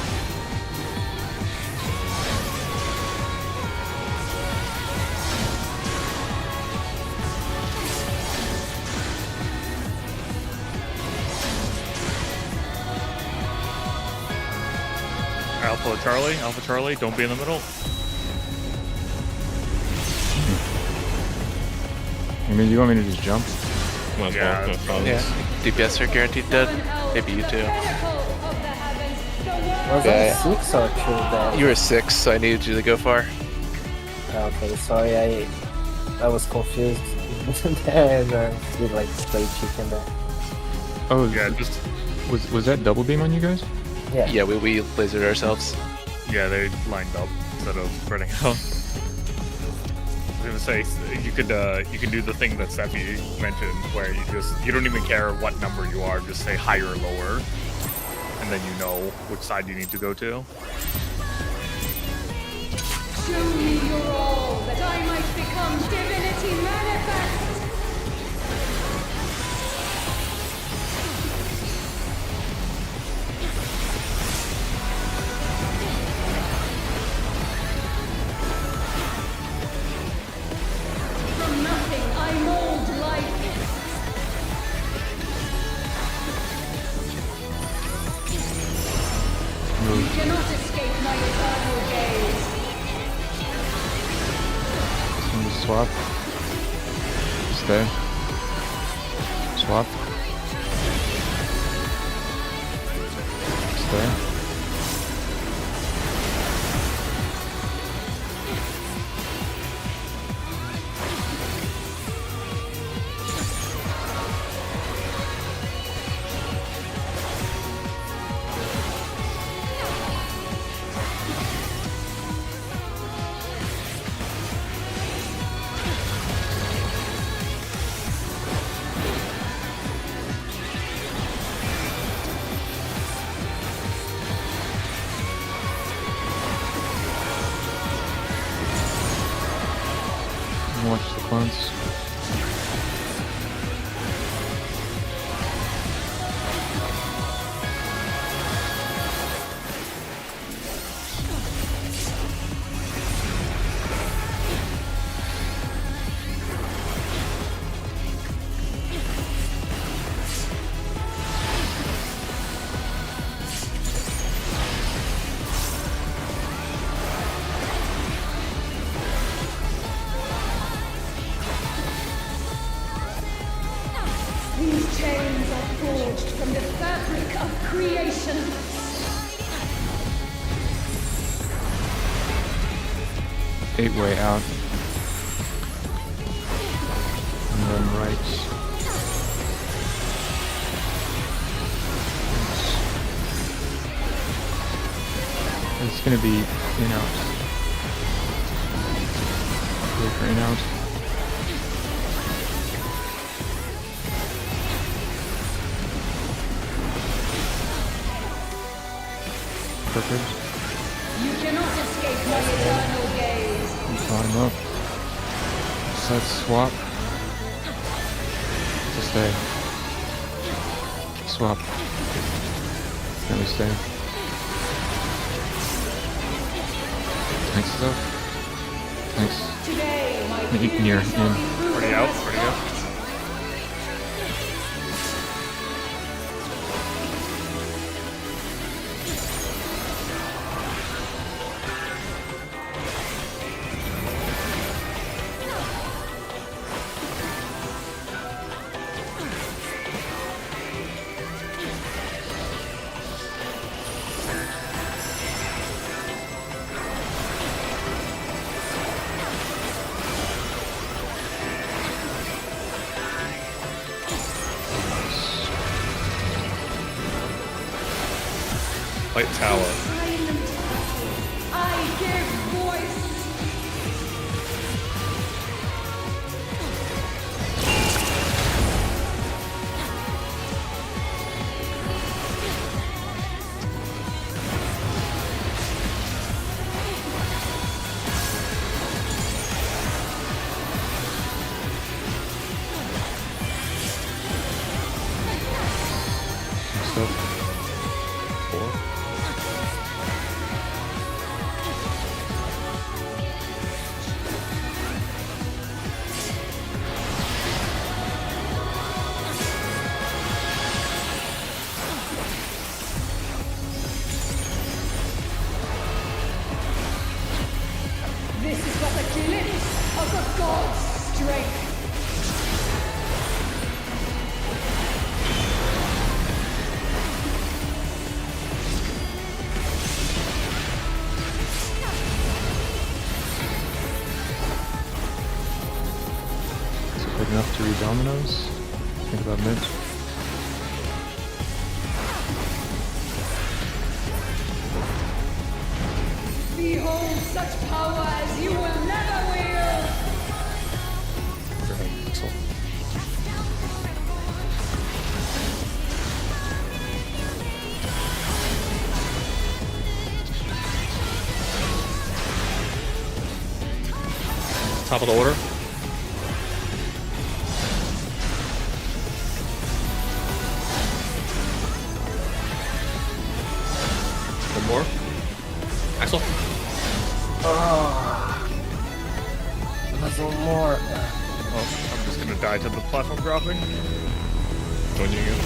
S4: Alpha Charlie, don't be in the middle.
S1: I mean, you want me to just jump?
S2: Might as
S4: Yeah,
S2: well.
S4: probably.
S6: Yeah, DPS are guaranteed dead. Maybe you too.
S5: Was
S6: Yeah.
S5: that 6 or 2 then?
S6: You were 6, so I needed you to go far.
S5: Okay, sorry, I was confused there and did like play chicken there.
S1: Oh,
S4: Yeah, just
S1: was that double beam on you guys?
S5: Yeah.
S6: Yeah, we lasered ourselves.
S4: yeah, they lined up instead of spreading out. I was gonna say you could do the thing that Seppi mentioned where you don't even care what number you are, just say higher or lower, and then you know which side you need to go to.
S7: Show me your all, that I might become divinity manifest. From nothing I mold life. You cannot escape my eternal gaze.
S1: Can you swap? Stay. Swap. Stay. Watch the clones.
S7: These chains are forged from the fabric of creation.
S1: 8-way out. And then right. It's gonna be in out. Go for in out. Perfect.
S7: You cannot escape my eternal gaze.
S1: Bottom up. Set swap. To stay. Swap. Then we stay. Tank stuff. Thanks.
S7: Today, my
S1: Near,
S7: fears shall
S1: in.
S7: be proven
S4: Already out,
S7: as
S4: already out.
S7: fact.
S2: Light tower.
S7: Silent battle. I give voice.
S1: So, 4.
S7: This is but a glimpse of the god's strength.
S1: Is it big enough to read dominoes? Think about mid.
S7: Behold such power as you will never wield.
S2: Overhead pixel. Top of the order. One more. Axel.
S5: There's one more.
S4: Oh, I'm just gonna die to the platform dropping.
S2: Join you again.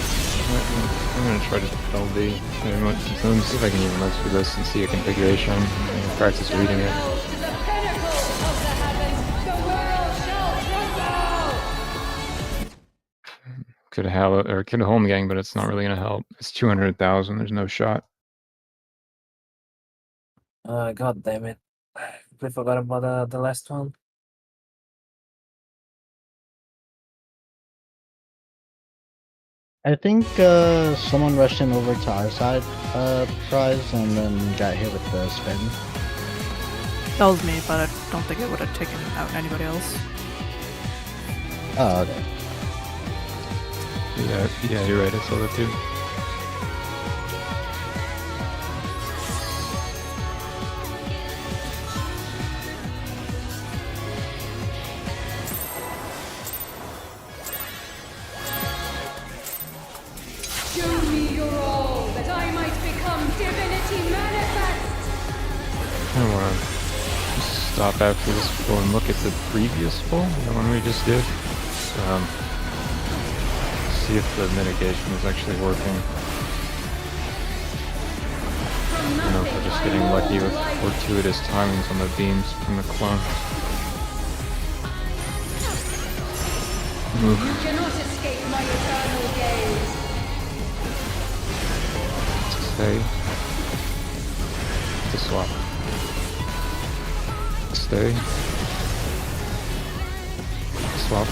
S1: I'm gonna try to LD. Let me see if I can even look through this and see a configuration and practice reading it.
S7: To the pinnacle of the heavens, the world shall tremble.
S1: Could have or could home gang, but it's not really gonna help. It's 200,000. There's no shot.
S5: God damn it. I forgot about the last one.
S8: I think someone rushed him over to our side prize and then got hit with the spin.
S3: That was me, but I don't think it would have taken out anybody else.
S8: Oh, okay.
S1: Yeah, you're right. I saw that too.
S7: Show me your all, that I might become divinity manifest.
S1: I want to stop after this pull and look at the previous pull, the one we just did. See if the mitigation is actually working. I don't know if we're just getting lucky with fortuitous timings on the beams from the clone. Move.
S7: You cannot escape my eternal gaze.
S1: Stay. To swap. Stay. Swap.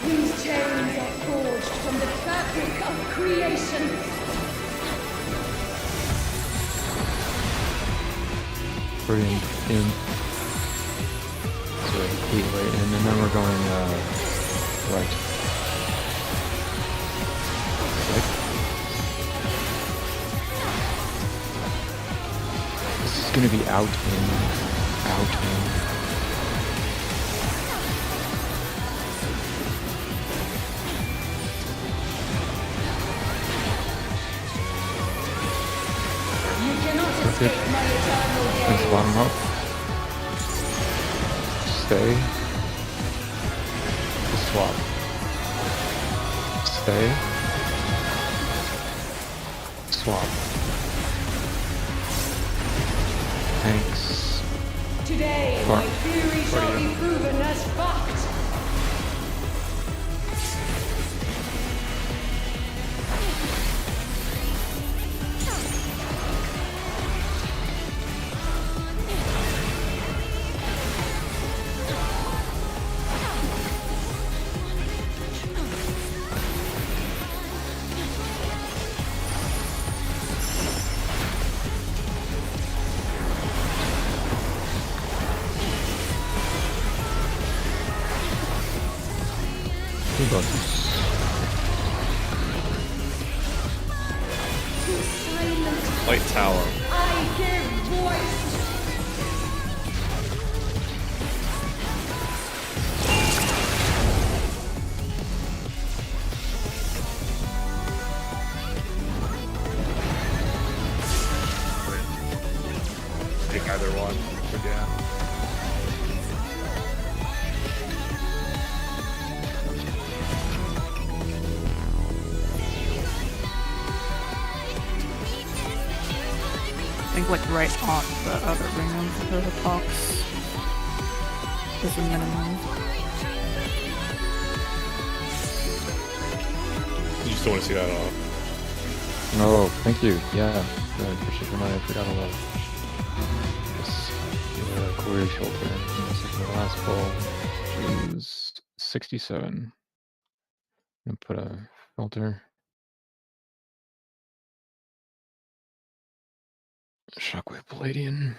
S7: These chains are forged from the fabric of creation.
S1: Pretty in. So 8 way in, and then we're going right. Right. This is gonna be out in.
S7: You cannot escape my eternal
S1: Let's
S7: gaze.
S1: bottom up. Stay. Swap. Stay. Swap. Thanks.
S7: Today,
S1: Far.
S7: my theory shall be proven as fact.
S1: Two buttons.
S7: To silent,
S2: White tower.
S7: I give voice.
S4: Take either one. But yeah.
S3: I think like right on the other ring of the box is a minimum.
S2: You still want to see that
S1: Oh, thank you. Yeah. Good. Appreciate the money. I forgot all that. This query filter. This is the last ball. Is 67. I'm gonna put a filter. Shockwave Palladian.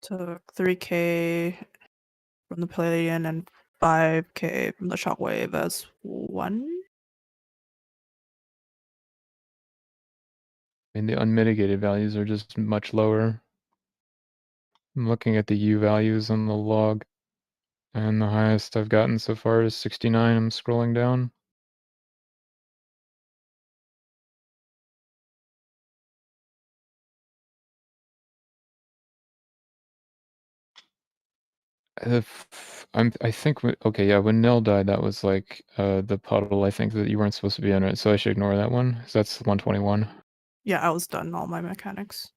S3: Took 3k from the Palladian and 5k from the Shockwave as one.
S1: And the unmitigated values are just much lower. I'm looking at the U values on the log, and the highest I've gotten so far is 69. I'm scrolling down. I think okay, yeah, when Nell died, that was like the puddle I think that you weren't supposed to be in it, so I should ignore that one. 'Cause that's 121.
S3: Yeah, I was done all my mechanics.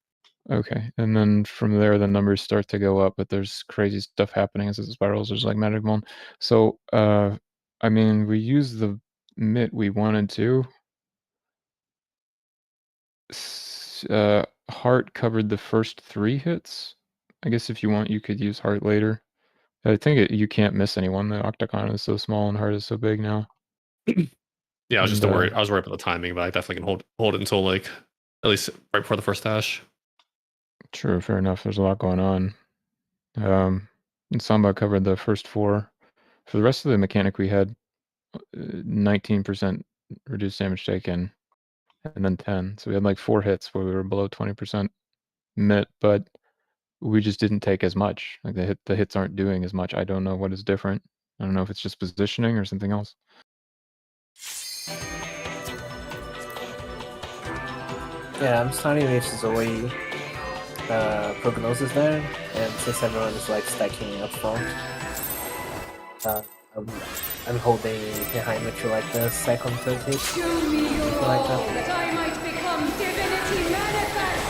S1: Okay, and then from there the numbers start to go up, but there's crazy stuff happening as it spirals. There's like magic bone. So I mean, we used the mitt we wanted to. Heart covered the first 3 hits. I guess if you want, you could use heart later. I think you can't miss anyone. The octagon is so small and heart is so big now.
S2: Yeah, I was just
S1: And,
S2: worried. I was worried about the timing, but I definitely can hold it until like at least right before the first dash.
S1: True, fair enough. There's a lot going on. And Samba covered the first 4. For the rest of the mechanic, we had 19% reduced damage taken, and then 10. So we had like 4 hits where we were below 20% mitt, but we just didn't take as much. Like the hits aren't doing as much. I don't know what is different. I don't know if it's just positioning or something else.
S5: Yeah, I'm starting with Zoe prognosis there, and since everyone is like stacking up front, I'm holding behind to like the second, third hit.
S7: Show me your
S5: Something like
S7: all,
S5: that.
S7: that I might become divinity manifest.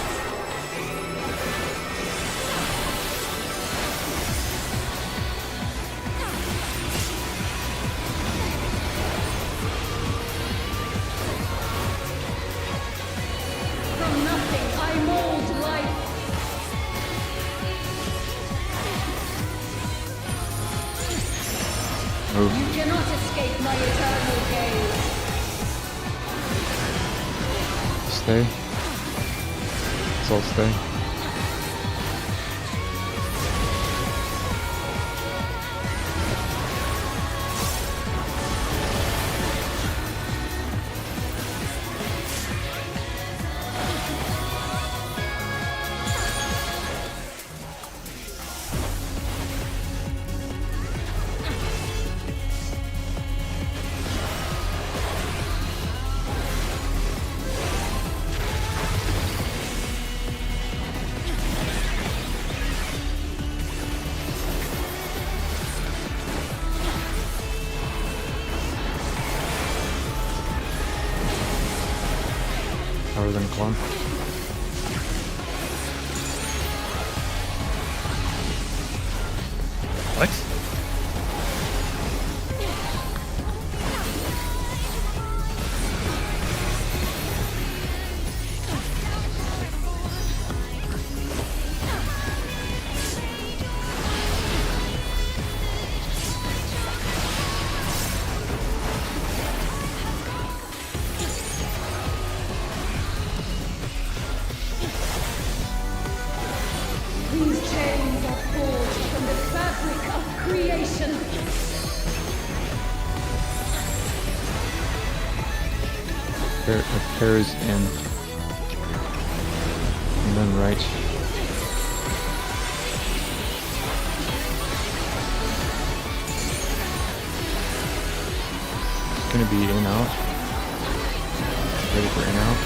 S1: Move.
S7: You cannot escape my eternal gaze.
S1: Stay. Let's all stay. Power then climb.
S4: What?
S7: These chains are forged from the fabric of creation.
S1: Pairs in. And then right. It's gonna be in out. Ready for in out.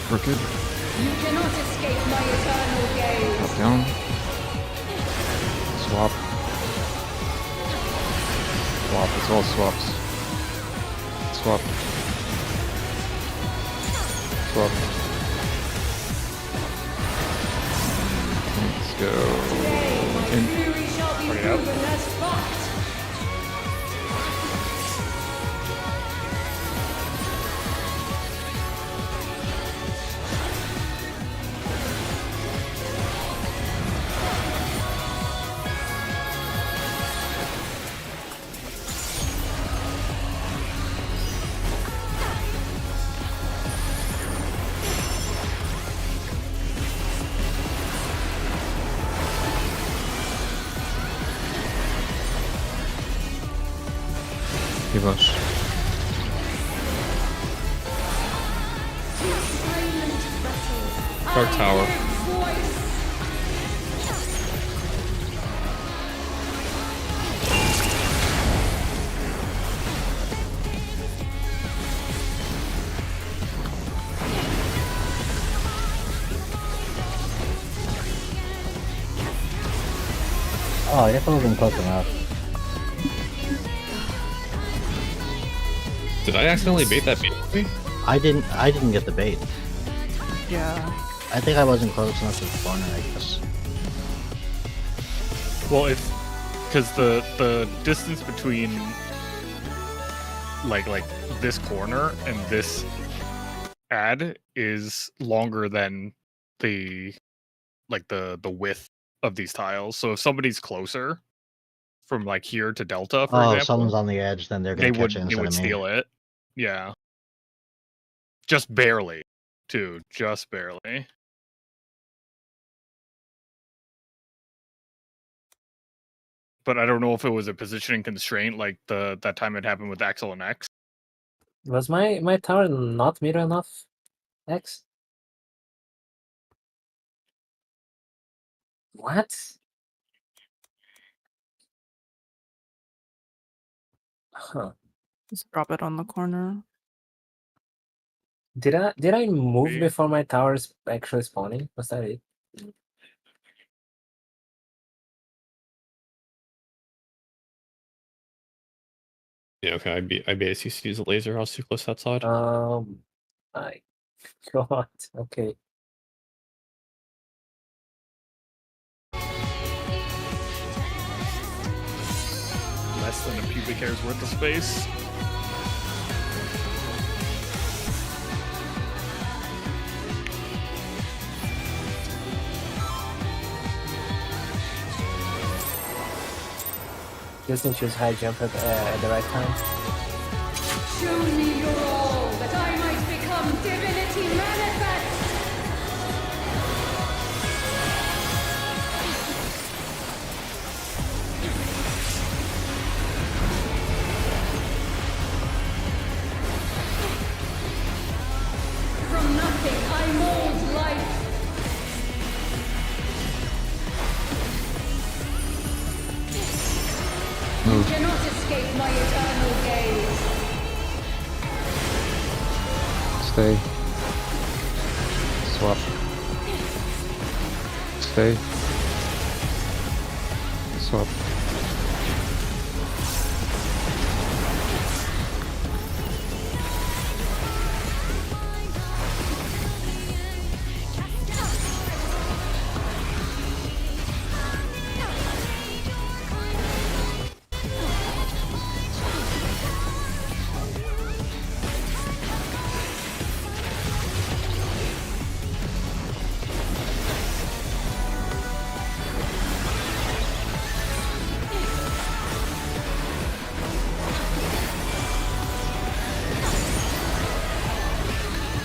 S1: Crooked.
S7: You cannot escape my eternal gaze.
S1: Up down. Swap. Swap. It's all swaps. Swap. Swap. Let's go.
S7: Today, my
S1: In.
S7: fury shall be
S4: Bring it up.
S7: proven as fact.
S1: Give us.
S2: Dark Tower.
S8: Oh, if I wasn't close enough.
S2: Did I accidentally bait that POV?
S8: I didn't get the bait.
S3: Yeah.
S8: I think I wasn't close enough to the corner, I guess.
S4: Well, it's because the distance between like this corner and this ad is longer than the width of these tiles. So if somebody's closer from like here to Delta, for
S8: Oh,
S4: example,
S8: if someone's on the edge, then they're
S4: they
S8: gonna catch it instead
S4: would
S8: of me.
S4: steal it. Yeah, just barely, too, just barely. But I don't know if it was a positioning constraint like that time it happened with Axel and X.
S5: Was my tower not mirror enough? X? What? Huh.
S3: Just drop it on the corner.
S5: Did I move
S4: Maybe.
S5: before my tower's actually spawning? Was that it?
S2: Yeah, okay. I basically use a laser. I was too close to that side.
S5: My God. Okay.
S4: Less than a pubic hair's worth of space.
S5: Just need to choose high jump at the right time.
S7: Show me your all, that I might become divinity manifest! From nothing I mold life. You cannot escape my eternal gaze.
S1: Stay. Swap. Stay. Swap.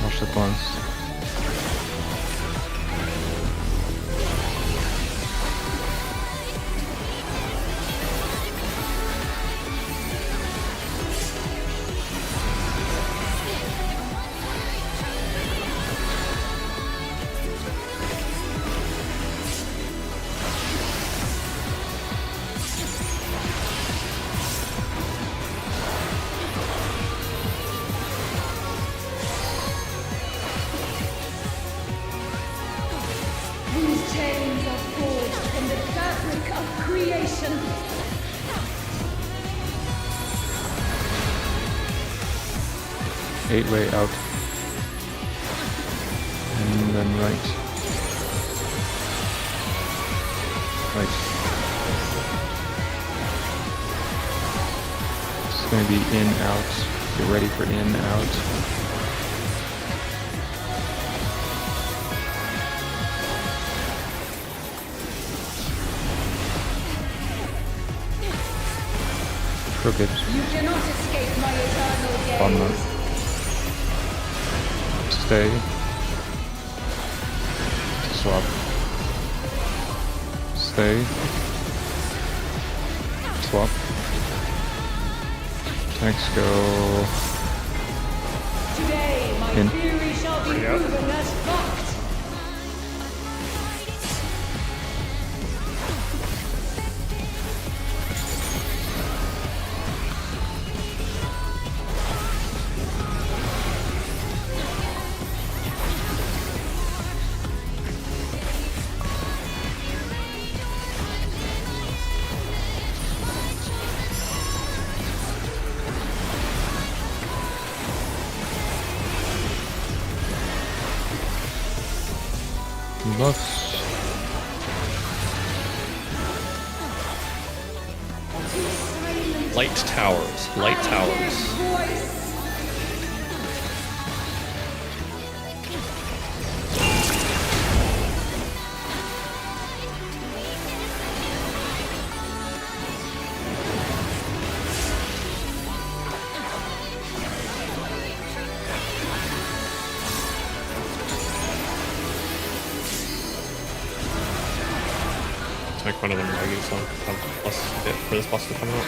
S1: Watch the clones.
S7: These chains are forged from the fabric of creation.
S1: Eight-way out. And then right. Right. It's gonna be in, out. Get ready for in, out. Crooked.
S7: You cannot escape my eternal gaze.
S1: Bottom up. Stay. Swap. Stay. Swap. Next go.
S7: Today, my
S1: In.
S7: theory shall be
S4: Yep.
S7: proven as fact.
S1: Buffs.
S2: Light towers. Light towers.
S7: Voice.
S2: To make fun of them, I use some plus hit for this boss to come out.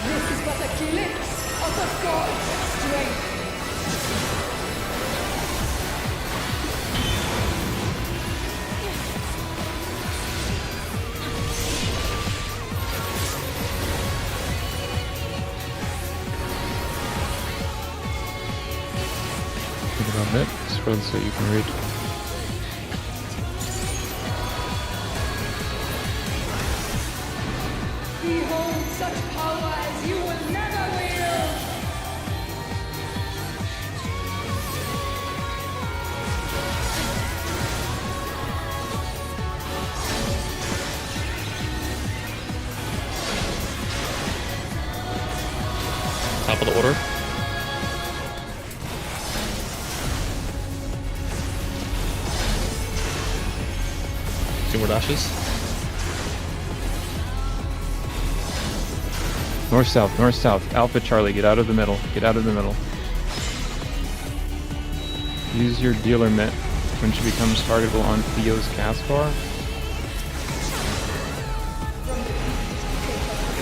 S7: This is but a glimpse of the god's strength.
S1: Think about it. Spread so you can read.
S7: Behold such power as you will never wield.
S2: top of the order. Two more dashes.
S1: North south, north south. Alpha Charlie, get out of the middle. Get out of the middle. Use your dealer mitt when she becomes targetable on Theo's cast bar.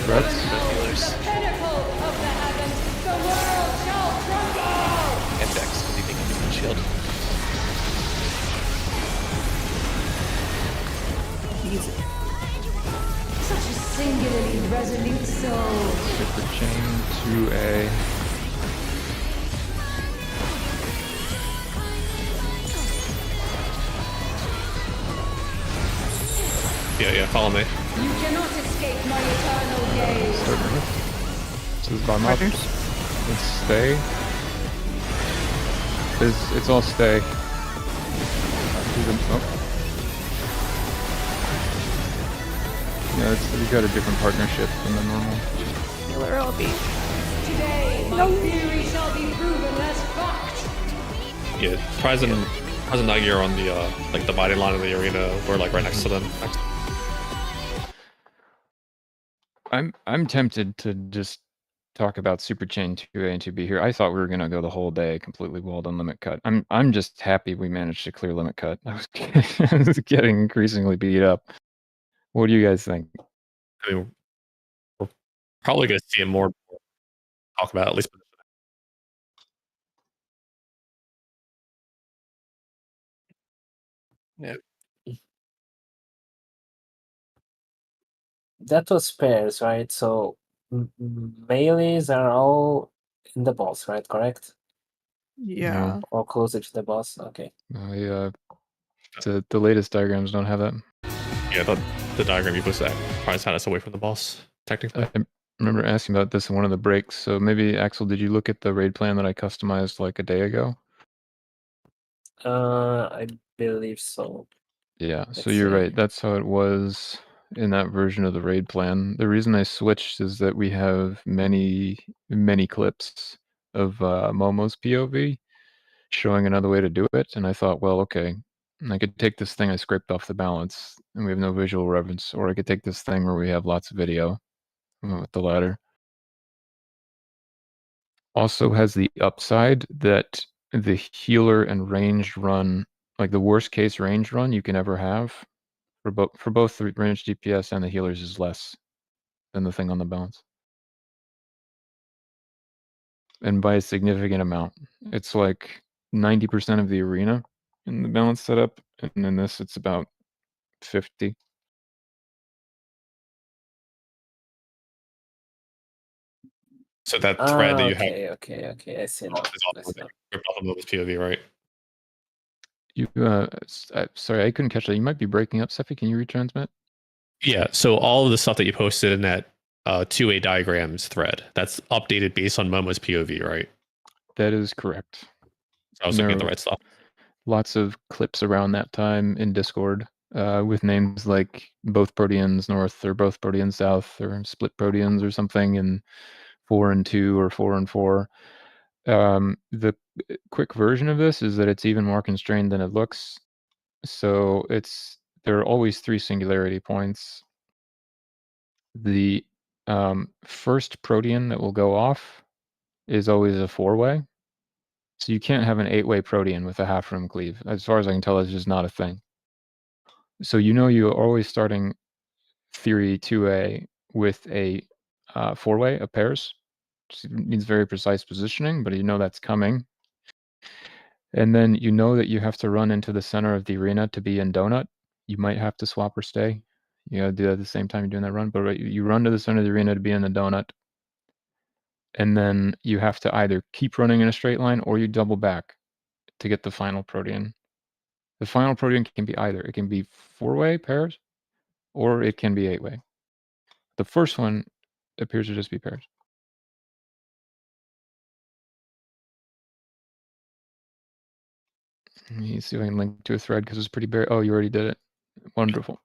S1: Threats.
S7: The pinnacle of the heavens, the world shall crumble!
S6: And Dex, because he thinks he's on shield.
S3: Easy.
S7: Such a singularly resolute soul.
S1: Super chain 2A.
S2: Yeah, follow me.
S7: You cannot escape my eternal gaze.
S1: Start north. This is bottom up.
S3: Partners.
S1: Let's stay. It's all stay. Oh. Yeah, we've got a different partnership than the normal.
S3: Healer LB.
S7: Today, my theory shall be proven as fact.
S2: Yeah, Prize and Nagi are on the like dividing line of the arena. We're like right next to them.
S1: I'm tempted to just talk about Super Chain 2A and 2B here. I thought we were gonna go the whole day completely walled on limit cut. I'm just happy we managed to clear limit cut. I was getting increasingly beat up. What do you guys think?
S2: I mean, we're probably going to see it more talk about, at least.
S6: Yeah.
S5: That was pairs, right? So melees are all in the boss, right? Correct?
S3: Yeah.
S5: Or closer to the boss. Okay.
S1: The latest diagrams don't have that.
S2: Yeah, the diagram you posted Prize had us away from the boss, technically.
S1: I remember asking about this in one of the breaks. So maybe Axel, did you look at the raid plan that I customized like a day ago?
S5: I believe so.
S1: Yeah, so
S5: Let's
S1: you're
S5: see.
S1: right. That's how it was in that version of the raid plan. The reason I switched is that we have many clips of Momo's POV showing another way to do it, and I thought, well, okay, I could take this thing I scraped off the balance, and we have no visual reference, or I could take this thing where we have lots of video with the latter. Also has the upside that the healer and ranged run, like the worst case range run you can ever have, for both the ranged DPS and the healers is less than the thing on the balance. And by a significant amount. It's like 90% of the arena in the balance setup, and in this it's about 50.
S2: So that thread that you have
S5: Okay. I see now.
S2: is also ripped off of Momo's POV, right?
S1: You sorry, I couldn't catch that. You might be breaking up, Sephi. Can you retransmit?
S2: Yeah, so all of the stuff that you posted in that 2A diagrams thread, that's updated based on Momo's POV, right?
S1: That is correct.
S2: So I was looking at the right stuff.
S1: Lots of clips around that time in Discord with names like both Proteans North or both Proteans South or split Proteans or something, and 4 and 2 or 4 and 4. The quick version of this is that it's even more constrained than it looks. So there are always 3 singularity points. The first Protean that will go off is always a 4-way. So you can't have an 8-way Protean with a half room cleave. As far as I can tell, it's just not a thing. So you're always starting theory 2A with a 4-way of pairs. It needs very precise positioning, but you know that's coming. And then you know that you have to run into the center of the arena to be in donut. You might have to swap or stay. You gotta do that at the same time you're doing that run, but you run to the center of the arena to be in the donut. And then you have to either keep running in a straight line or you double back to get the final Protean. The final Protean can be either. It can be 4-way pairs or it can be 8-way. The first one appears to just be pairs. Let me see if I can link to a thread because it's pretty bare. Oh, you already did it. Wonderful.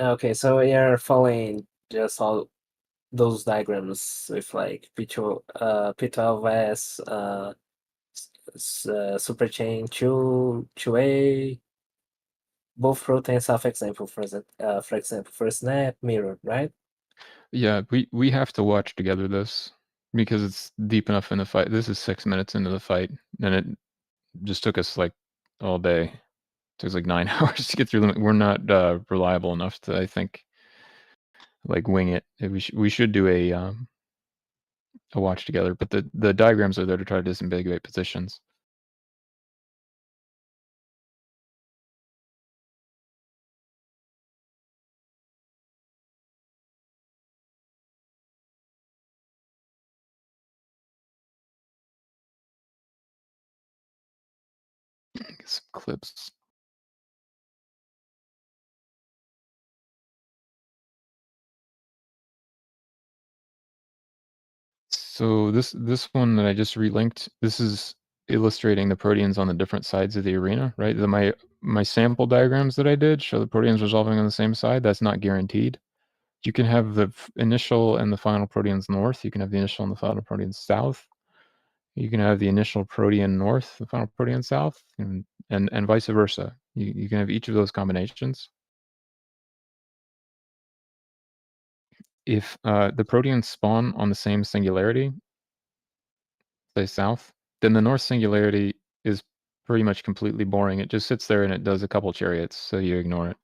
S5: Okay, so we are following just all those diagrams with like P12S, superchain 2A, both protein self-example, for example, for snap, mirror, right?
S1: Yeah, we have to watch together this because it's deep enough in the fight. This is 6 minutes into the fight, and it just took us like all day. It took us like 9 hours to get through them. We're not reliable enough to, I think, like wing it. We should do a watch together, but the diagrams are there to try to disambiguate positions. Get some clips. So this one that I just relinked, this is illustrating the proteins on the different sides of the arena, right? My sample diagrams that I did show the proteins resolving on the same side. That's not guaranteed. You can have the initial and the final proteins north. You can have the initial and the final proteins south. You can have the initial protein north, the final protein south, and vice versa. You can have each of those combinations. If the proteins spawn on the same singularity, say south, then the north singularity is pretty much completely boring. It just sits there and it does a couple chariots, so you ignore it.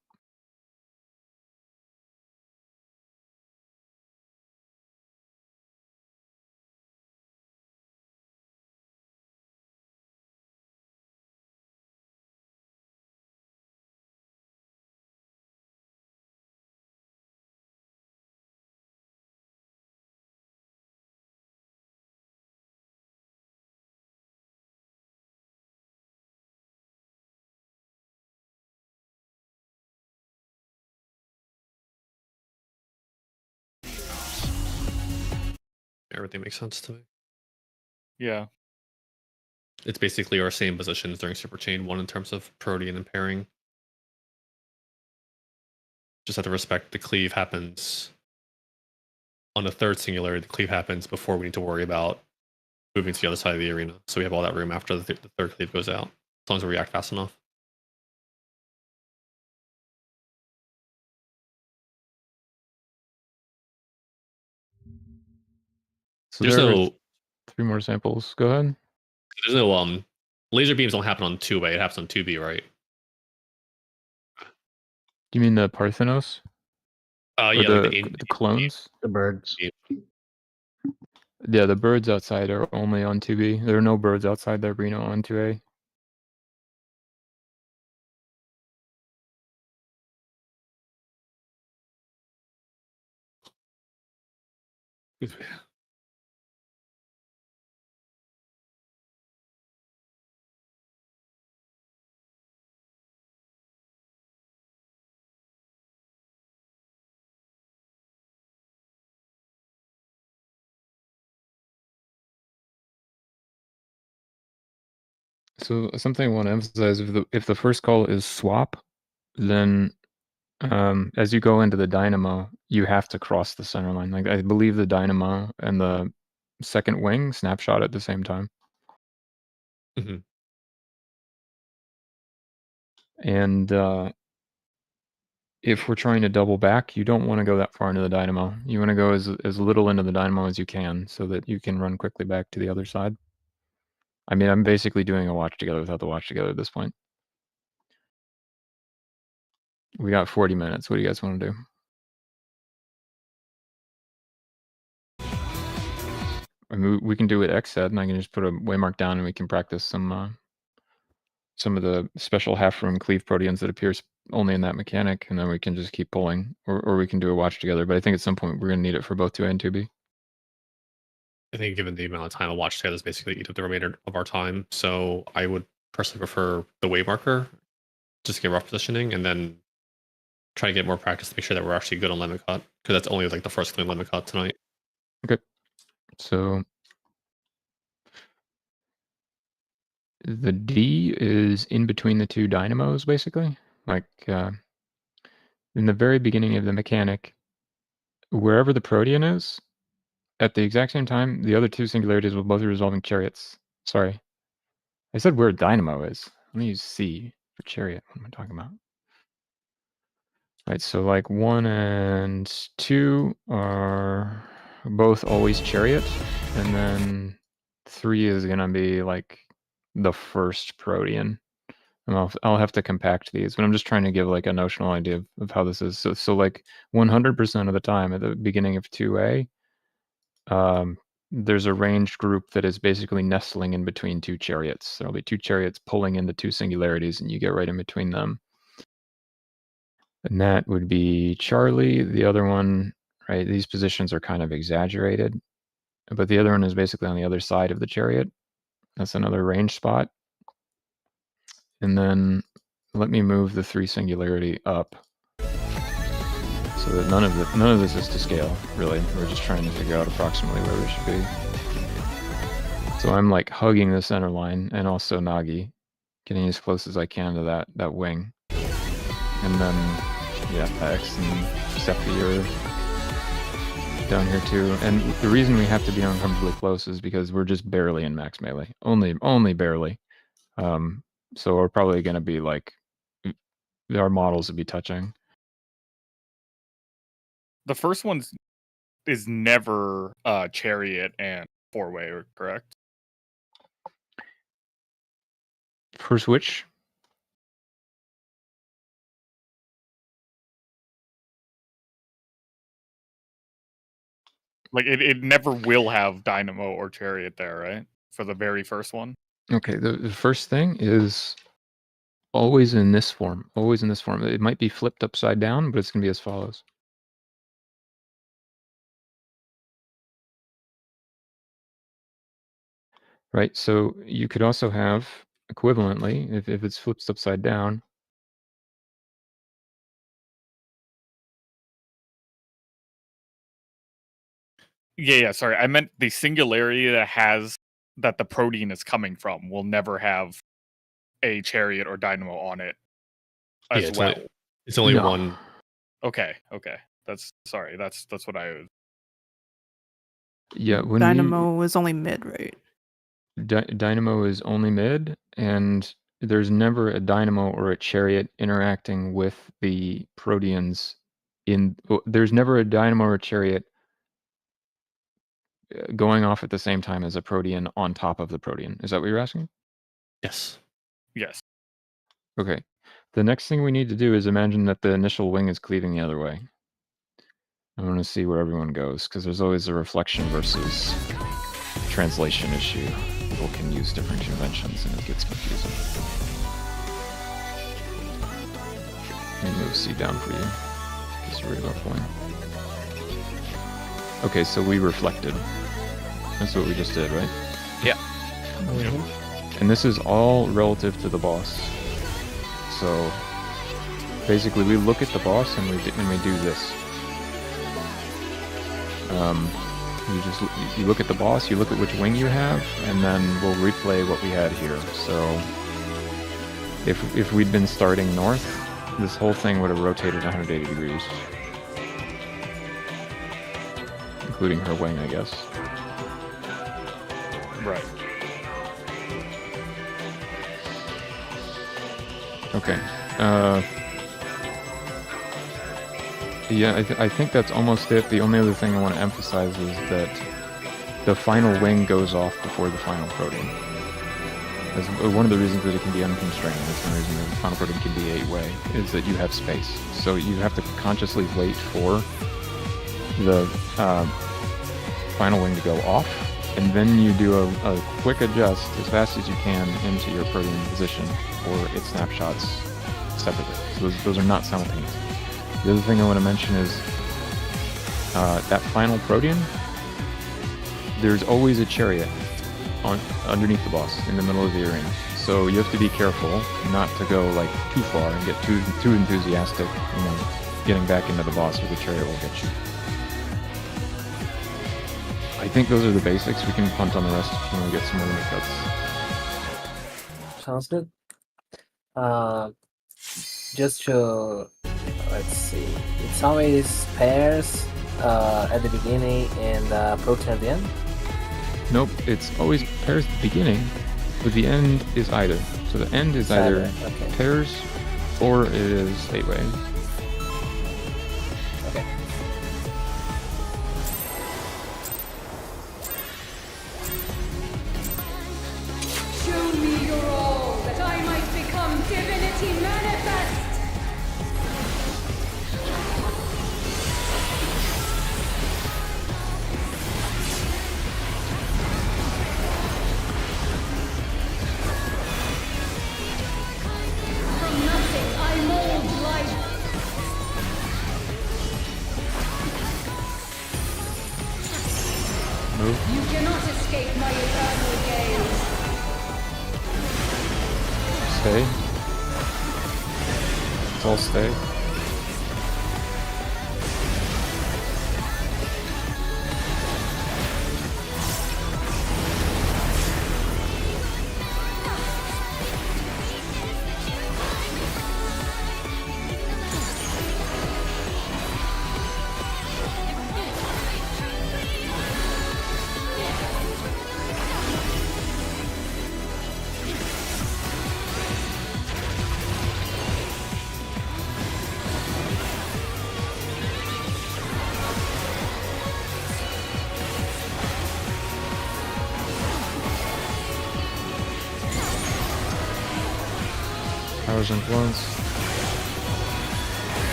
S2: Everything makes sense to me.
S4: Yeah.
S2: It's basically our same positions during Super Chain 1 in terms of protein and pairing. Just have to respect the cleave happens on the third singularity. The cleave happens before we need to worry about moving to the other side of the arena. So we have all that room after the third cleave goes out, as long as we react fast enough.
S1: So
S2: There's
S1: there are
S2: no
S1: 3 more samples. Go ahead.
S2: There's no laser beams don't happen on 2A, it happens on 2B, right?
S1: You mean the Parthenos? Or
S2: Yeah, like the
S1: the clones?
S8: The birds.
S1: Yeah, the birds outside are only on 2B. There are no birds outside the arena on 2A. So something I want to emphasize: if the first call is swap, then as you go into the dynamo, you have to cross the center line. Like I believe the dynamo and the second wing snapshot at the same time.
S2: Mhm.
S1: And if we're trying to double back, you don't want to go that far into the dynamo. You want to go as little into the dynamo as you can so that you can run quickly back to the other side. I mean, I'm basically doing a watch together without the watch together at this point. We got 40 minutes. What do you guys want to do? I mean, we can do what X said, and I can just put a waymark down and we can practice some of the special half-room cleave proteins that appears only in that mechanic, and then we can just keep pulling, or we can do a watch together. But I think at some point we're going to need it for both 2A and 2B.
S2: I think given the amount of time a watch together is basically eat up the remainder of our time. So I would personally prefer the way marker, just to get rough positioning, and then try to get more practice to make sure that we're actually good on limit cut, because that's only like the first clean limit cut tonight.
S1: Okay. So the D is in between the two dynamos, basically. Like in the very beginning of the mechanic, wherever the Protean is, at the exact same time, the other two singularities will both be resolving chariots. Sorry. I said where Dynamo is. Let me use C for chariot. What am I talking about? Right, so like 1 and 2 are both always chariot, and then 3 is gonna be like the first Protean. And I'll have to compact these, but I'm just trying to give like a notional idea of how this is. So like 100% of the time at the beginning of 2A, there's a ranged group that is basically nestling in between two chariots. There'll be two chariots pulling into two singularities, and you get right in between them. And that would be Charlie. The other one, right, these positions are kind of exaggerated, but the other one is basically on the other side of the chariot. That's another range spot. And then let me move the 3 singularity up so that none of this is to scale, really. We're just trying to figure out approximately where we should be. So I'm like hugging the center line and also Nagi, getting as close as I can to that wing. And then, yeah, X and Seppi are down here too. And the reason we have to be uncomfortably close is because we're just barely in max melee. Only barely. So we're probably going to be like, our models would be touching.
S4: The first one is never chariot and 4-way, correct?
S1: For Switch?
S4: Like it never will have Dynamo or chariot there, right? For the very first one.
S1: Okay, the first thing is always in this form. Always in this form. It might be flipped upside down, but it's going to be as follows. Right, so you could also have, equivalently, if it's flipped upside down,
S4: Yeah, sorry. I meant the singularity that the Protean is coming from will never have a chariot or Dynamo on it as
S2: it's
S4: well.
S2: It's only
S1: No.
S2: one.
S4: Okay. That's what I was.
S1: Yeah, when
S3: Dynamo is only mid, right?
S1: Dynamo is only mid, and there's never a Dynamo or a chariot interacting with the Proteans there's never a Dynamo or a chariot going off at the same time as a Protean on top of the Protean. Is that what you're asking?
S2: Yes.
S4: Yes.
S1: Okay. The next thing we need to do is imagine that the initial wing is cleaving the other way. I want to see where everyone goes, because there's always a reflection versus translation issue. People can use different conventions and it gets confusing. Let me move C down for you, because you're worried about pulling. Okay, so we reflected. That's what we just did, right?
S6: Yeah.
S5: Mhm.
S1: And this is all relative to the boss. So basically we look at the boss and we do this. You look at the boss, you look at which wing you have, and then we'll replay what we had here. So if we'd been starting north, this whole thing would have rotated 180 degrees. Including her wing, I guess.
S4: Right.
S1: Okay. Yeah, I think that's almost it. The only other thing I want to emphasize is that the final wing goes off before the final Protean. That's one of the reasons that it can be unconstrained. That's one reason that the final Protean can be 8-way, is that you have space. So you have to consciously wait for the final wing to go off, and then you do a quick adjust as fast as you can into your Protean position, or it snapshots separately. So those are not simultaneous. The other thing I want to mention is that final Protean, there's always a chariot underneath the boss in the middle of the arena. So you have to be careful not to go like too far and get too enthusiastic, getting back into the boss, or the chariot will get you. I think those are the basics. We can punt on the rest when we get some more cuts.
S5: Sounds good. Just to let's see. It's always pairs at the beginning and protein at the end?
S1: Nope, it's always pairs at the beginning, but the end is either. So the end is either
S5: Okay.
S1: pairs or it is 8-way.
S5: Okay.
S7: Show me your all, that I might become divinity manifest! From nothing I mold life.
S1: Move.
S7: You cannot escape my eternal gaze.
S1: Stay. It's all stay. Powers influence.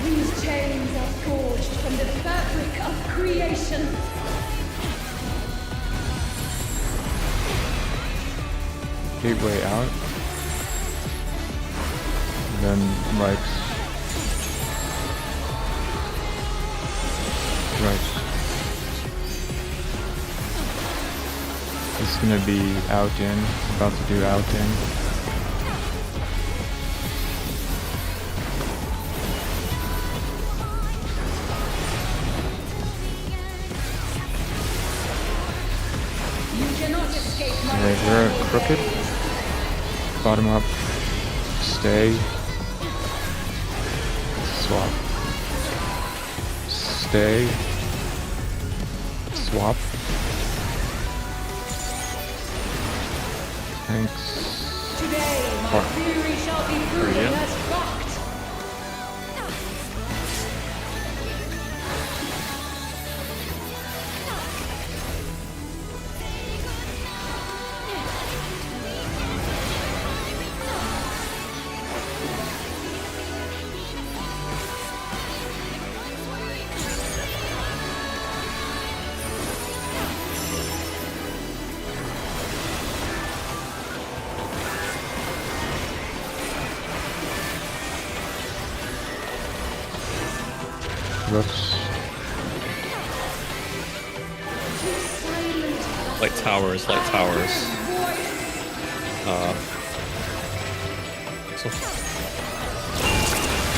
S7: These chains are forged from the fabric of creation.
S1: Gateway out. And then right. Right. It's gonna be out in. About to do out in.
S7: You cannot escape my
S1: Alright, we're
S7: eternal
S1: crooked.
S7: gaze.
S1: Bottom up. Stay. Swap. Stay. Swap. Thanks.
S7: Today, my
S1: Fuck.
S7: theory shall be proven
S4: Yeah.
S7: as fact.
S1: Whoops.
S2: Light towers, light towers. So...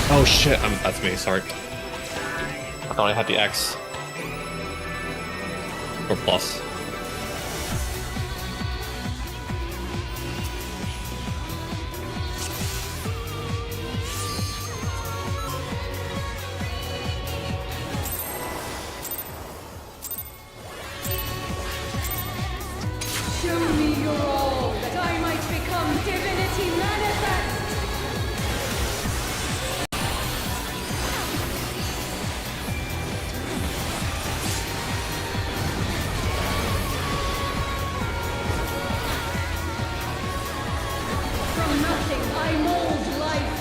S2: Oh shit, that's me, sorry. I thought I had the X. Or plus.
S7: Show me your all, that I might become divinity manifest. From nothing I mold life.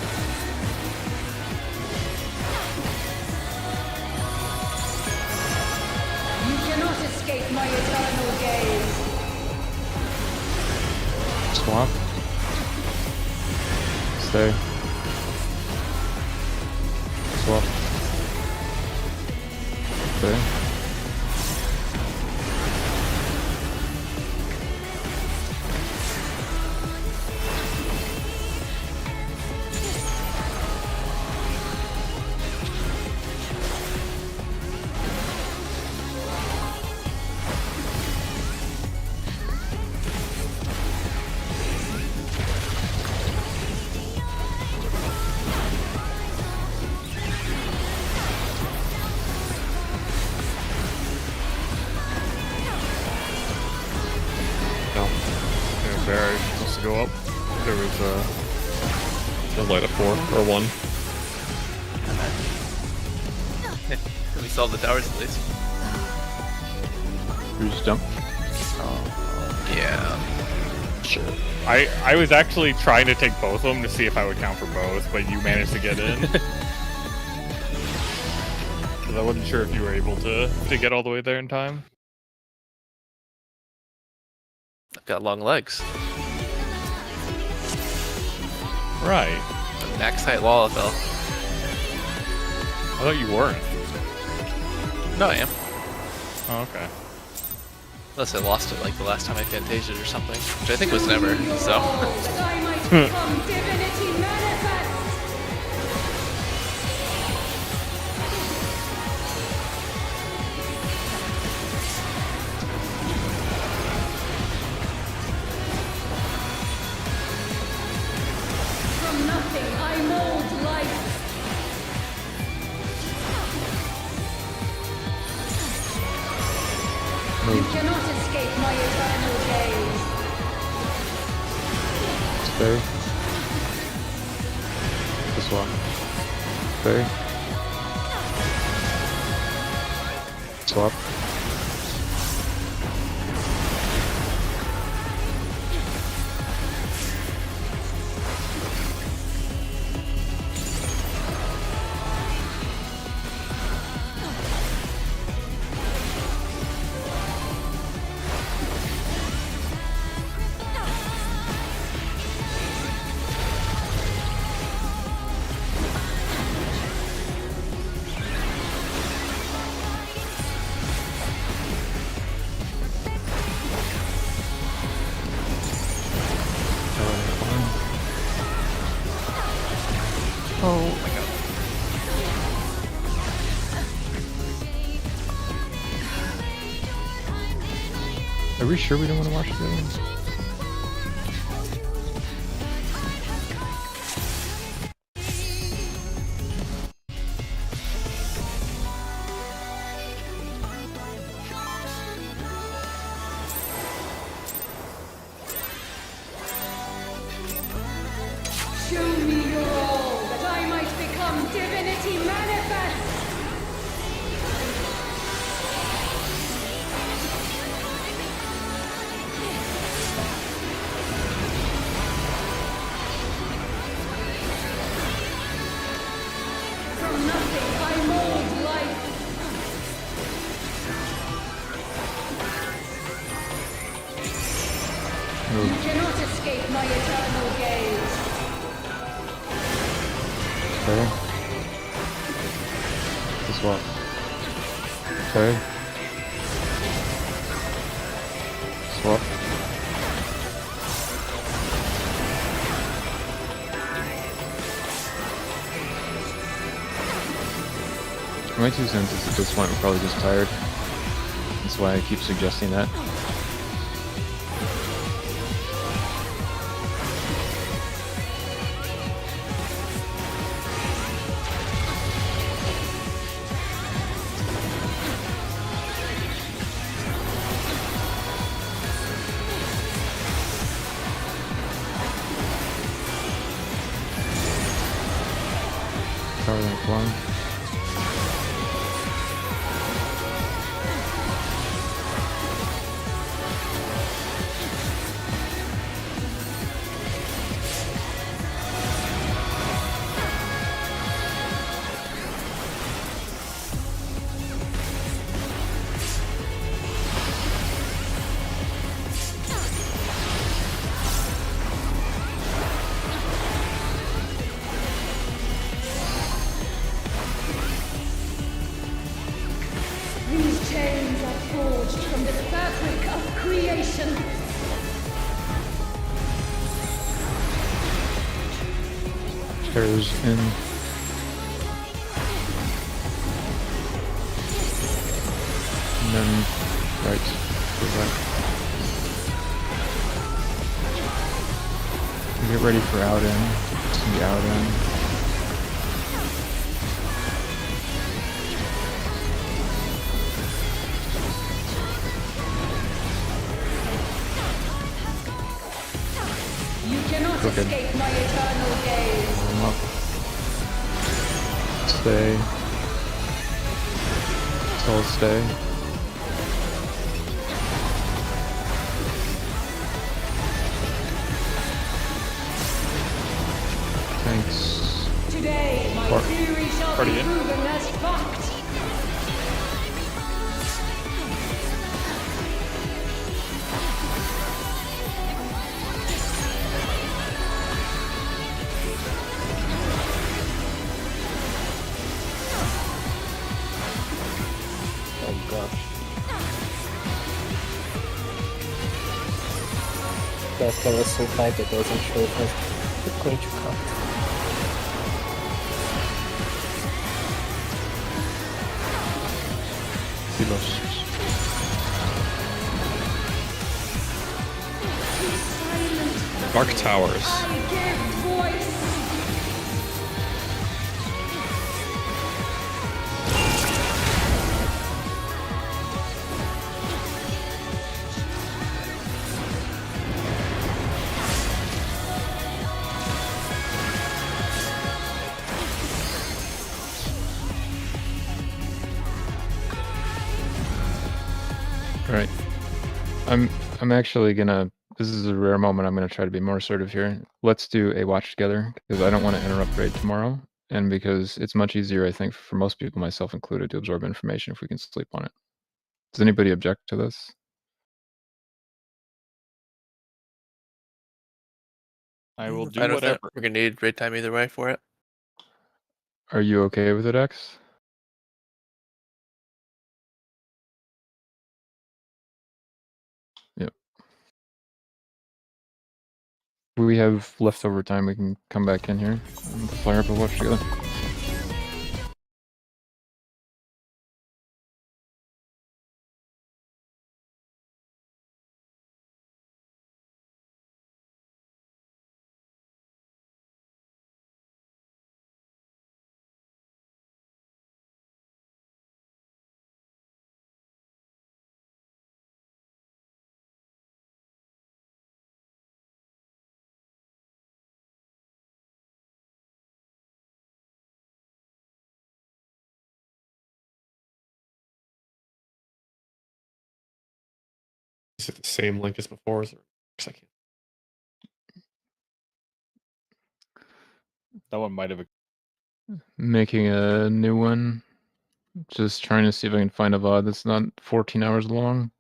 S7: You cannot escape my eternal gaze.
S1: Swap. Stay. Swap. Okay.
S4: Yeah, Barry supposed to go up. There was
S2: A light of 4 or 1.
S6: We solved the towers at least.
S1: You just jump.
S6: Yeah.
S2: Sure.
S4: I was actually trying to take both of them to see if I would count for both, but you managed to get in. 'Cause I wasn't sure if you were able to get all the way there in time.
S6: I've got long legs.
S4: Right.
S6: A max height wall fell.
S4: I thought you weren't.
S6: No, I am.
S4: Oh, okay.
S6: Unless I lost it like the last time I Fantasia'd or something, which I think was never, so.
S7: That I might become divinity manifest. From nothing I mold life. You cannot escape my eternal gaze.
S1: Stay. This one. Stay. Swap.
S3: Oh my god.
S1: Are we sure we don't want to watch the other ones?
S7: Show me your all, that I might become divinity manifest. From nothing I mold life. You cannot escape my eternal gaze.
S1: Okay. This one. Okay. Swap. My 2 cents is at this point we're probably just tired. That's why I keep suggesting that. Power rank 1. Pairs in. And then right. Go back. Get ready for out in. It's gonna be out in.
S7: You cannot
S1: Crooked.
S7: escape my eternal gaze.
S1: Warm up. Stay. Still stay. Thanks.
S7: Today, my
S1: Part-
S7: theory shall
S4: party
S7: be
S4: in.
S7: proven as fact.
S5: Oh gosh. That carousel type that doesn't show if it's going to count.
S2: Dark Towers.
S7: I give voice.
S1: Right. I'm actually gonna. This is a rare moment. I'm gonna try to be more assertive here. Let's do a watch together because I don't want to interrupt raid tomorrow, and because it's much easier, I think, for most people, myself included, to absorb information if we can sleep on it. Does anybody object to this?
S4: I will do
S6: Fine with it.
S4: whatever.
S6: We're gonna need raid time either way for it.
S1: Are you okay with it, X? Yep. We have leftover time. We can come back in here and fire up a watch together.
S2: Is it the same link as before? Or I can't.
S4: That one might have.
S1: Making a new one. Just trying to see if I can find a VOD that's not 14 hours long.